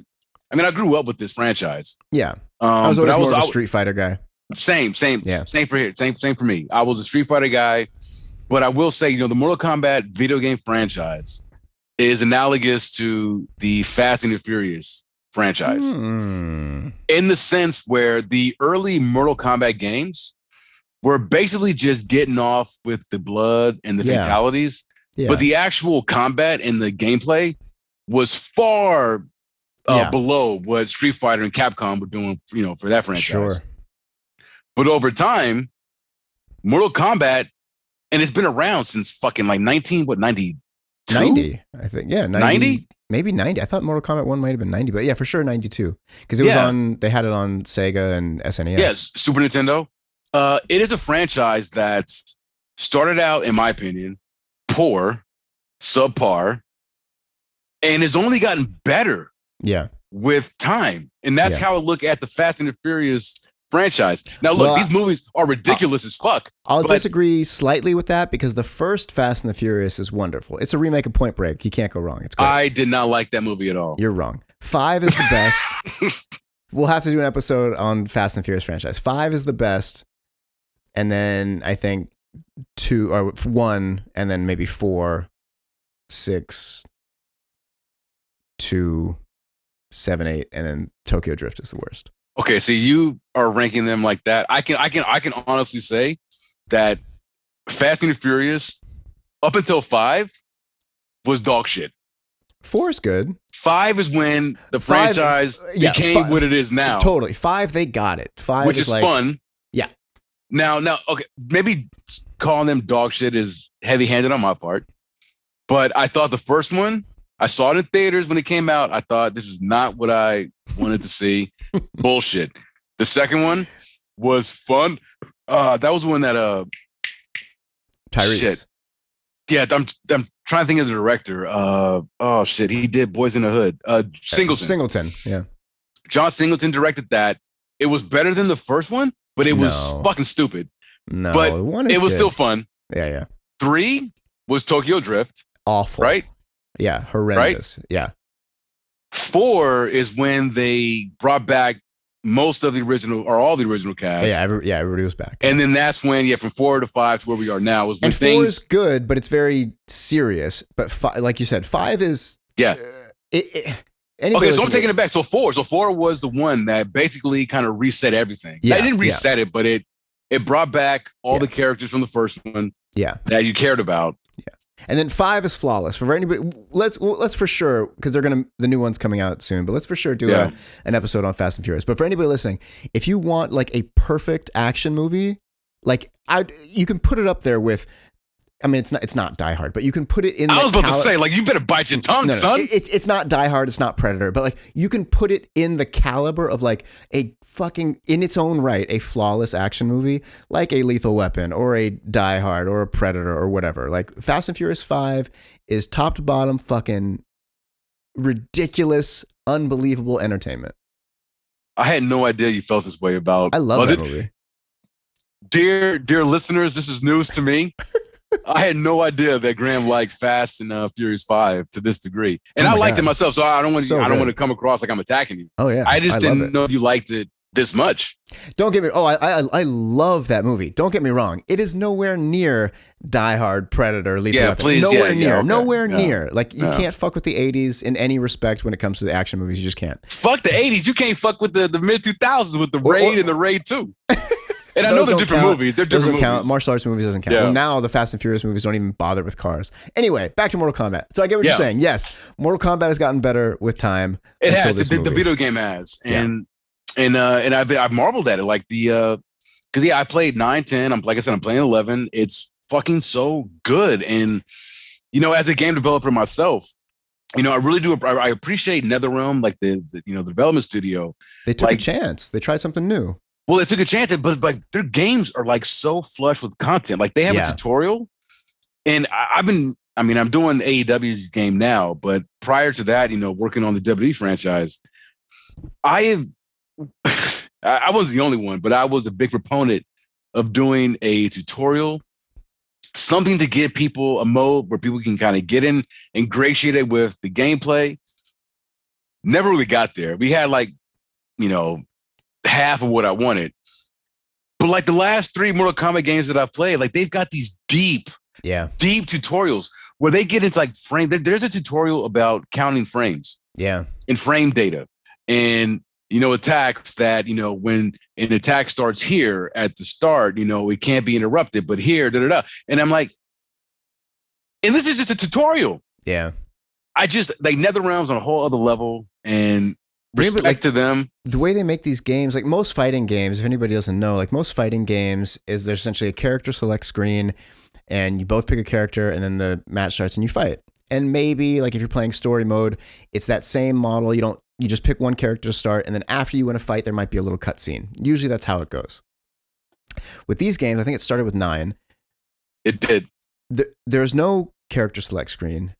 I mean, I grew up with this franchise. Yeah. I was always but more of a Street Fighter guy. Same Yeah. same for here. Same for me. I was a Street Fighter guy, but I will say, the Mortal Kombat video game franchise is analogous to the Fast and the Furious franchise in the sense where the early Mortal Kombat games were basically just getting off with the blood and the fatalities, but the actual combat and the gameplay was far below what Street Fighter and Capcom were doing, for that franchise. Sure. But over time, Mortal Kombat, and it's been around since fucking like 90, I think. Yeah, 90? Maybe 90. I thought Mortal Kombat 1 might have been 90, but yeah, for sure 92. Because it was they had it on Sega and SNES. Yes, Super Nintendo. It is a franchise that started out, in my opinion, poor, subpar, and has only gotten better with time. And that's how I look at the Fast and the Furious franchise. Now, look, these movies are ridiculous as fuck. I'll disagree slightly with that because the first Fast and the Furious is wonderful. It's a remake of Point Break. You can't go wrong. It's great. I did not like that movie at all. You're wrong. 5 is the best. We'll have to do an episode on Fast and Furious franchise. 5 is the best. And then I think 2 or 1 and then maybe 4, 6, 2, 7, 8, and then Tokyo Drift is the worst. Okay, so you are ranking them like that. I can honestly say that Fast and the Furious up until 5 was dog shit. 4 is good. 5 is when the franchise became what it is now. Totally. 5, they got it. 5, which is like, fun. Yeah. Now, okay, maybe calling them dog shit is heavy-handed on my part, but I thought the first one, I saw it in theaters when it came out. I thought this is not what I wanted to see. Bullshit. The second one was fun. That was one that Tyrese. Shit. Yeah, I'm trying to think of the director. Oh shit, he did Boys in the Hood. Singleton. Yeah. John Singleton directed that. It was better than the first one, but it was fucking stupid. No, but it was still fun. Yeah. 3 was Tokyo Drift. Awful. Right? Yeah, horrendous. Right? Yeah. 4 is when they brought back most of the original or all the original cast. Yeah, everybody was back. And then that's when, from 4 to 5 to where we are now. Was when and 4 is good, but it's very serious. But like you said, 5 is okay, so I'm taking it back. So 4 was the one that basically kind of reset everything. Yeah, it didn't reset it, but it brought back all the characters from the first one. Yeah, that you cared about. And then 5 is flawless for anybody. Let's for sure, because the new one's coming out soon. But let's for sure do an episode on Fast and Furious. But for anybody listening, if you want like a perfect action movie, you can put it up there with. I mean, it's not Die Hard, but you can put it in. I was about to say, you better bite your tongue, son. It's not Die Hard, it's not Predator, but you can put it in the caliber of a fucking, in its own right, a flawless action movie, like a Lethal Weapon or a Die Hard or a Predator or whatever. Fast and Furious 5 is top to bottom fucking ridiculous, unbelievable entertainment. I had no idea you felt this way about. I love that movie. Dear listeners, this is news to me. I had no idea that Graham liked Fast and Furious 5 to this degree, and I liked it myself. So I don't want to come across like I'm attacking you. Oh yeah, I just didn't know you liked it this much. Don't get me. Oh, I love that movie. Don't get me wrong. It is nowhere near Die Hard, Predator, Lethal Weapon. Please, nowhere near. Okay. Nowhere near. You can't fuck with the 80s in any respect when it comes to the action movies. You just can't. Fuck the 80s. You can't fuck with the mid 2000s with the Raid and the Raid 2. And I know they're different movies. They're different movies. Count. Martial arts movies doesn't count. Yeah. Well, now the Fast and Furious movies don't even bother with cars. Anyway, back to Mortal Kombat. So I get what you're saying. Yes, Mortal Kombat has gotten better with time. It has. The video game has. And I've marveled at it. Because I played 9, 10. I'm playing 11. It's fucking so good. And as a game developer myself, I really do. I appreciate NetherRealm, the development studio. They took a chance. They tried something new. Well, they took a chance, but their games are so flush with content. They have a tutorial, and I'm doing AEW's game now, but prior to that, working on the WWE franchise, I wasn't the only one, but I was a big proponent of doing a tutorial something to give people a mode where people can kind of get ingratiated with the gameplay. Never really got there. We had like, half of what I wanted. But like the last 3 Mortal Kombat games that I've played, like they've got these deep tutorials where they get into like frame. There's a tutorial about counting frames. Yeah. And frame data. And, attacks that, when an attack starts here at the start, it can't be interrupted, but here, And I'm like, and this is just a tutorial. Yeah. I just, like, NetherRealm's on a whole other level, and respect to them. The way they make these games, like most fighting games, if anybody doesn't know, like most fighting games is there's essentially a character select screen and you both pick a character and then the match starts and you fight. And maybe like if you're playing story mode, it's that same model. You just pick one character to start, and then after you win a fight, there might be a little cutscene. Usually that's how it goes. With these games, I think it started with 9. It did. There's no character select screen.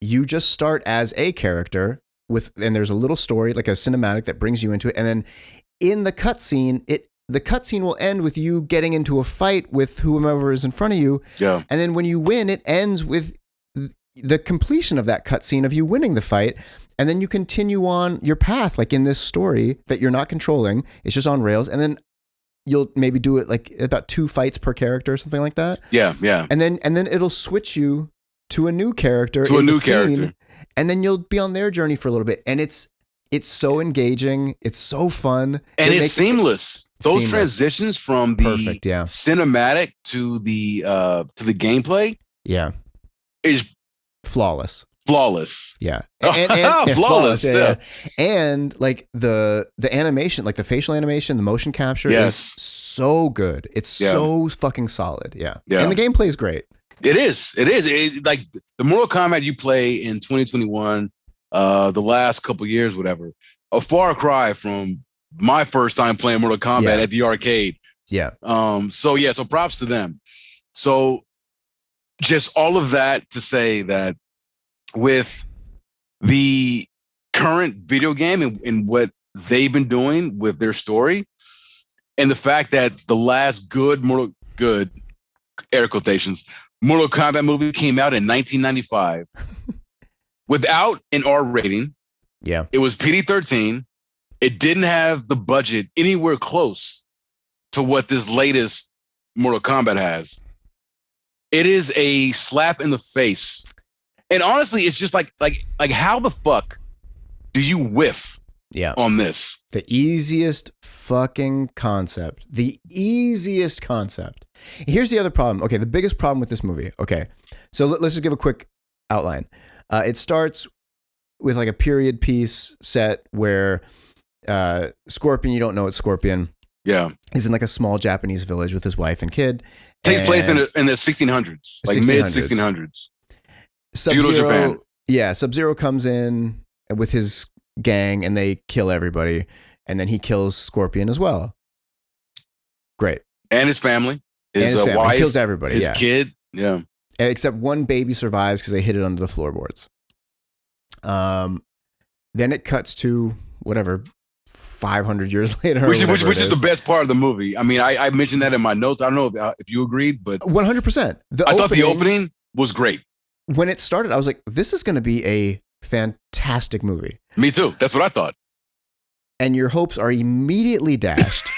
You just start as a character and there's a little story, like a cinematic that brings you into it. And then in the cutscene, the cutscene will end with you getting into a fight with whomever is in front of you. Yeah. And then when you win, it ends with the completion of that cutscene of you winning the fight. And then you continue on your path, like in this story that you're not controlling. It's just on rails. And then you'll maybe do it like about 2 fights per character or something like that. Yeah, yeah. And then it'll switch you to a new character. Character. And then you'll be on their journey for a little bit. And it's so engaging. It's so fun. And it's seamless. Those transitions from the cinematic to the gameplay. Yeah. Is flawless. Yeah. And flawless. Yeah. And like the animation, like the facial animation, the motion capture is so good. It's so fucking solid. Yeah. And the gameplay is great. It is. It's like the Mortal Kombat you play in 2021, the last couple years, whatever, a far cry from my first time playing Mortal Kombat at the arcade. Yeah. So props to them. So just all of that to say that with the current video game and what they've been doing with their story, and the fact that the last good air quotations Mortal Kombat movie came out in 1995 without an R rating. Yeah. It was PG-13. It didn't have the budget anywhere close to what this latest Mortal Kombat has. It is a slap in the face. And honestly, it's just like how the fuck do you whiff on this? The easiest fucking concept. Here's the other problem. Okay, the biggest problem with this movie. Okay, so let's just give a quick outline. It starts with like a period piece set where Scorpion, you don't know it's Scorpion. Yeah. He's in like a small Japanese village with his wife and kid. Takes place in the 1600s, like mid 1600s. Feudal Japan. Yeah, Sub-Zero comes in with his gang and they kill everybody. And then he kills Scorpion as well. Great. And his family. His family. Wife. He kills everybody. His kid. Yeah. Except one baby survives because they hid it under the floorboards. Then it cuts to whatever 500 years later. Which is the best part of the movie. I mean, I mentioned that in my notes. I don't know if you agreed, but 100%. I thought the opening was great. When it started, I was like, this is going to be a fantastic movie. Me too. That's what I thought. And your hopes are immediately dashed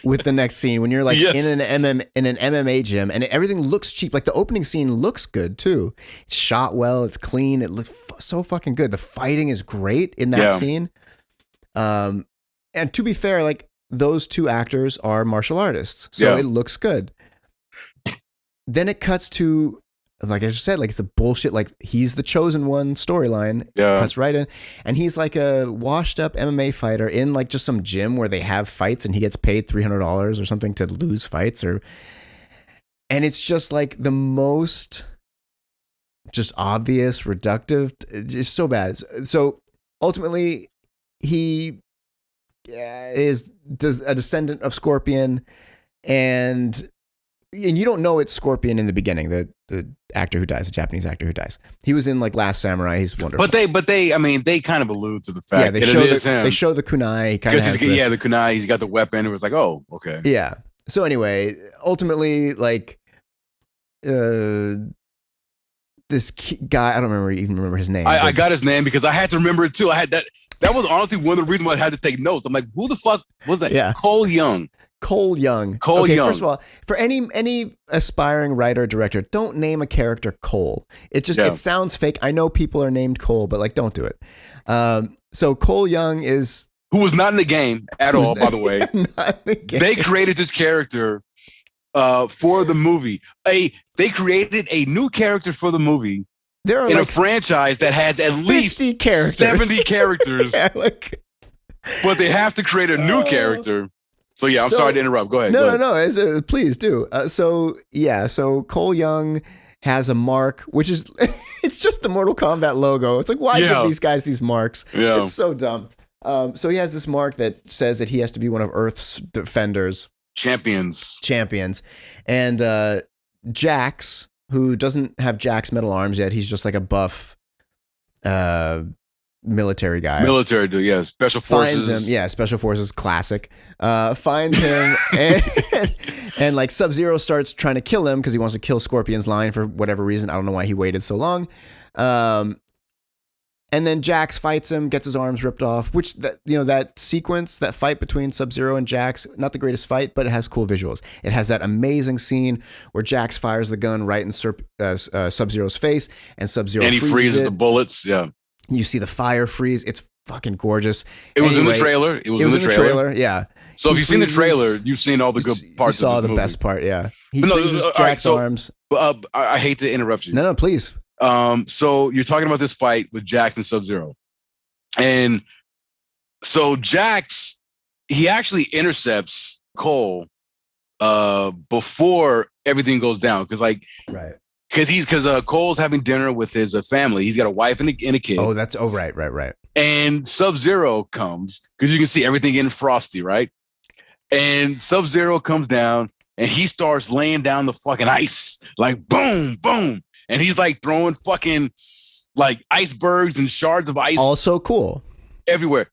with the next scene when you're like in an MMA gym and everything looks cheap. Like the opening scene looks good too. It's shot well. It's clean. It looks so fucking good. The fighting is great in that scene. And to be fair, like those 2 actors are martial artists, so it looks good. Then it cuts to, like I just said, like it's a bullshit, like he's the chosen one storyline. Cuts right in. And he's like a washed up MMA fighter in like just some gym where they have fights and he gets paid $300 or something to lose fights and it's just like the most just obvious, reductive. It's so bad. So ultimately he is a descendant of Scorpion and you don't know it's Scorpion in the beginning, the actor who dies, the Japanese actor who dies. He was in like Last Samurai. He's wonderful. But they I mean, they kind of allude to the fact they that show it is him. They show the kunai. The kunai, he's got the weapon. It was like, oh, okay. Yeah. So anyway, ultimately, like, this guy, I don't even remember his name. I got his name because I had to remember it too. I had that. That was honestly one of the reasons why I had to take notes. I'm like, who the fuck was that? Yeah. Cole Young. Cole Young. Cole Young. First of all, for any aspiring writer or director, don't name a character Cole. It sounds fake. I know people are named Cole, but like, don't do it. So Cole Young is who was not in the game at all, by the way. Not in the game. They created this character for the movie. They created a new character for the movie. There are in like a franchise that has at least characters. 70 characters. Yeah, but they have to create a new character. So yeah, I'm sorry to interrupt. Go ahead. No. Please do. So Cole Young has a mark, which is it's just the Mortal Kombat logo. It's like, why give these guys these marks? Yeah. It's so dumb. So he has this mark that says that he has to be one of Earth's defenders. Champions. And Jax, who doesn't have Jax metal arms yet, he's just like a buff military guy. Military dude, yeah. Special Forces. Finds him, Special Forces, classic. Finds him, and like Sub-Zero starts trying to kill him because he wants to kill Scorpion's line for whatever reason. I don't know why he waited so long. And then Jax fights him, gets his arms ripped off, which that sequence, that fight between Sub-Zero and Jax, not the greatest fight, but it has cool visuals. It has that amazing scene where Jax fires the gun right in Sub-Zero's face, and Sub-Zero freezes the bullets. Yeah. You see the fire freeze. It's fucking gorgeous. It was in the trailer. It was in the trailer. Yeah. So if you've seen the trailer, you've seen all the good parts. You saw the best part. Yeah. He freezes Jax's arms. I hate to interrupt you. No, please. So you're talking about this fight with Jax and Sub-Zero. And so Jax, he actually intercepts Cole before everything goes down. Because Cole's having dinner with his family. He's got a wife and a kid. Right. And Sub-Zero comes because you can see everything getting frosty, right? And Sub-Zero comes down and he starts laying down the fucking ice, like boom, boom. And he's like throwing fucking like icebergs and shards of ice. Also cool. Everywhere.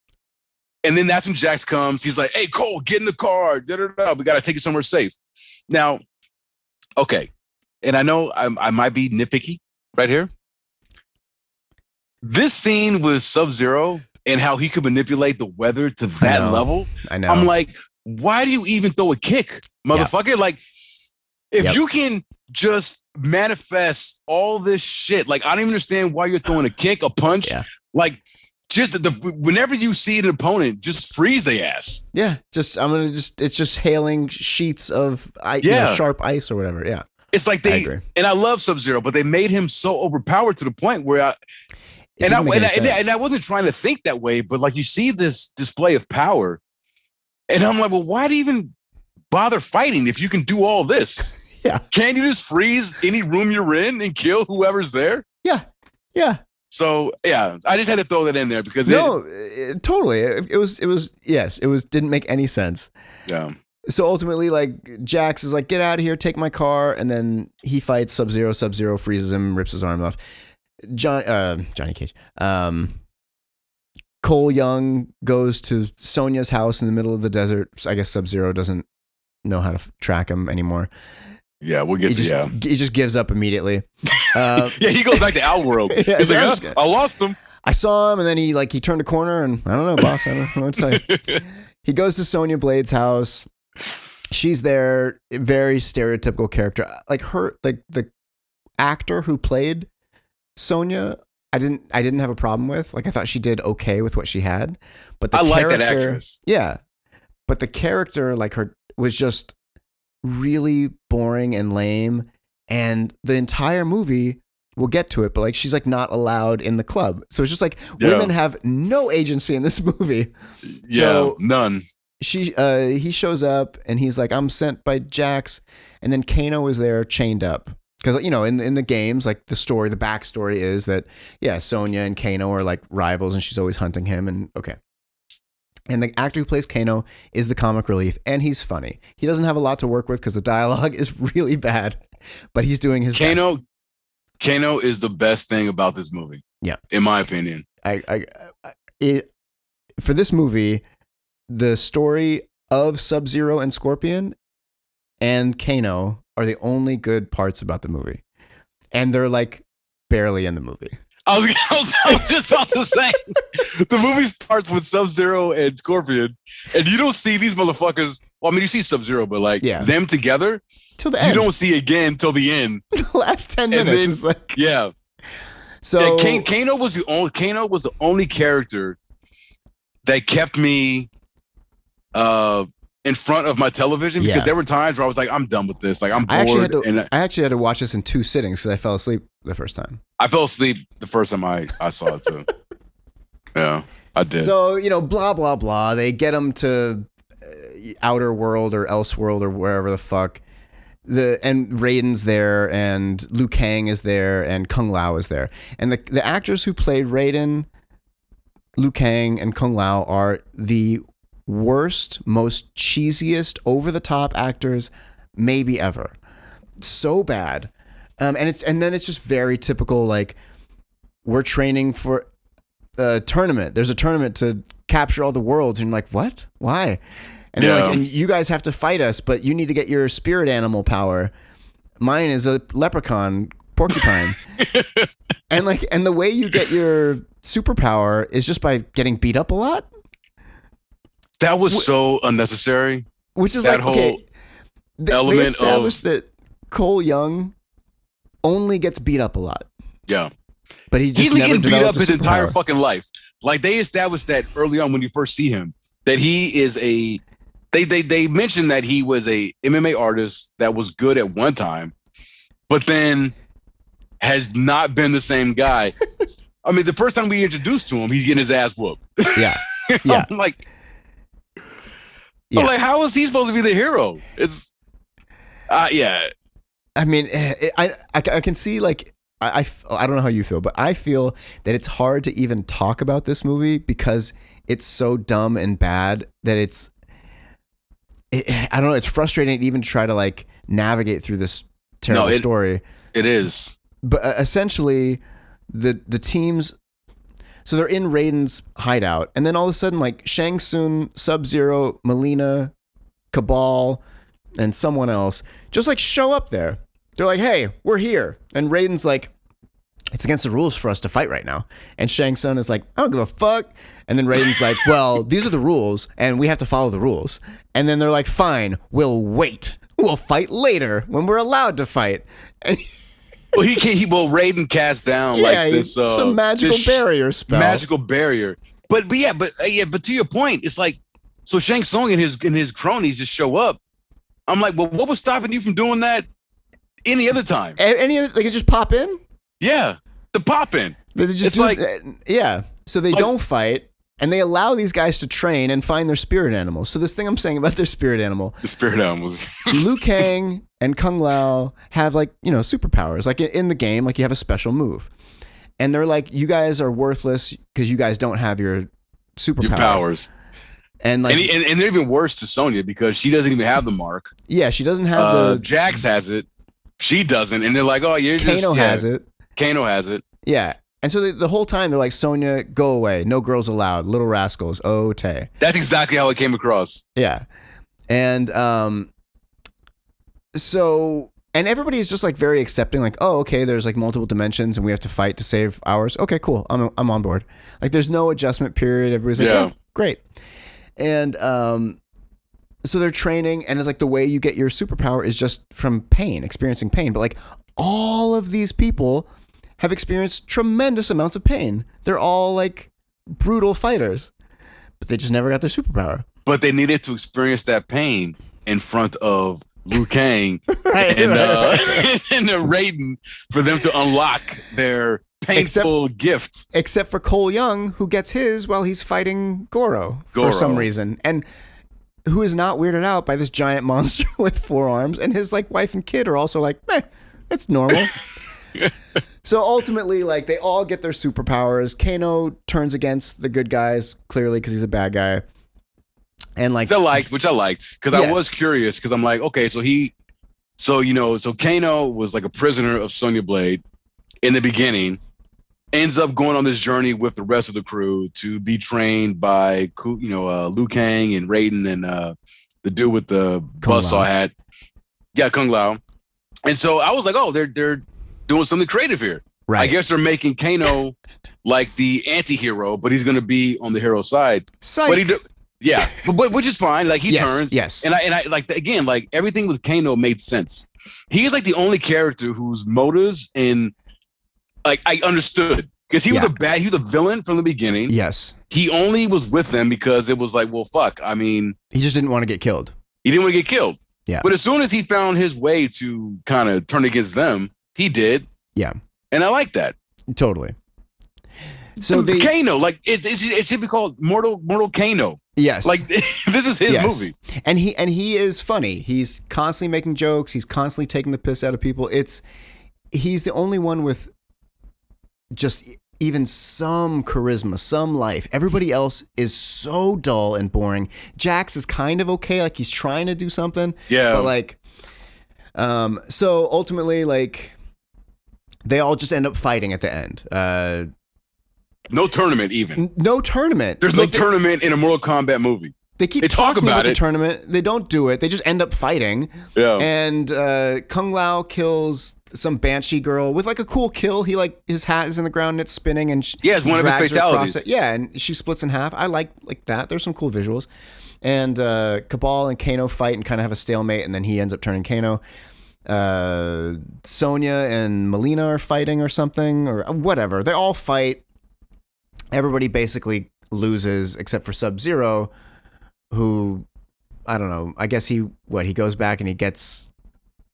And then that's when Jax comes. He's like, hey, Cole, get in the car. Da-da-da. We got to take it somewhere safe. Now, okay. And I know I might be nitpicky right here. This scene with Sub-Zero and how he could manipulate the weather to that level. I know. I'm like, why do you even throw a kick, motherfucker? Yeah. Like, if you can just manifest all this shit, like, I don't even understand why you're throwing a kick, a punch. Yeah. Like, just whenever you see an opponent, just freeze their ass. Yeah. It's just hailing sheets of sharp ice or whatever. Yeah. It's like and I love Sub-Zero, but they made him so overpowered to the point where I wasn't trying to think that way, but like you see this display of power, and I'm like, well, why do you even bother fighting if you can do all this? Yeah. Can't you just freeze any room you're in and kill whoever's there? Yeah. Yeah. So yeah, I just had to throw that in there because totally. It didn't make any sense. Yeah. So ultimately, like, Jax is like, get out of here, take my car, and then he fights Sub-Zero. Sub-Zero freezes him, rips his arm off. Johnny Cage. Cole Young goes to Sonya's house in the middle of the desert. I guess Sub-Zero doesn't know how to track him anymore. Yeah, we'll get He just gives up immediately. Yeah, he goes back to Outworld. He's like, I lost him. I saw him, and then he turned a corner, and I don't know, boss. I don't know what to say. He goes to Sonya Blade's house. She's there, very stereotypical character. Like the actor who played Sonya, I didn't have a problem with. Like, I thought she did okay with what she had. But I like that actress. Yeah. But the character, like, her was just really boring and lame. And the entire movie, we'll get to it, but like, she's like not allowed in the club. So it's just like women have no agency in this movie. Yeah, so none. He shows up and he's like, I'm sent by Jax, and then Kano is there chained up because in the games, like the backstory is that Sonya and Kano are like rivals and she's always hunting him, and okay. And the actor who plays Kano is the comic relief, and he's funny. He doesn't have a lot to work with because the dialogue is really bad, but he's doing his best. Kano is the best thing about this movie. Yeah, in my opinion. For this movie, the story of Sub-Zero and Scorpion and Kano are the only good parts about the movie, and they're like barely in the movie. I was just about to say, the movie starts with Sub-Zero and Scorpion, and you don't see these motherfuckers. Well, I mean, you see Sub-Zero, but like them together till the end. You don't see again till the end. The last 10 minutes then, is like So Kano was the only character that kept me in front of my television, because there were times where I was like, I'm done with this. Like, I'm bored. I actually had to watch this in 2 sittings because I fell asleep the first time. I fell asleep the first time I saw it too. Yeah, I did. So, blah, blah, blah. They get him to Outer World or Elseworld or wherever the fuck. And Raiden's there, and Liu Kang is there, and Kung Lao is there. And the actors who played Raiden, Liu Kang, and Kung Lao are the worst, most cheesiest, over-the-top actors maybe ever. So bad. And then it's just very typical, like, we're training for a tournament. There's a tournament to capture all the worlds. And you're like, what? Why? And they're like, and you guys have to fight us, but you need to get your spirit animal power. Mine is a leprechaun porcupine. and the way you get your superpower is just by getting beat up a lot. That was so unnecessary. Which is that like, okay, element they established that Cole Young only gets beat up a lot. Yeah. But he just never getting beat up his entire fucking life. Like, they established that early on when you first see him, that he is they mentioned that he was a MMA artist that was good at one time, but then has not been the same guy. I mean, the first time we introduced to him, he's getting his ass whooped. Yeah. Yeah. I'm like, how is he supposed to be the hero? It's yeah. I mean, I can see, like, I don't know how you feel, but I feel that it's hard to even talk about this movie because it's so dumb and bad that I don't know. It's frustrating to even try to, like, navigate through this terrible story. It is. But essentially, the teams. So they're in Raiden's hideout, and then all of a sudden, like, Shang Tsung, Sub-Zero, Melina, Cabal, and someone else just, like, show up there. They're like, "Hey, we're here," and Raiden's like, "It's against the rules for us to fight right now." And Shang Tsung is like, "I don't give a fuck." And then Raiden's like, "Well, these are the rules, and we have to follow the rules." And then they're like, "Fine, we'll wait. We'll fight later when we're allowed to fight." And Raiden cast down this some magical barrier spell. Magical barrier. But to your point, it's like, so Shang Tsung and his cronies just show up. I'm like, well, what was stopping you from doing that any other time? Any other, they could just pop in? Yeah, the pop in. So they don't fight, and they allow these guys to train and find their spirit animals. So this thing I'm saying about their spirit animal. The spirit animals. Liu Kang and Kung Lao have, like, superpowers. Like, in the game, like, you have a special move. And they're like, you guys are worthless because you guys don't have your superpower. Your powers. And like, and they're even worse to Sonya because she doesn't even have the mark. Yeah, she doesn't have Jax has it. She doesn't. And they're like, oh, you're just... Kano has it. Kano has it. Yeah. And so the whole time they're like, Sonya, go away. No girls allowed. Little rascals. Oh, Tay. That's exactly how it came across. Yeah. And and everybody is just, like, very accepting, like, oh, okay, there's, like, multiple dimensions and we have to fight to save ours. Okay, cool. I'm on board. Like, there's no adjustment period. Everybody's like, oh, great. And so they're training, and it's like the way you get your superpower is just from pain, experiencing pain. But, like, all of these people have experienced tremendous amounts of pain. They're all, like, brutal fighters, but they just never got their superpower. But they needed to experience that pain in front of Liu Kang right, and Raiden for them to unlock their painful gift. Except for Cole Young, who gets his while he's fighting Goro for some reason, and who is not weirded out by this giant monster with 4 arms, and his, like, wife and kid are also like, that's normal. So ultimately, like, they all get their superpowers. Kano turns against the good guys, clearly, because he's a bad guy. And, like, which I liked, because I was curious, because I'm like, okay, so Kano was like a prisoner of Sonya Blade in the beginning, ends up going on this journey with the rest of the crew to be trained by Liu Kang and Raiden and the dude with the buzzsaw hat. Yeah, Kung Lao. And so I was like, oh, they're doing something creative here. Right. I guess they're making Kano like the anti-hero, but he's going to be on the hero side. Psych. But yeah, but which is fine. Like he turns. Yes. And I like again, like everything with Kano made sense. He is like the only character whose motives and like I understood because he was he was a villain from the beginning. Yes. He only was with them because it was like, well, fuck. I mean, he just didn't want to get killed. He didn't want to get killed. Yeah. But as soon as he found his way to kind of turn against them, he did. Yeah. And I like that. Totally. So Kano, like it should be called Mortal Kano. Yes. Like this is his movie. And he is funny. He's constantly making jokes. He's constantly taking the piss out of people. He's the only one with just even some charisma, some life. Everybody else is so dull and boring. Jax is kind of okay. Like he's trying to do something. Yeah. But like, so ultimately, like, they all just end up fighting at the end. No tournament even. No tournament. There's no tournament in a Mortal Kombat movie. They talk about the tournament. They don't do it. They just end up fighting. Yeah. And Kung Lao kills some Banshee girl with like a cool kill. He like his hat is in the ground and it's spinning and it's one of his fatalities. Yeah, and she splits in half. I like that. There's some cool visuals. And Cabal and Kano fight and kind of have a stalemate, and then he ends up turning Kano. Sonya and Melina are fighting or something or whatever. They all fight. Everybody basically loses except for Sub-Zero, who, I don't know, I guess he goes back and he gets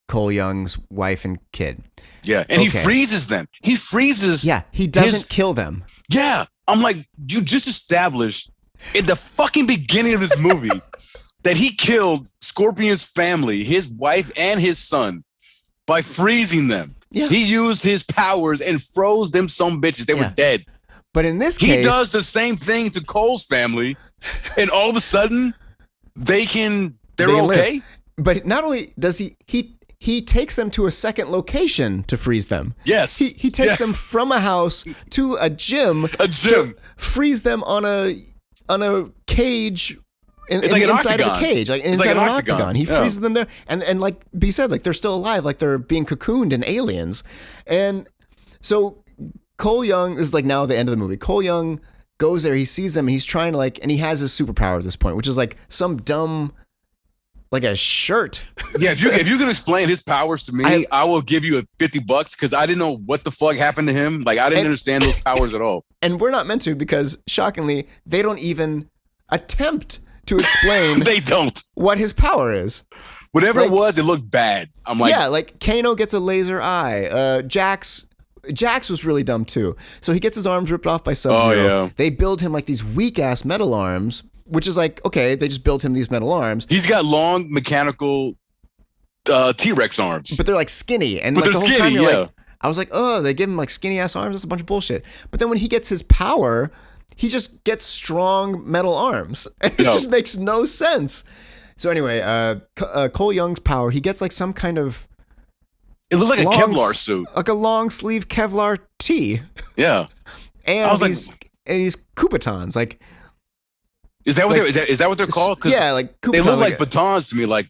Cole Young's wife and kid. Yeah, and he freezes them. He freezes. Yeah, he doesn't kill them. Yeah, I'm like, you just established in the fucking beginning of this movie that he killed Scorpion's family, his wife and his son, by freezing them. Yeah. He used his powers and froze them some bitches. They were dead. But in this case, he does the same thing to Cole's family, and all of a sudden, they're okay. Live. But not only does he takes them to a second location to freeze them. Yes, he takes them from a house to a gym. To freeze them on a cage. Inside of a cage, like inside of an octagon. He freezes them there, and like B said, like they're still alive, like they're being cocooned in aliens, and so. Cole Young, this is like now the end of the movie. Cole Young goes there, he sees them, and he's trying to like, and he has his superpower at this point, which is like some dumb, like a shirt. Yeah, if you can explain his powers to me, I will give you $50 because I didn't know what the fuck happened to him. Like I didn't understand those powers at all. And we're not meant to because shockingly, they don't even attempt to explain. They don't. What his power is. Whatever it was, it looked bad. I'm like, yeah, like Kano gets a laser eye. Jax was really dumb too. So he gets his arms ripped off by Sub-Zero. Oh, yeah. They build him like these weak ass metal arms, which is like, okay, they just built him these metal arms. He's got long mechanical T-Rex arms. But they're like skinny. And like the whole time you're like, I was like, oh, they give him like skinny ass arms? That's a bunch of bullshit. But then when he gets his power, he just gets strong metal arms. And it just makes no sense. So anyway, Cole Young's power, he gets like some kind of it looks like a Kevlar suit. Like a long sleeve Kevlar tee. Yeah. And these Kupatons. Like, is that what they're called? Yeah, like Kupaton, they look like batons to me, like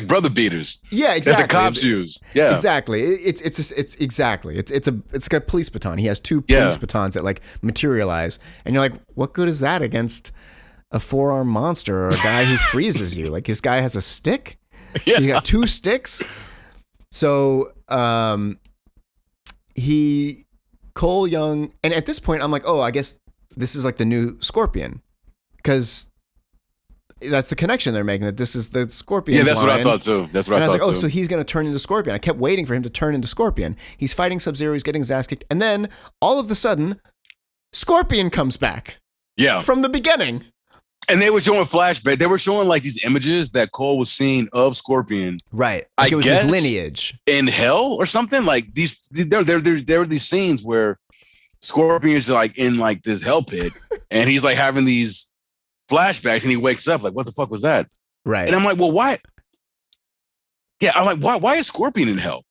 brother beaters. Yeah, exactly. That the cops use. Yeah. Exactly. It's exactly. It's a police baton. He has two police batons that like materialize. And you're like, what good is that against a 4-arm monster or a guy who freezes you? Like his guy has a stick? Yeah. You got 2 sticks? So Cole Young, and at this point I'm like, oh, I guess this is like the new Scorpion, because that's the connection they're making, that this is the Scorpion. Yeah, that's line. What I thought too. That's what and I thought was like, too. Oh, so he's gonna turn into Scorpion. I kept waiting for him to turn into Scorpion. He's fighting Sub-Zero. He's getting his ass kicked, and then all of a sudden, Scorpion comes back. Yeah, from the beginning. And they were showing flashback. They were showing like these images that Cole was seeing of Scorpion. Right. Like it was his lineage. In hell or something. Like there were these scenes where Scorpion's like in like this hell pit and he's like having these flashbacks and he wakes up like, what the fuck was that? Right. And I'm like, well, why? Yeah, I'm like, why is Scorpion in hell?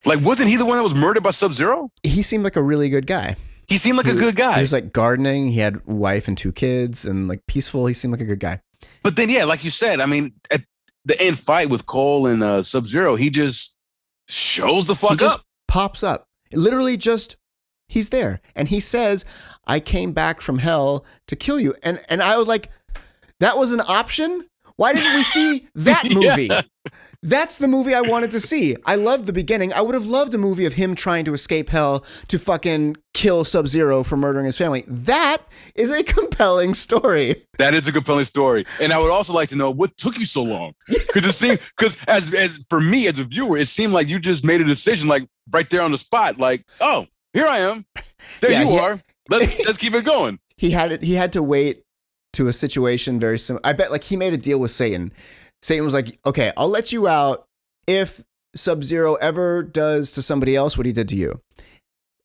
Like, wasn't he the one that was murdered by Sub-Zero? He seemed like a really good guy. He seemed like a good guy. He was like gardening. He had a wife and 2 kids and like peaceful. He seemed like a good guy. But then, yeah, like you said, I mean, at the end fight with Cole and Sub-Zero, he just shows the fuck He just up. pops up. Literally just, he's there. And he says, I came back from hell to kill you. And I was like, that was an option? Why didn't we see that movie? Yeah. That's the movie I wanted to see. I loved the beginning. I would have loved a movie of him trying to escape hell to fucking kill Sub-Zero for murdering his family. That is a compelling story. That is a compelling story. And I would also like to know what took you so long. Because as for me as a viewer, it seemed like you just made a decision like right there on the spot. Like, oh, here I am. There you are. Let's keep it going. He had to wait to a situation very similar. I bet like he made a deal with Satan. Satan was like, okay, I'll let you out if Sub-Zero ever does to somebody else what he did to you.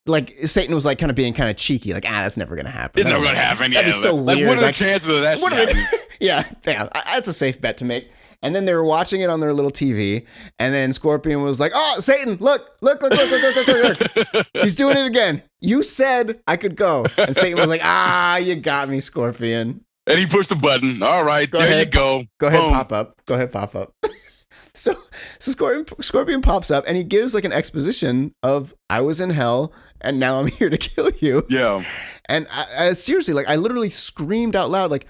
Like Satan was like kind of being kind of cheeky, like, that's never going to happen. It's never going to happen. That'd be so like, weird. What are the chances of that shit happening? Yeah, that's a safe bet to make. And then they were watching it on their little TV, and then Scorpion was like, oh, Satan, look. He's doing it again. You said I could go. And Satan was like, you got me, Scorpion. And he pushed the button. All right, there you go. Go ahead, pop up. So Scorpion pops up, and he gives like an exposition of, I was in hell, and now I'm here to kill you. Yeah. And I seriously, like, I literally screamed out loud, like,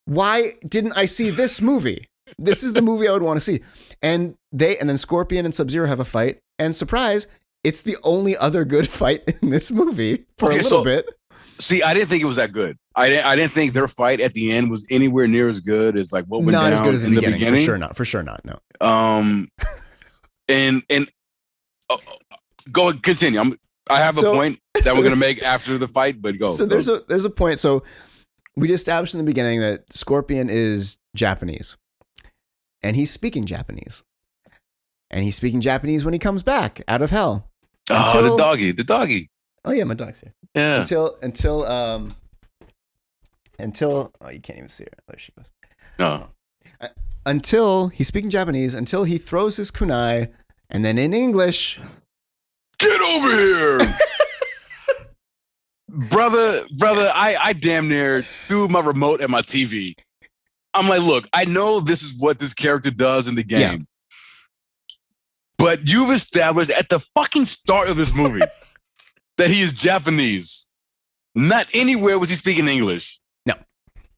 why didn't I see this movie? This is the movie I would want to see. And then Scorpion and Sub-Zero have a fight, and surprise, it's the only other good fight in this movie for a little bit. See, I didn't think it was that good. I didn't think their fight at the end was anywhere near as good as like what went down as good as in the beginning. For sure not. No. And go ahead, continue. I have a point that we're gonna make after the fight, but go. So there's a point. So we established in the beginning that Scorpion is Japanese, and he's speaking Japanese, and he's speaking Japanese when he comes back out of hell. The doggy. Oh yeah, my dog's here. Yeah. Until you can't even see her. There she goes. No. Until he's speaking Japanese, until he throws his kunai, and then in English, get over here, brother. I damn near threw my remote at my TV. I'm like, look, I know this is what this character does in the game, but you've established at the fucking start of this movie that he is Japanese. Not anywhere was he speaking English. No.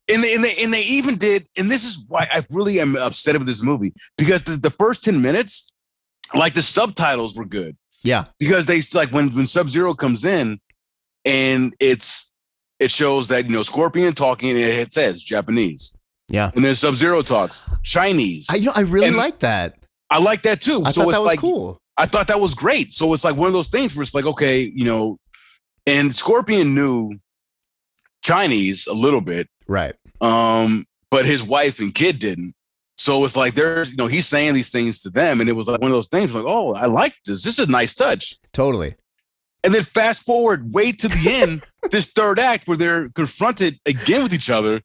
And they even did, and this is why I really am upset with this movie, because the first 10 minutes, like the subtitles were good. Yeah. Because they like when Sub-Zero comes in and it shows that, Scorpion talking and it says Japanese. Yeah. And then Sub-Zero talks Chinese. I really like that. I like that too. I thought that was cool. I thought that was great. So it's like one of those things where it's like, okay, and Scorpion knew Chinese a little bit. Right. But his wife and kid didn't. So it's like he's saying these things to them, and it was like one of those things like, oh, I like this. This is a nice touch. Totally. And then fast forward way to the end, this third act where they're confronted again with each other,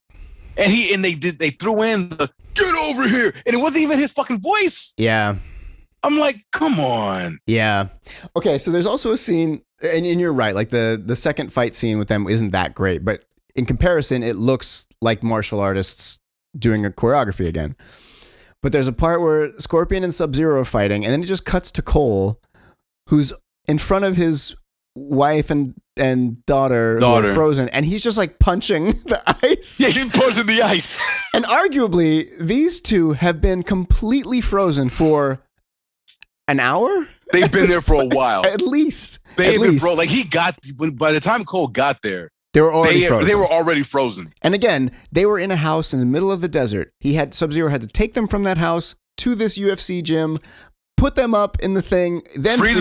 and they threw in the get over here, and it wasn't even his fucking voice. Yeah. I'm like, come on. Yeah. Okay, so there's also a scene, and you're right, like the second fight scene with them isn't that great, but in comparison, it looks like martial artists doing a choreography again. But there's a part where Scorpion and Sub-Zero are fighting, and then it just cuts to Cole, who's in front of his wife and daughter who are frozen, and he's just like punching the ice. Yeah, he's punching the ice. And arguably, these two have been completely frozen for an hour? They've been there for a while. At least. They've been frozen. Like by the time Cole got there, they were already frozen. They were already frozen. And again, they were in a house in the middle of the desert. Sub-Zero had to take them from that house to this UFC gym, put them up in the thing, then freeze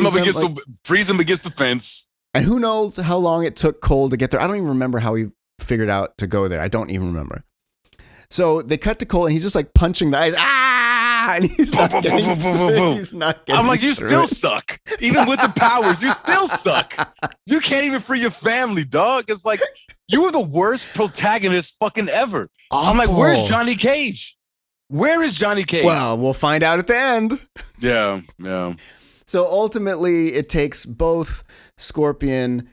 them against the fence. And who knows how long it took Cole to get there. I don't even remember how he figured out to go there. I don't even remember. So they cut to Cole, and he's just like punching the ice. And he's not getting I'm like, you still suck. Even with the powers, you still suck. You can't even free your family, dog. It's like, you were the worst protagonist fucking ever. Awful. I'm like, where's Johnny Cage? Where is Johnny Cage? Well, we'll find out at the end. Yeah. So ultimately, it takes both Scorpion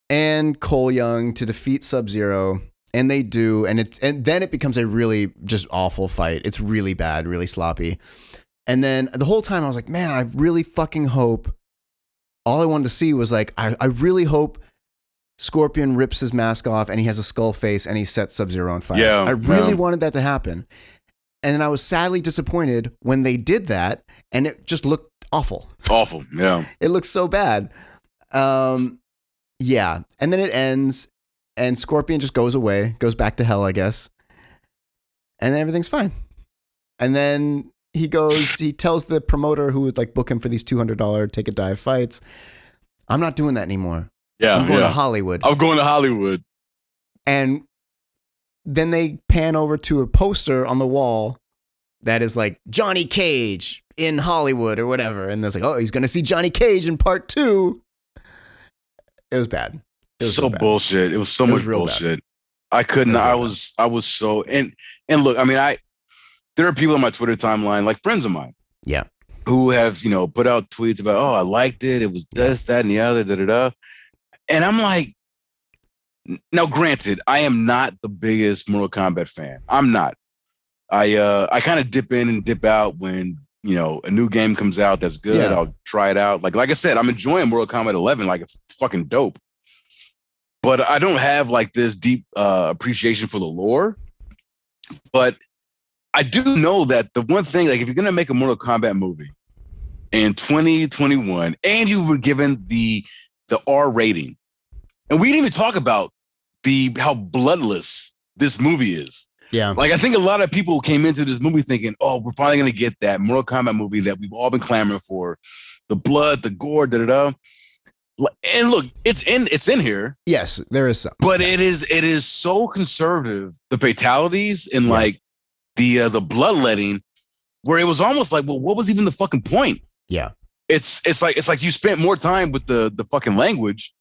and Cole Young to defeat Sub-Zero. And they do, and then it becomes a really just awful fight. It's really bad, really sloppy. And then the whole time I was like, man, I really fucking hope. All I wanted to see was like, I really hope Scorpion rips his mask off and he has a skull face and he sets Sub-Zero on fire. Yeah, I really wanted that to happen. And then I was sadly disappointed when they did that, and it just looked awful. Awful, yeah. It looks so bad. Yeah. And then it ends, and Scorpion just goes away, goes back to hell, I guess. And then everything's fine. And then he tells the promoter who would like book him for these $200 take a dive fights, I'm not doing that anymore. Yeah. I'm going to Hollywood. I'm going to Hollywood. And then they pan over to a poster on the wall that is like Johnny Cage in Hollywood or whatever. And there's like, oh, he's going to see Johnny Cage in part 2. It was bad. It was so bullshit. It was so much bullshit. Bad. I couldn't. I was so, and look, I mean, there are people on my Twitter timeline, like friends of mine. Yeah. Who have, put out tweets about, oh, I liked it. It was this, that, and the other, da-da-da. And I'm like, now, granted, I am not the biggest Mortal Kombat fan. I'm not. I kind of dip in and dip out when a new game comes out that's good. Yeah. I'll try it out. Like I said, I'm enjoying Mortal Kombat 11. Like, it's fucking dope. But I don't have like this deep appreciation for the lore. But I do know that the one thing, like, if you're gonna make a Mortal Kombat movie in 2021, and you were given the R rating. And we didn't even talk about how bloodless this movie is. Yeah. Like, I think a lot of people came into this movie thinking, oh, we're finally going to get that Mortal Kombat movie that we've all been clamoring for. The blood, the gore, da-da-da. And look, it's in here. Yes, there is some. But it is so conservative, the fatalities and like the bloodletting, where it was almost like, well, what was even the fucking point? Yeah. It's like you spent more time with the fucking language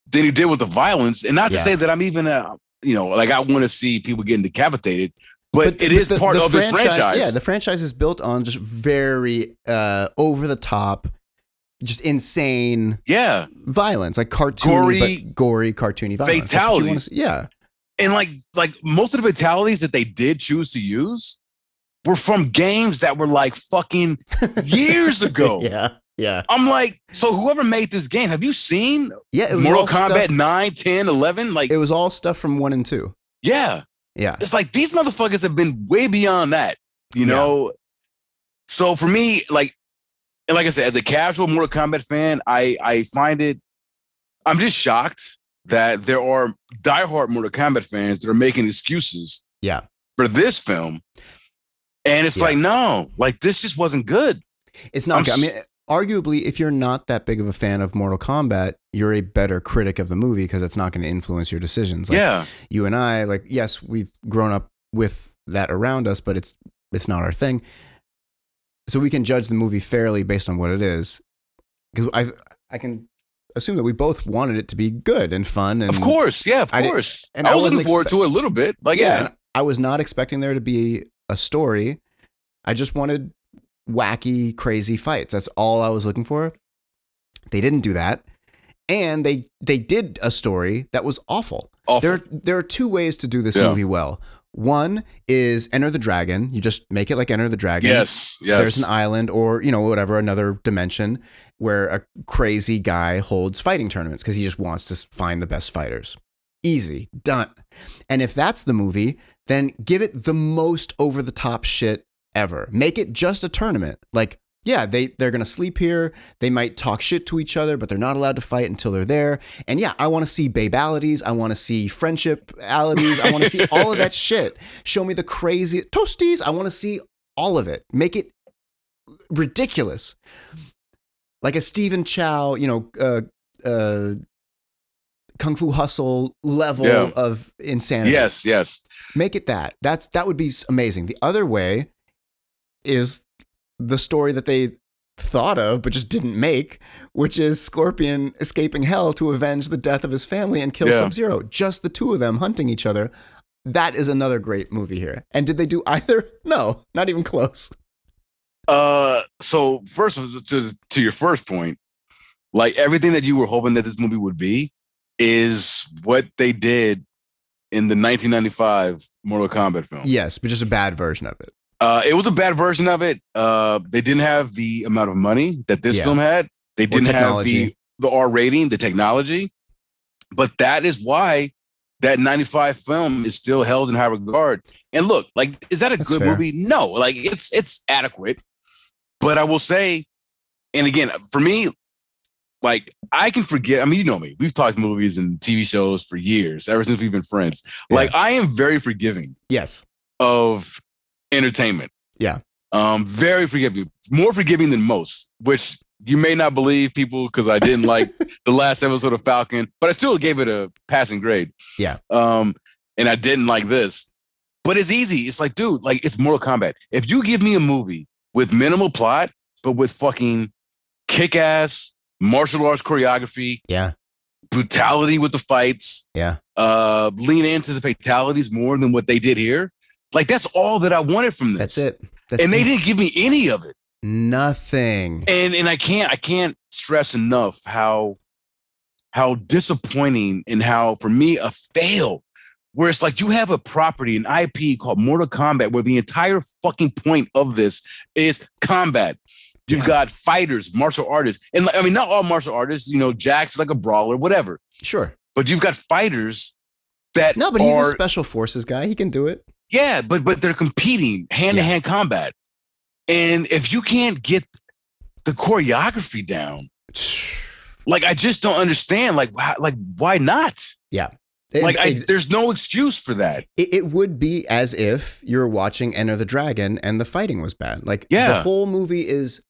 than you did with the violence. And not to say that I'm even like I want to see people getting decapitated, but it is part of this franchise. Yeah, the franchise is built on just very over the top, just insane violence, like cartoony, gory, cartoony violence. Fatalities. Yeah. And like most of the fatalities that they did choose to use were from games that were like fucking years ago. Yeah. I'm like, so whoever made this game, have you seen it was Mortal Kombat 9, 10, 11? Like, it was all stuff from 1 and 2. Yeah. It's like these motherfuckers have been way beyond that, know? So for me, like, and like I said, as a casual Mortal Kombat fan, I find it, I'm just shocked that there are diehard Mortal Kombat fans that are making excuses for this film. And it's like, no, like, this just wasn't good. It's not good. I mean, arguably, if you're not that big of a fan of Mortal Kombat, you're a better critic of the movie because it's not going to influence your decisions. Like, you and I, like, yes, we've grown up with that around us, but it's not our thing. So we can judge the movie fairly based on what it is. Because I can assume that we both wanted it to be good and fun. And of course, of course. And I was looking forward to it a little bit. Like, and I was not expecting there to be a story. I just wanted wacky, crazy fights. That's all I was looking for. They didn't do that. And they did a story that was awful. There are 2 ways to do this movie well. One is Enter the Dragon. You just make it like Enter the Dragon. Yes. There's an island or, whatever, another dimension where a crazy guy holds fighting tournaments because he just wants to find the best fighters. Easy. Done. And if that's the movie, then give it the most over-the-top shit ever. Make it just a tournament. Like, they're going to sleep here. They might talk shit to each other, but they're not allowed to fight until they're there. And I want to see babe-alities. I want to see friendship-alities. I want to see all of that shit. Show me the crazy toasties. I want to see all of it. Make it ridiculous. Like a Stephen Chow, Kung Fu Hustle level of insanity. Yes. Make it that. That would be amazing. The other way is the story that they thought of but just didn't make, which is Scorpion escaping hell to avenge the death of his family and kill Sub-Zero. Just the 2 of them hunting each other. That is another great movie here. And did they do either? No, not even close. So first, to your first point, like, everything that you were hoping that this movie would be is what they did in the 1995 Mortal Kombat film. Yes, but just a bad version of it. It was a bad version of it. They didn't have the amount of money that this film had. They didn't have the R rating, the technology. But that is why that 95 film is still held in high regard. And look, like, is that a good movie? No, like it's adequate. But I will say, and again, for me, like, I can forget. I mean, you know me. We've talked movies and TV shows for years, ever since we've been friends. Yeah. Like, I am very forgiving. Yes. Of entertainment. Yeah. Very forgiving. More forgiving than most, which you may not believe, people, because I didn't like the last episode of Falcon, but I still gave it a passing grade. Yeah. And I didn't like this. But it's easy. It's like, dude, like, it's Mortal Kombat. If you give me a movie with minimal plot, but with fucking kick-ass martial arts choreography, brutality with the fights, lean into the fatalities more than what they did here, like, that's all that I wanted from this. That's it. And they didn't give me any of it. Nothing. And I can't stress enough how disappointing and how, for me, a fail. Where it's like, you have a property, an IP called Mortal Kombat, where the entire fucking point of this is combat. You've got fighters, martial artists. And I mean, not all martial artists, you know, Jack's like a brawler, whatever. Sure. But you've got fighters that No, but he's a special forces guy. He can do it. Yeah, but they're competing hand-to-hand combat. And if you can't get the choreography down, like, I just don't understand. Like, why not? Yeah. There's no excuse for that. It would be as if you're watching Enter the Dragon and the fighting was bad. Like, the whole movie is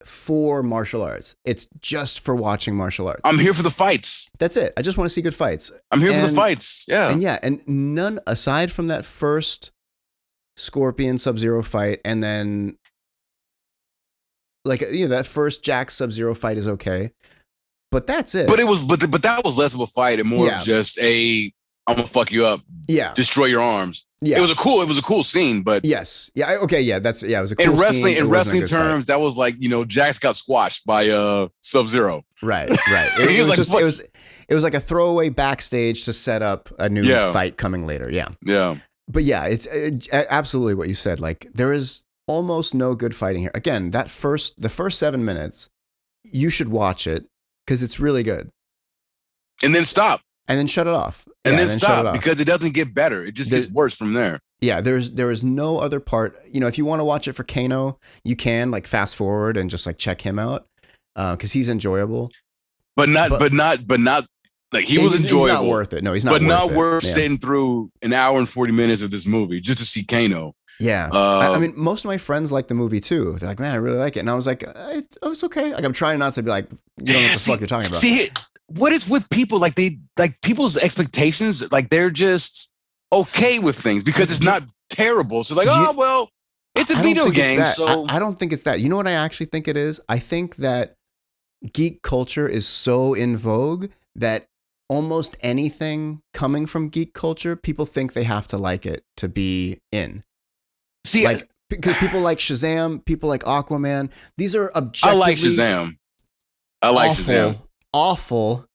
for martial arts. It's just for watching martial arts. I'm here for the fights. That's it. I just want to see good fights. I'm here for the fights. Yeah. And none, aside from that first Scorpion Sub-Zero fight, and then, like, you know, that first Jack Sub-Zero fight is okay. But that's it. But it was, but that was less of a fight and more of just I'm gonna fuck you up. Yeah. Destroy your arms. Yeah. It was a cool scene, but yes. Yeah. Okay. Yeah. It was a cool scene. In wrestling terms, fight. That was like, you know, Jax got squashed by Sub-Zero. Right. It was like a throwaway backstage to set up a new fight coming later. Yeah. Yeah. But yeah, it's absolutely what you said. Like, there is almost no good fighting here. Again, the first 7 minutes, you should watch it, because it's really good. And then stop. And then shut it off. And then stop, because it doesn't get better. It just gets worse from there. Yeah, there is no other part. You know, if you want to watch it for Kano, you can, like, fast forward and just, like, check him out, because he's enjoyable. But not like, he was enjoyable. He's not worth it. No, he's not. But not worth sitting through an hour and 40 minutes of this movie just to see Kano. Yeah, I mean, most of my friends like the movie too. They're like, "Man, I really like it," and I was like, "It's okay." Like, I'm trying not to be like, "You don't know what the fuck you're talking about." See, what is with people? Like, people's expectations, like, they're just okay with things because it's not terrible. So, like, well, it's a video game. So I don't think it's that. You know what I actually think it is? I think that geek culture is so in vogue that almost anything coming from geek culture, people think they have to like it to be in. See, like, because people like Shazam, people like Aquaman. These are objectively. I like Shazam. Shazam. Awful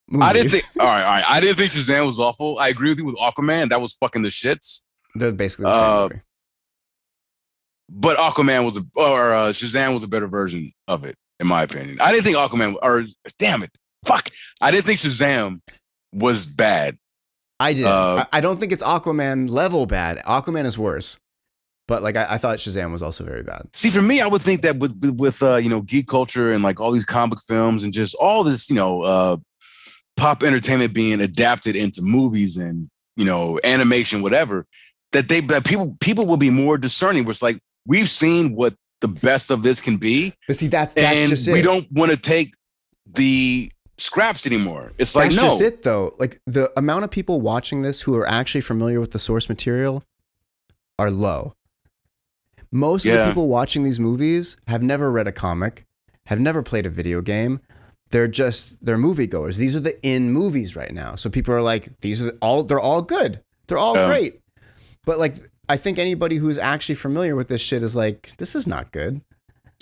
movies. I didn't think. All right. I didn't think Shazam was awful. I agree with you with Aquaman. That was fucking the shits. They're basically the same movie. But Aquaman Shazam was a better version of it, in my opinion. I didn't think I didn't think Shazam was bad. I did. I don't think it's Aquaman level bad. Aquaman is worse. But, like, I thought Shazam was also very bad. See, for me, I would think that with you know, geek culture and, like, all these comic films and just all this, you know, pop entertainment being adapted into movies and, you know, animation, whatever, that people will be more discerning. Where it's like, we've seen what the best of this can be. But see, that's just it. We don't want to take the scraps anymore. It's like, that's just it, though. Like, the amount of people watching this who are actually familiar with the source material are low. Most of the people watching these movies have never read a comic, have never played a video game. They're moviegoers. These are the in movies right now. So people are like, they're all good. They're all great. But, like, I think anybody who's actually familiar with this shit is like, this is not good.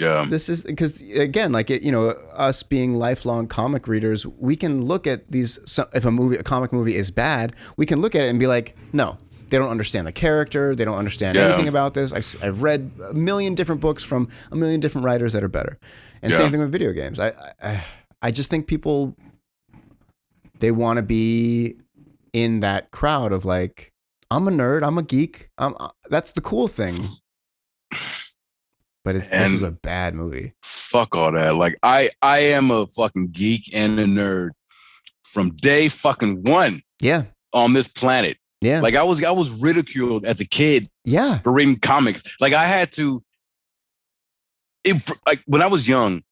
Yeah. This is because, again, like, you know, us being lifelong comic readers, we can look at these. If a comic movie is bad, we can look at it and be like, no, They don't understand the character. They don't understand anything about this. I've read a million different books from a million different writers that are better. And same thing with video games. I just think people, they want to be in that crowd of like, I'm a nerd, I'm a geek. That's the cool thing. But this was a bad movie. Fuck all that. Like I am a fucking geek and a nerd from day fucking one. Yeah. On this planet. Yeah. Like I was ridiculed as a kid. Yeah. For reading comics. Like I had to. Like when I was young,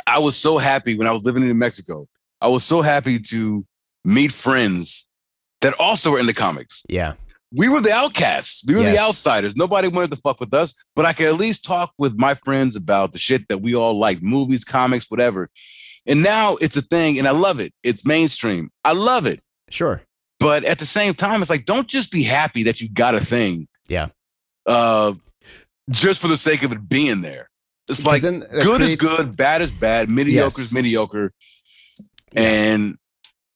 I was so happy when I was living in Mexico. I was so happy to meet friends that also were into comics. Yeah. We were the outcasts. We were the outsiders. Nobody wanted to fuck with us, but I could at least talk with my friends about the shit that we all like, movies, comics, whatever. And now it's a thing, and I love it. It's mainstream. I love it. Sure. But at the same time, it's like, don't just be happy that you got a thing. Yeah. Just for the sake of it being there. It's like good is good, bad is bad, mediocre is mediocre. Yeah. And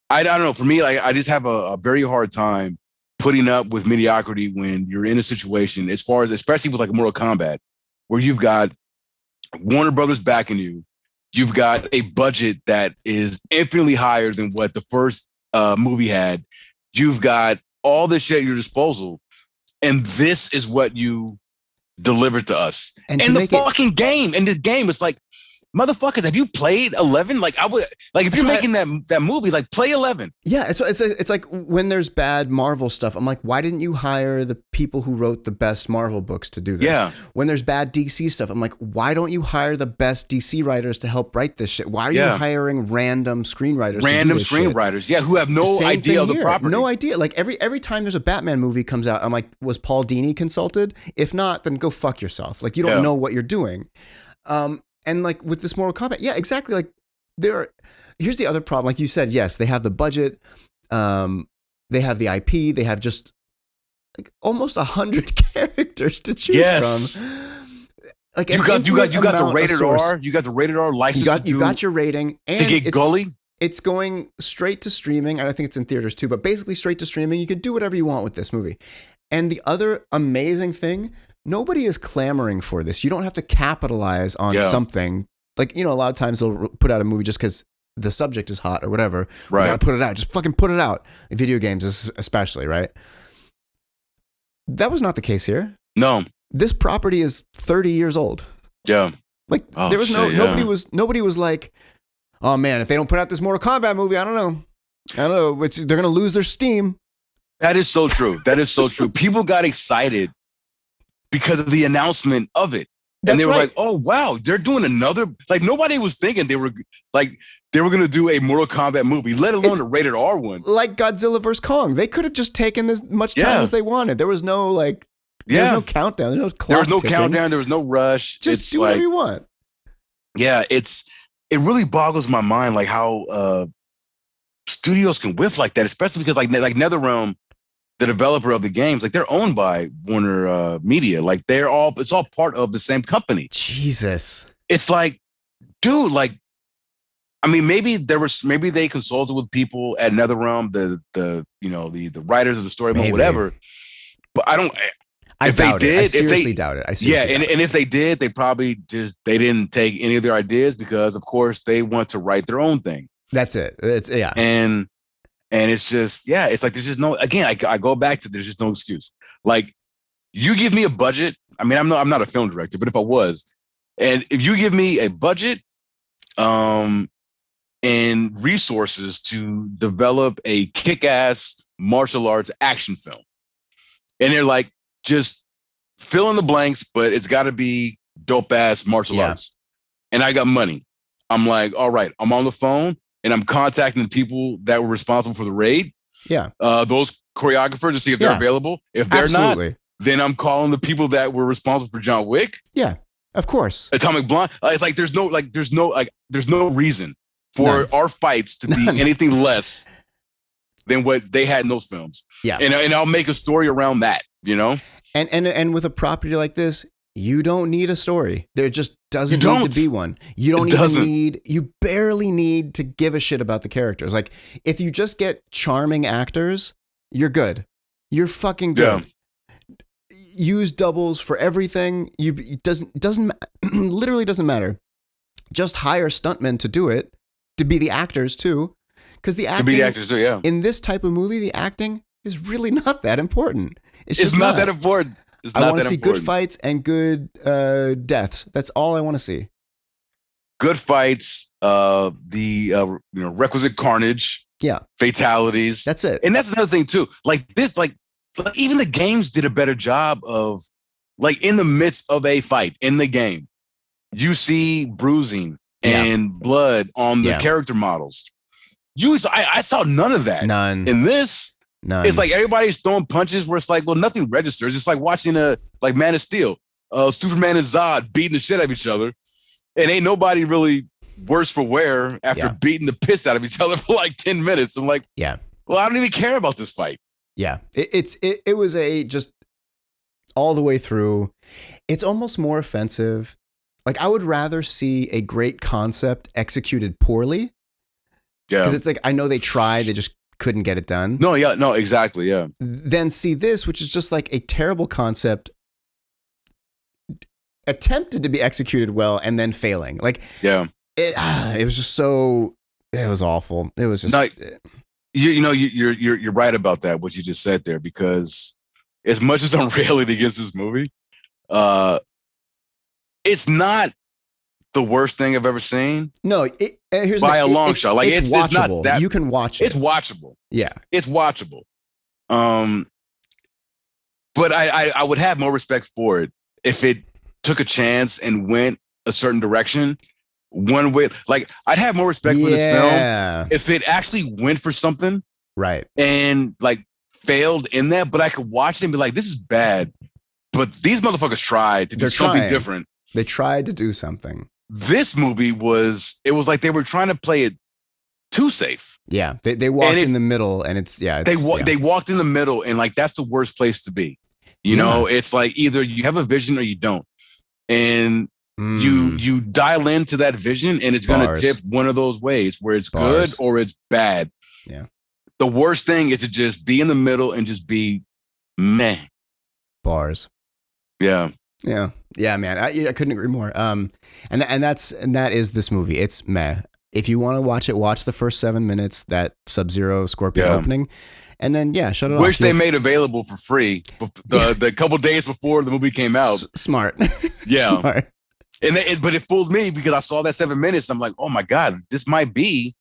I don't know. For me, like I just have a very hard time putting up with mediocrity when you're in a situation, as far as especially with like Mortal Kombat, where you've got Warner Brothers backing you, you've got a budget that is infinitely higher than what the first movie had. You've got all this shit at your disposal, and this is what you delivered to us. And the fucking game, in this game, it's like, motherfuckers, have you played 11? Like I would, like if you're making that movie, like play 11. Yeah, it's like when there's bad Marvel stuff, I'm like, why didn't you hire the people who wrote the best Marvel books to do this? Yeah. When there's bad DC stuff, I'm like, why don't you hire the best DC writers to help write this shit? Why are you hiring random screenwriters? Random screenwriters, who have no idea of the property. No idea. Like every time there's a Batman movie comes out, I'm like, was Paul Dini consulted? If not, then go fuck yourself. Like you don't know what you're doing. And like with this Mortal Kombat, yeah, exactly. Like here's the other problem. Like you said, yes, they have the budget, they have the IP, they have just like almost 100 characters to choose from. Like you got the rated R, you got the rated R license. You got your rating, and to get gully. It's going straight to streaming, and I think it's in theaters too. But basically, straight to streaming. You can do whatever you want with this movie. And the other amazing thing. Nobody is clamoring for this. You don't have to capitalize on something. Like, a lot of times they'll put out a movie just because the subject is hot or whatever. Right. You gotta put it out. Just fucking put it out. In video games especially, right? That was not the case here. No. This property is 30 years old. Yeah. Like there was nobody was like, oh man, if they don't put out this Mortal Kombat movie, I don't know. They're gonna lose their steam. That is so true. That is so true. People got excited because of the announcement of it. And they were like, oh, wow, they're doing another. Like, nobody was thinking they were going to do a Mortal Kombat movie, let alone a rated R one. Like Godzilla vs. Kong. They could have just taken as much time as they wanted. There was no, there was no countdown. There was no clock There was no ticking. countdown. There was no rush. Just do whatever you want. Yeah, it really boggles my mind, like, how studios can whiff like that, especially because, like NetherRealm, the developer of the games, like they're owned by Warner Media. Like it's all part of the same company. Jesus. It's like, dude, like, I mean, maybe they consulted with people at NetherRealm, the writers of the story, whatever. But I seriously doubt it. And if they did, they probably they didn't take any of their ideas because, of course, they want to write their own thing. That's it. And it's just, it's like, there's just no, again, I go back to, there's just no excuse. Like, you give me a budget. I mean, I'm not a film director, but if I was, and if you give me a budget, and resources to develop a kick-ass martial arts action film, and they're like, just fill in the blanks, but it's got to be dope-ass martial arts. And I got money. I'm like, all right, I'm on the phone. And I'm contacting the people that were responsible for the raid. Yeah. Those choreographers to see if they're available. If they're not, then I'm calling the people that were responsible for John Wick. Yeah, of course. Atomic Blonde. It's like there's no reason for our fights to be anything less than what they had in those films. Yeah. And I'll make a story around that, And with a property like this, you don't need a story. There just doesn't need to be one. You barely need to give a shit about the characters. Like, if you just get charming actors, you're good. you're fucking good. Use doubles for everything. It doesn't literally doesn't matter. Just hire stuntmen to do it, to be the actors too, because the acting in this type of movie, the acting is really not that important. It's just not that important. I want to see good fights and good deaths. That's all I want to see. Good fights, the requisite carnage, fatalities. That's it. And that's another thing too. Like this, like even the games did a better job of, like, in the midst of a fight in the game, you see bruising and blood on the character models. I saw none of that. None. In this, none. It's like everybody's throwing punches where it's like, well, nothing registers. It's like watching like Man of Steel, Superman and Zod beating the shit out of each other. And ain't nobody really worse for wear after beating the piss out of each other for like 10 minutes. I'm like, well, I don't even care about this fight. Yeah, it was just all the way through. It's almost more offensive. Like, I would rather see a great concept executed poorly. Yeah, because it's like, I know they tried, they just couldn't get it done. No, exactly, yeah. Then see this, which is just like a terrible concept attempted to be executed well and then failing. Like, it was just so. It was awful. It was just. You're right about that, what you just said there, because as much as I'm railing against this movie, it's not the worst thing I've ever seen. No, here's by a long shot. Like, it's watchable. It's not that, you can watch it. It's watchable. Yeah, it's watchable. But I would have more respect for it if it took a chance and went a certain direction. One way, like, I'd have more respect for this film if it actually went for something, right? And like failed in that, but I could watch it and be like, this is bad. But these motherfuckers tried to do something different. They tried to do something. This movie was like they were trying to play it too safe. Yeah, they walked in the middle, and they walked in the middle, and like that's the worst place to be. You know, it's like either you have a vision or you don't, and you dial into that vision, and it's gonna tip one of those ways where it's good or it's bad. Yeah. The worst thing is to just be in the middle and just be meh. Bars. Yeah. Yeah. Yeah, man. I couldn't agree more. And that is this movie. It's meh. If you want to watch it, watch the first 7 minutes, that Sub-Zero Scorpion opening, and then shut it off. Which they made available for free the couple days before the movie came out. Smart. Yeah. Smart. But it fooled me because I saw that 7 minutes. I'm like, oh my God, this might be.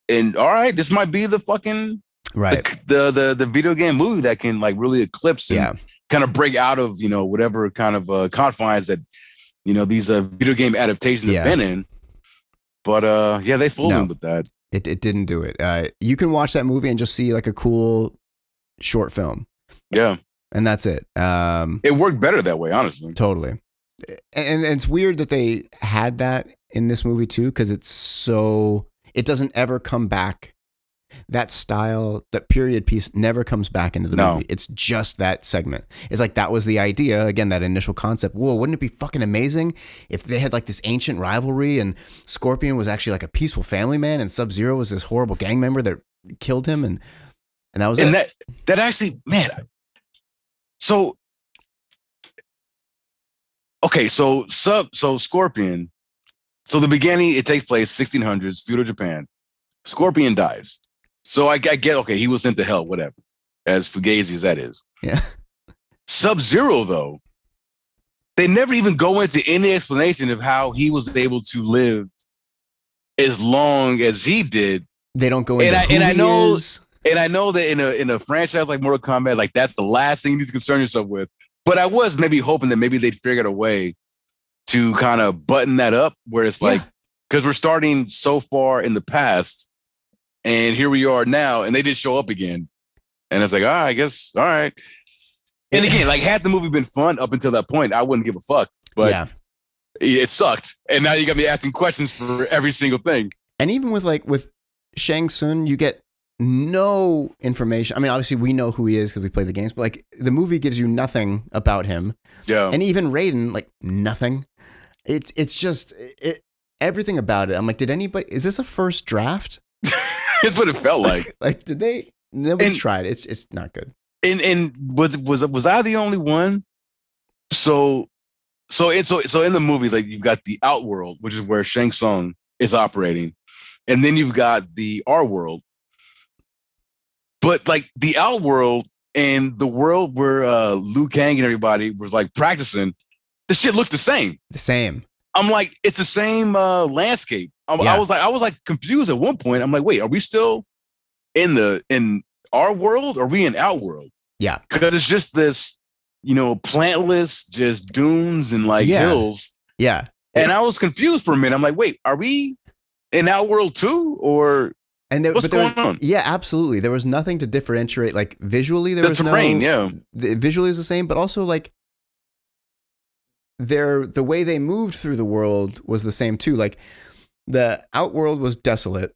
And all right, this might be the fucking the video game movie that can like really eclipse and kind of break out of, whatever kind of confines that, these video game adaptations have been in. But they fooled him with that. It didn't do it. You can watch that movie and just see like a cool short film. Yeah. And that's it. It worked better that way, honestly. Totally. And it's weird that they had that in this movie too, because it doesn't ever come back. That style, that period piece never comes back into the movie. It's just that segment. It's like, that was the idea. Again, that initial concept. Whoa, wouldn't it be fucking amazing if they had like this ancient rivalry and Scorpion was actually like a peaceful family man and Sub-Zero was this horrible gang member that killed him, and that was it. And that actually, man. So okay, so Scorpion. So the beginning, it takes place 1600s, feudal Japan. Scorpion dies. So I get, okay, he was sent to hell, whatever, as fugazi as that is. Yeah. Sub-Zero, though, they never even go into any explanation of how he was able to live as long as he did. They don't go into who he is. And I know that in a franchise like Mortal Kombat, like that's the last thing you need to concern yourself with. But I was maybe hoping that maybe they'd figured a way to kind of button that up, where it's like, because we're starting so far in the past, and here we are now, and they did show up again, and it's like, I guess, all right. And again, like, had the movie been fun up until that point, I wouldn't give a fuck. But it sucked, and now you got me asking questions for every single thing. And even with Shang Tsung, you get no information. I mean, obviously we know who he is because we played the games, but like the movie gives you nothing about him. Yeah. And even Raiden, like nothing. It's just everything about it. I'm like, is this a first draft? It's what it felt like. Like, did they nobody tried. It's not good. And was I the only one? So in the movie, like you've got the Outworld, which is where Shang Tsung is operating, and then you've got the R world. But like the Outworld and the world where Liu Kang and everybody was like practicing, the shit looked the same. The same. I'm like, it's the same landscape. I was like confused at one point. I'm like, wait, are we still in our world? Or are we in Outworld? Yeah, because it's just this, plantless, just dunes and like hills. Yeah, and I was confused for a minute. I'm like, wait, are we in Outworld too, or? What's going on? Yeah, absolutely. There was nothing to differentiate. Like visually, there was terrain, visually is the same, but also like the way they moved through the world was the same too. Like the Outworld was desolate,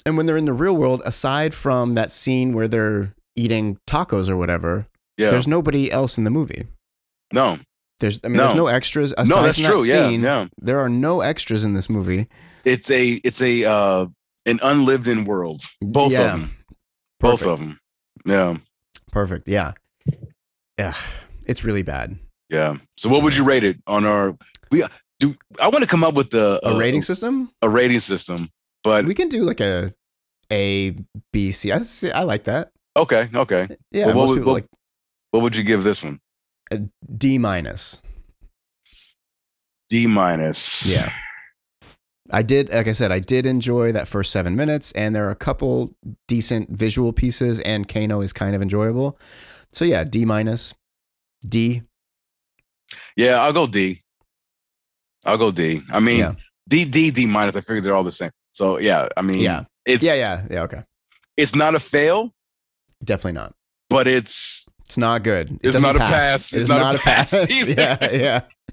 and when they're in the real world, aside from that scene where they're eating tacos or whatever, there's nobody else in the movie. No, there's no extras. Aside that's from true. That scene, yeah, there are no extras in this movie. It's an unlived in world. Both of them. Perfect. Both of them. Yeah. Perfect. Yeah. Yeah. It's really bad. Yeah. So what would you rate it on our? I want to come up with a rating system. A rating system, but we can do like a B, C. I like that. Okay. Yeah. Well, what would you give this one? A D minus. D minus. Yeah. I did enjoy that first 7 minutes, and there are a couple decent visual pieces, and Kano is kind of enjoyable. So yeah, D minus. D. Yeah, I'll go D. I mean, D minus. I figured they're all the same. So yeah, I mean, it's okay. It's not a fail. Definitely not. But it's not good. It's not a pass. It's not a pass.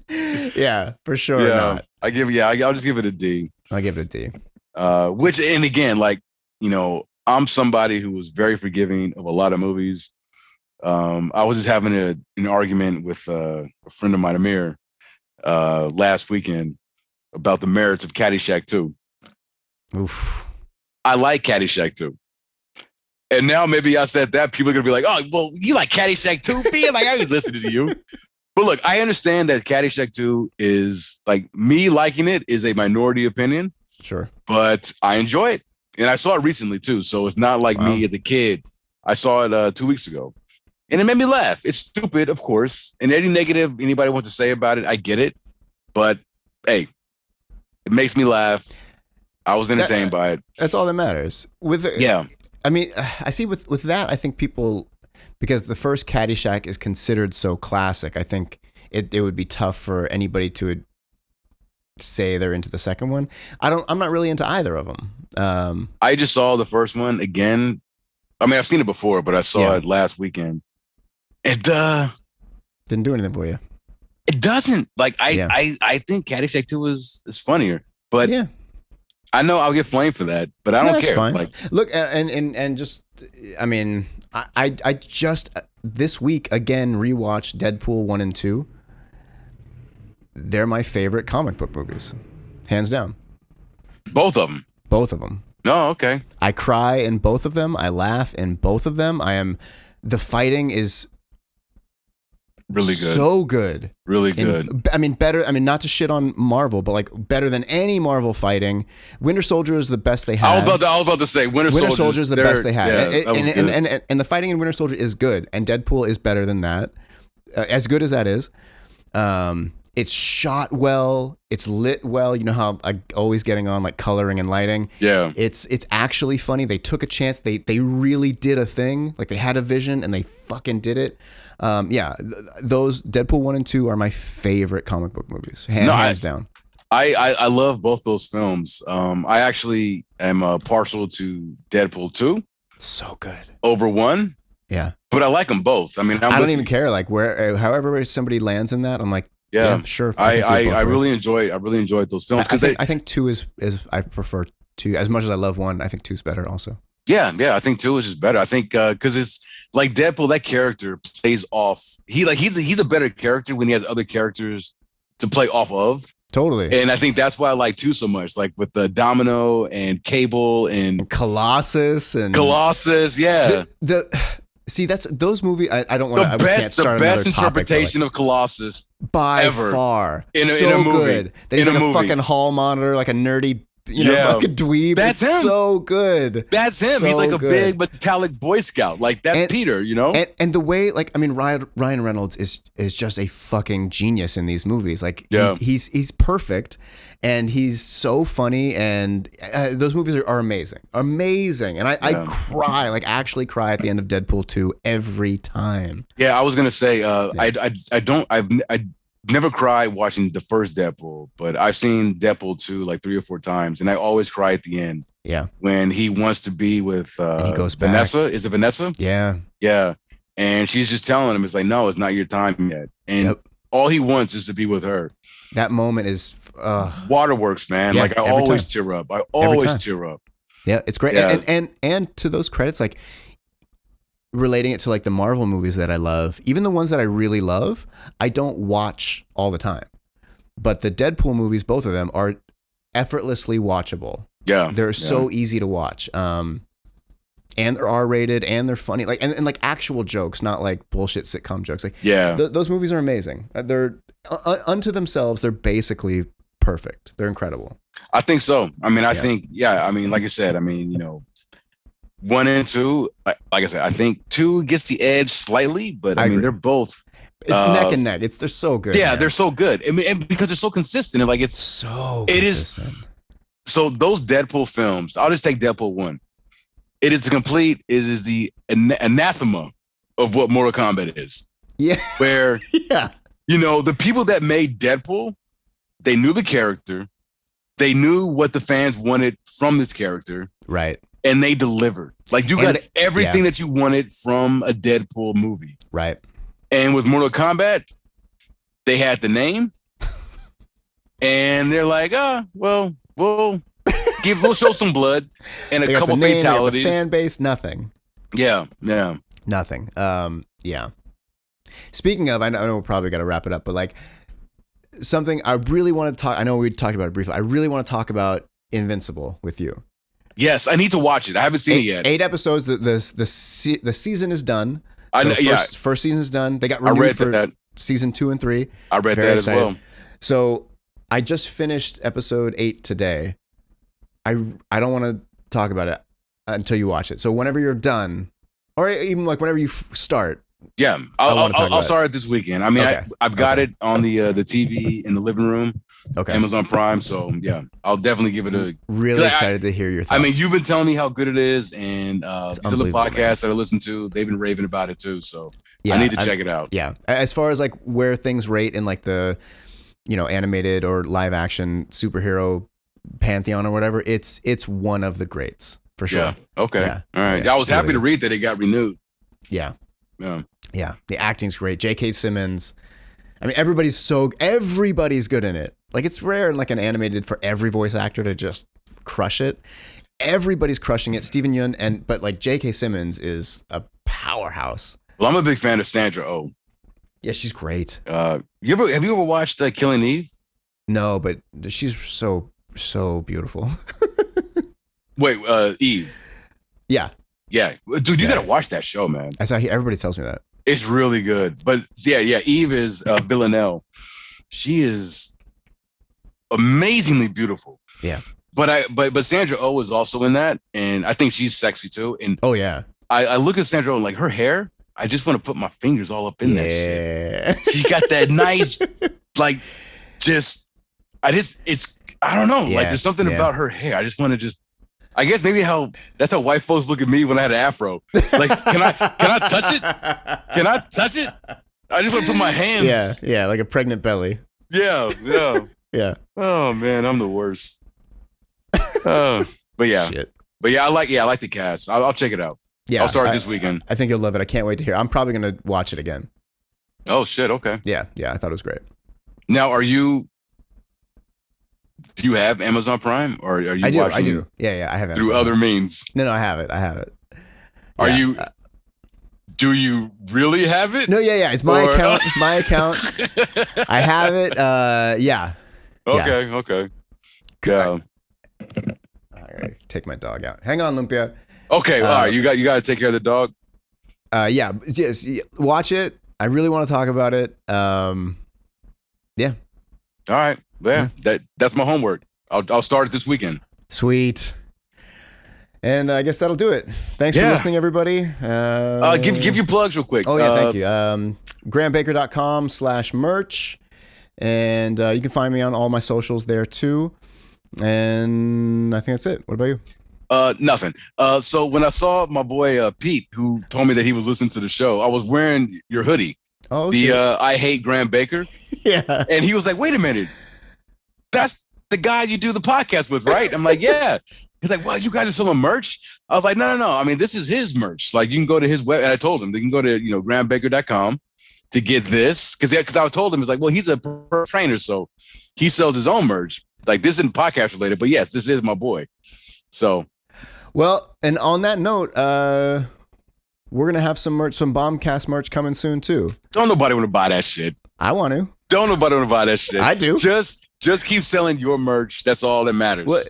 Yeah, for sure. Yeah, not. I'll just give it a D. I'll give it a D. Which, and again, like, I'm somebody who was very forgiving of a lot of movies. I was just having an argument with a friend of mine, Amir, last weekend about the merits of Caddyshack 2. Oof. I like Caddyshack 2. And now maybe I said that, people are going to be like, oh, well, you like Caddyshack 2, B? Like, I ain't listening to you. But look, I understand that Caddyshack 2 is, like, me liking it is a minority opinion. Sure. But I enjoy it. And I saw it recently, too. So it's not like me as a kid. I saw it 2 weeks ago. And it made me laugh. It's stupid, of course. And any negative anybody wants to say about it, I get it. But, hey, it makes me laugh. I was entertained by it. That's all that matters. I mean, I see with that, I think people, because the first Caddyshack is considered so classic, I think it would be tough for anybody to say they're into the second one. I'm not really into either of them. I just saw the first one again. I mean, I've seen it before, but I saw it last weekend. It didn't do anything for you. It doesn't. Like I think Caddyshack 2 is funnier, but yeah. I know I'll get flamed for that, but I don't care. Fine. Like, look, and just, I mean, I just this week again rewatched Deadpool 1 and 2. They're my favorite comic book movies, hands down. Both of them. No, okay. I cry in both of them. I laugh in both of them. The fighting is really good. So good. Really good. I mean, better. I mean, not to shit on Marvel, but like better than any Marvel fighting. Winter Soldier is the best they had. I was about to say Winter Soldier is the best they had. Yeah, and the fighting in Winter Soldier is good, and Deadpool is better than that. As good as that is. It's shot well. It's lit well. You know how I always getting on like coloring and lighting. Yeah. It's actually funny. They took a chance. They really did a thing. Like they had a vision and they fucking did it. Those Deadpool 1 and 2 are my favorite comic book movies. Hands down. I love both those films. I actually am partial to Deadpool 2. So good. Over 1. Yeah. But I like them both. I mean, I don't even care. Like however somebody lands in that, I'm like, yeah, sure. I really enjoyed those films because I think 2 is I prefer 2 as much as I love 1. I think 2 is better also. Yeah. I think 2 is just better. I think because it's like Deadpool, that character plays off. He's a better character when he has other characters to play off of. Totally. And I think that's why I like 2 so much. Like with the Domino and Cable and Colossus and Colossus. Yeah. See, that's those movies. I don't want to. The I can't start best another topic, interpretation of Colossus by ever far. in so a movie. Good. That he's in like a a fucking hall monitor, like a nerdy, like a dweeb. That's it's him. So good. That's him. So he's like a good. big metallic Boy Scout. Like that's Peter, And the way, like, I mean, Ryan Reynolds is just a fucking genius in these movies. Like, he's perfect, and he's so funny, and those movies are amazing, amazing. And I cry, like, actually cry at the end of Deadpool 2 every time. Yeah, I was gonna say, I've never cried watching the first Deadpool, but I've seen Deadpool 2 like 3 or 4 times, and I always cry at the end. Yeah. When he wants to be with and he goes Vanessa. Back. Is it Vanessa? Yeah. Yeah. And she's just telling him, it's like, no, it's not your time yet. And all he wants is to be with her. That moment is waterworks, man. Yeah, like I always tear up. I always tear up. Yeah, it's great. Yeah. And to those credits, like relating it to like the Marvel movies that I love, even the ones that I really love, I don't watch all the time. But the Deadpool movies, both of them, are effortlessly watchable. Yeah. They're so easy to watch. And they're R-rated and they're funny. Like and like actual jokes, not like bullshit sitcom jokes. Like those movies are amazing. They're unto themselves, they're basically perfect. They're incredible. I think so. I mean, I think, I mean, like I said, I mean, 1 and 2, like I said, I think 2 gets the edge slightly, but I mean, they're both neck and neck. They're so good. Yeah, man. they're so good. I mean, and because they're so consistent, and like it's so consistent. It is. So those Deadpool films, I'll just take Deadpool 1. It is the anathema of what Mortal Kombat is. Yeah. Where the people that made Deadpool, they knew the character, they knew what the fans wanted from this character, right? And they delivered. Like you got everything that you wanted from a Deadpool movie, right? And with Mortal Kombat, they had the name, and they're like, we'll show some blood and a couple fatalities. The fan base, nothing. Yeah, nothing. Yeah. Speaking of, I know we're probably got to wrap it up, but like something I really want to talk. I know we talked about it briefly. I really want to talk about Invincible with you. Yes, I need to watch it. I haven't seen it yet. 8 episodes. The season is done. So first season is done. They got renewed for season 2 and 3. I read that as well. So I just finished episode 8 today. I don't want to talk about it until you watch it. So whenever you're done, or even like whenever you start. Yeah, I'll start it this weekend. I mean, I've got it on the TV in the living room. Okay. Amazon Prime. So yeah, I'll definitely give it a. Really excited to hear your thoughts. I mean, you've been telling me how good it is, and the other podcasts that I listen to, they've been raving about it too. So I need to check it out. Yeah, as far as like where things rate in like the, animated or live action superhero pantheon or whatever, it's one of the greats for sure. Yeah. Okay. Yeah. All right. I was happy to read that it got renewed. Yeah. Yeah. The acting's great. J.K. Simmons. I mean, everybody's good in it. Like it's rare in like an animated for every voice actor to just crush it. Everybody's crushing it. Steven Yeun but like J.K. Simmons is a powerhouse. Well, I'm a big fan of Sandra Oh. Yeah, she's great. Have you ever watched Killing Eve? No, but she's so beautiful. Wait, Eve. Yeah. Yeah, dude, you gotta watch that show, man. Everybody tells me that. It's really good. But yeah, Eve is Villanelle. She is amazingly beautiful. Yeah. But Sandra Oh is also in that, and I think she's sexy too. And I look at Sandra Oh and like her hair, I just want to put my fingers all up in that shit. She got that nice, like, I don't know. Like there's something about her hair. I just want to I guess maybe that's how white folks look at me when I had an afro. Like, can I touch it? Can I touch it? I just want to put my hands. Yeah, like a pregnant belly. Yeah. Yeah. Oh man, I'm the worst. But yeah. Shit. But yeah, I like the cast. I'll check it out. Yeah. I'll start this weekend. I think you'll love it. I can't wait to hear. I'm probably gonna watch it again. Oh shit, okay. Yeah, I thought it was great. Now do you have Amazon Prime, or are you watching? I do. Yeah, I have it. Through other means? No, I have it. Are you... do you really have it? No, yeah. It's my account. My account. I have it. Yeah. Okay. Yeah. I gotta take my dog out. Hang on, Lumpia. Okay. All right. You got to take care of the dog. Yeah. Just watch it. I really want to talk about it. Yeah. All right. Yeah. That's my homework. I'll start it this weekend. Sweet. And I guess that'll do it. Thanks for listening, everybody. Give your plugs real quick. Oh, yeah, thank you. GrahamBaker.com/merch. And you can find me on all my socials there, too. And I think that's it. What about you? Nothing. So when I saw my boy Pete, who told me that he was listening to the show, I was wearing your hoodie. Oh, shit. I Hate Graham Baker. Yeah. And he was like, wait a minute. That's the guy you do the podcast with, right? I'm like, yeah. He's like, well, you guys are selling merch? I was like, no. I mean, this is his merch. Like, you can go to his web. And I told him they can go to, grahambaker.com to get this. Because I told him, it's like, well, he's a pro trainer, so he sells his own merch. Like, this isn't podcast related, but yes, this is my boy. So. Well, and on that note, we're going to have some merch, some Bombcast merch coming soon, too. Don't nobody want to buy that shit. I want to. Don't nobody want to buy that shit. I do. Just keep selling your merch. That's all that matters. Well,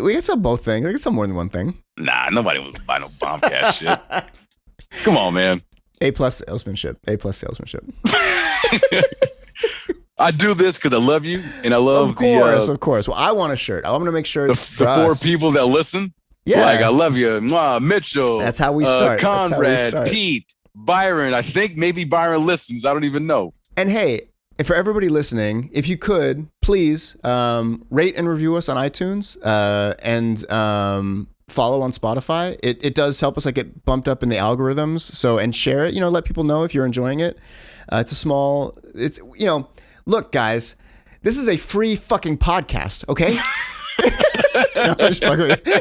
we can sell both things. We can sell more than one thing. Nah, nobody will buy no Bombcast shit. Come on, man. A+ salesmanship. I do this because I love you and I love of course. Well, I want a shirt. I'm going to make sure the 4 people that listen. Yeah. Like, I love you. Mwah, Mitchell. That's how we start. Conrad, Pete, Byron. I think maybe Byron listens. I don't even know. And hey, for everybody listening, if you could, please rate and review us on iTunes and follow on Spotify. It does help us get bumped up in the algorithms. So, and share it, let people know if you're enjoying it. Look, guys, this is a free fucking podcast, okay? No, I'm just fucking with you.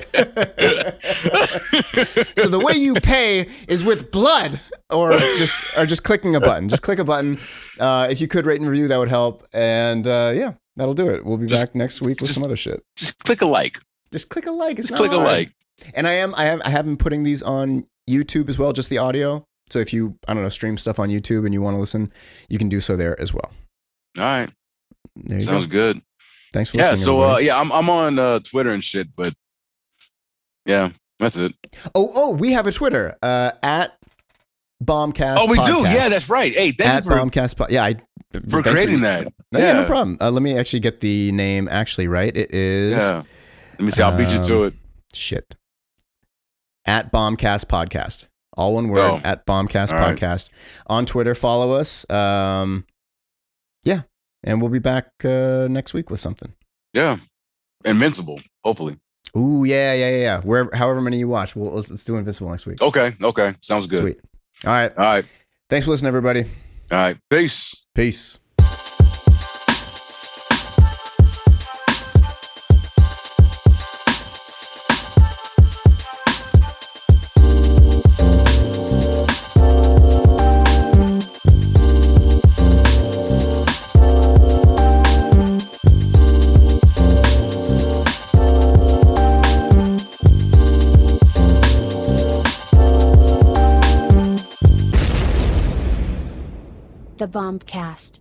So the way you pay is with blood or just clicking a button. Just click a button. If you could rate and review, that would help. And that'll do it. We'll be back next week with some other shit. Just click a like. Just click a like. Just click a like. And I have been putting these on YouTube as well, just the audio. So if you, stream stuff on YouTube and you want to listen, you can do so there as well. All right. There you Sounds good. Thanks for listening. So I'm on Twitter and shit, but yeah, that's it. Oh, we have a Twitter at Bombcast. Oh, we Podcast. do. Yeah, that's right. Hey, thank you for Bombcast. for creating that. Yeah, no problem. Let me actually get the name actually right. It is. Yeah. Let me see. I'll beat you to it. Shit. At Bombcast Podcast. All one word. At Bombcast Podcast. On Twitter, follow us. Yeah. And we'll be back next week with something. Yeah. Invincible, hopefully. Ooh, yeah. However many you watch. Let's do Invincible next week. Okay. Sounds good. Sweet. All right. Thanks for listening, everybody. All right. Peace. The Bombcast.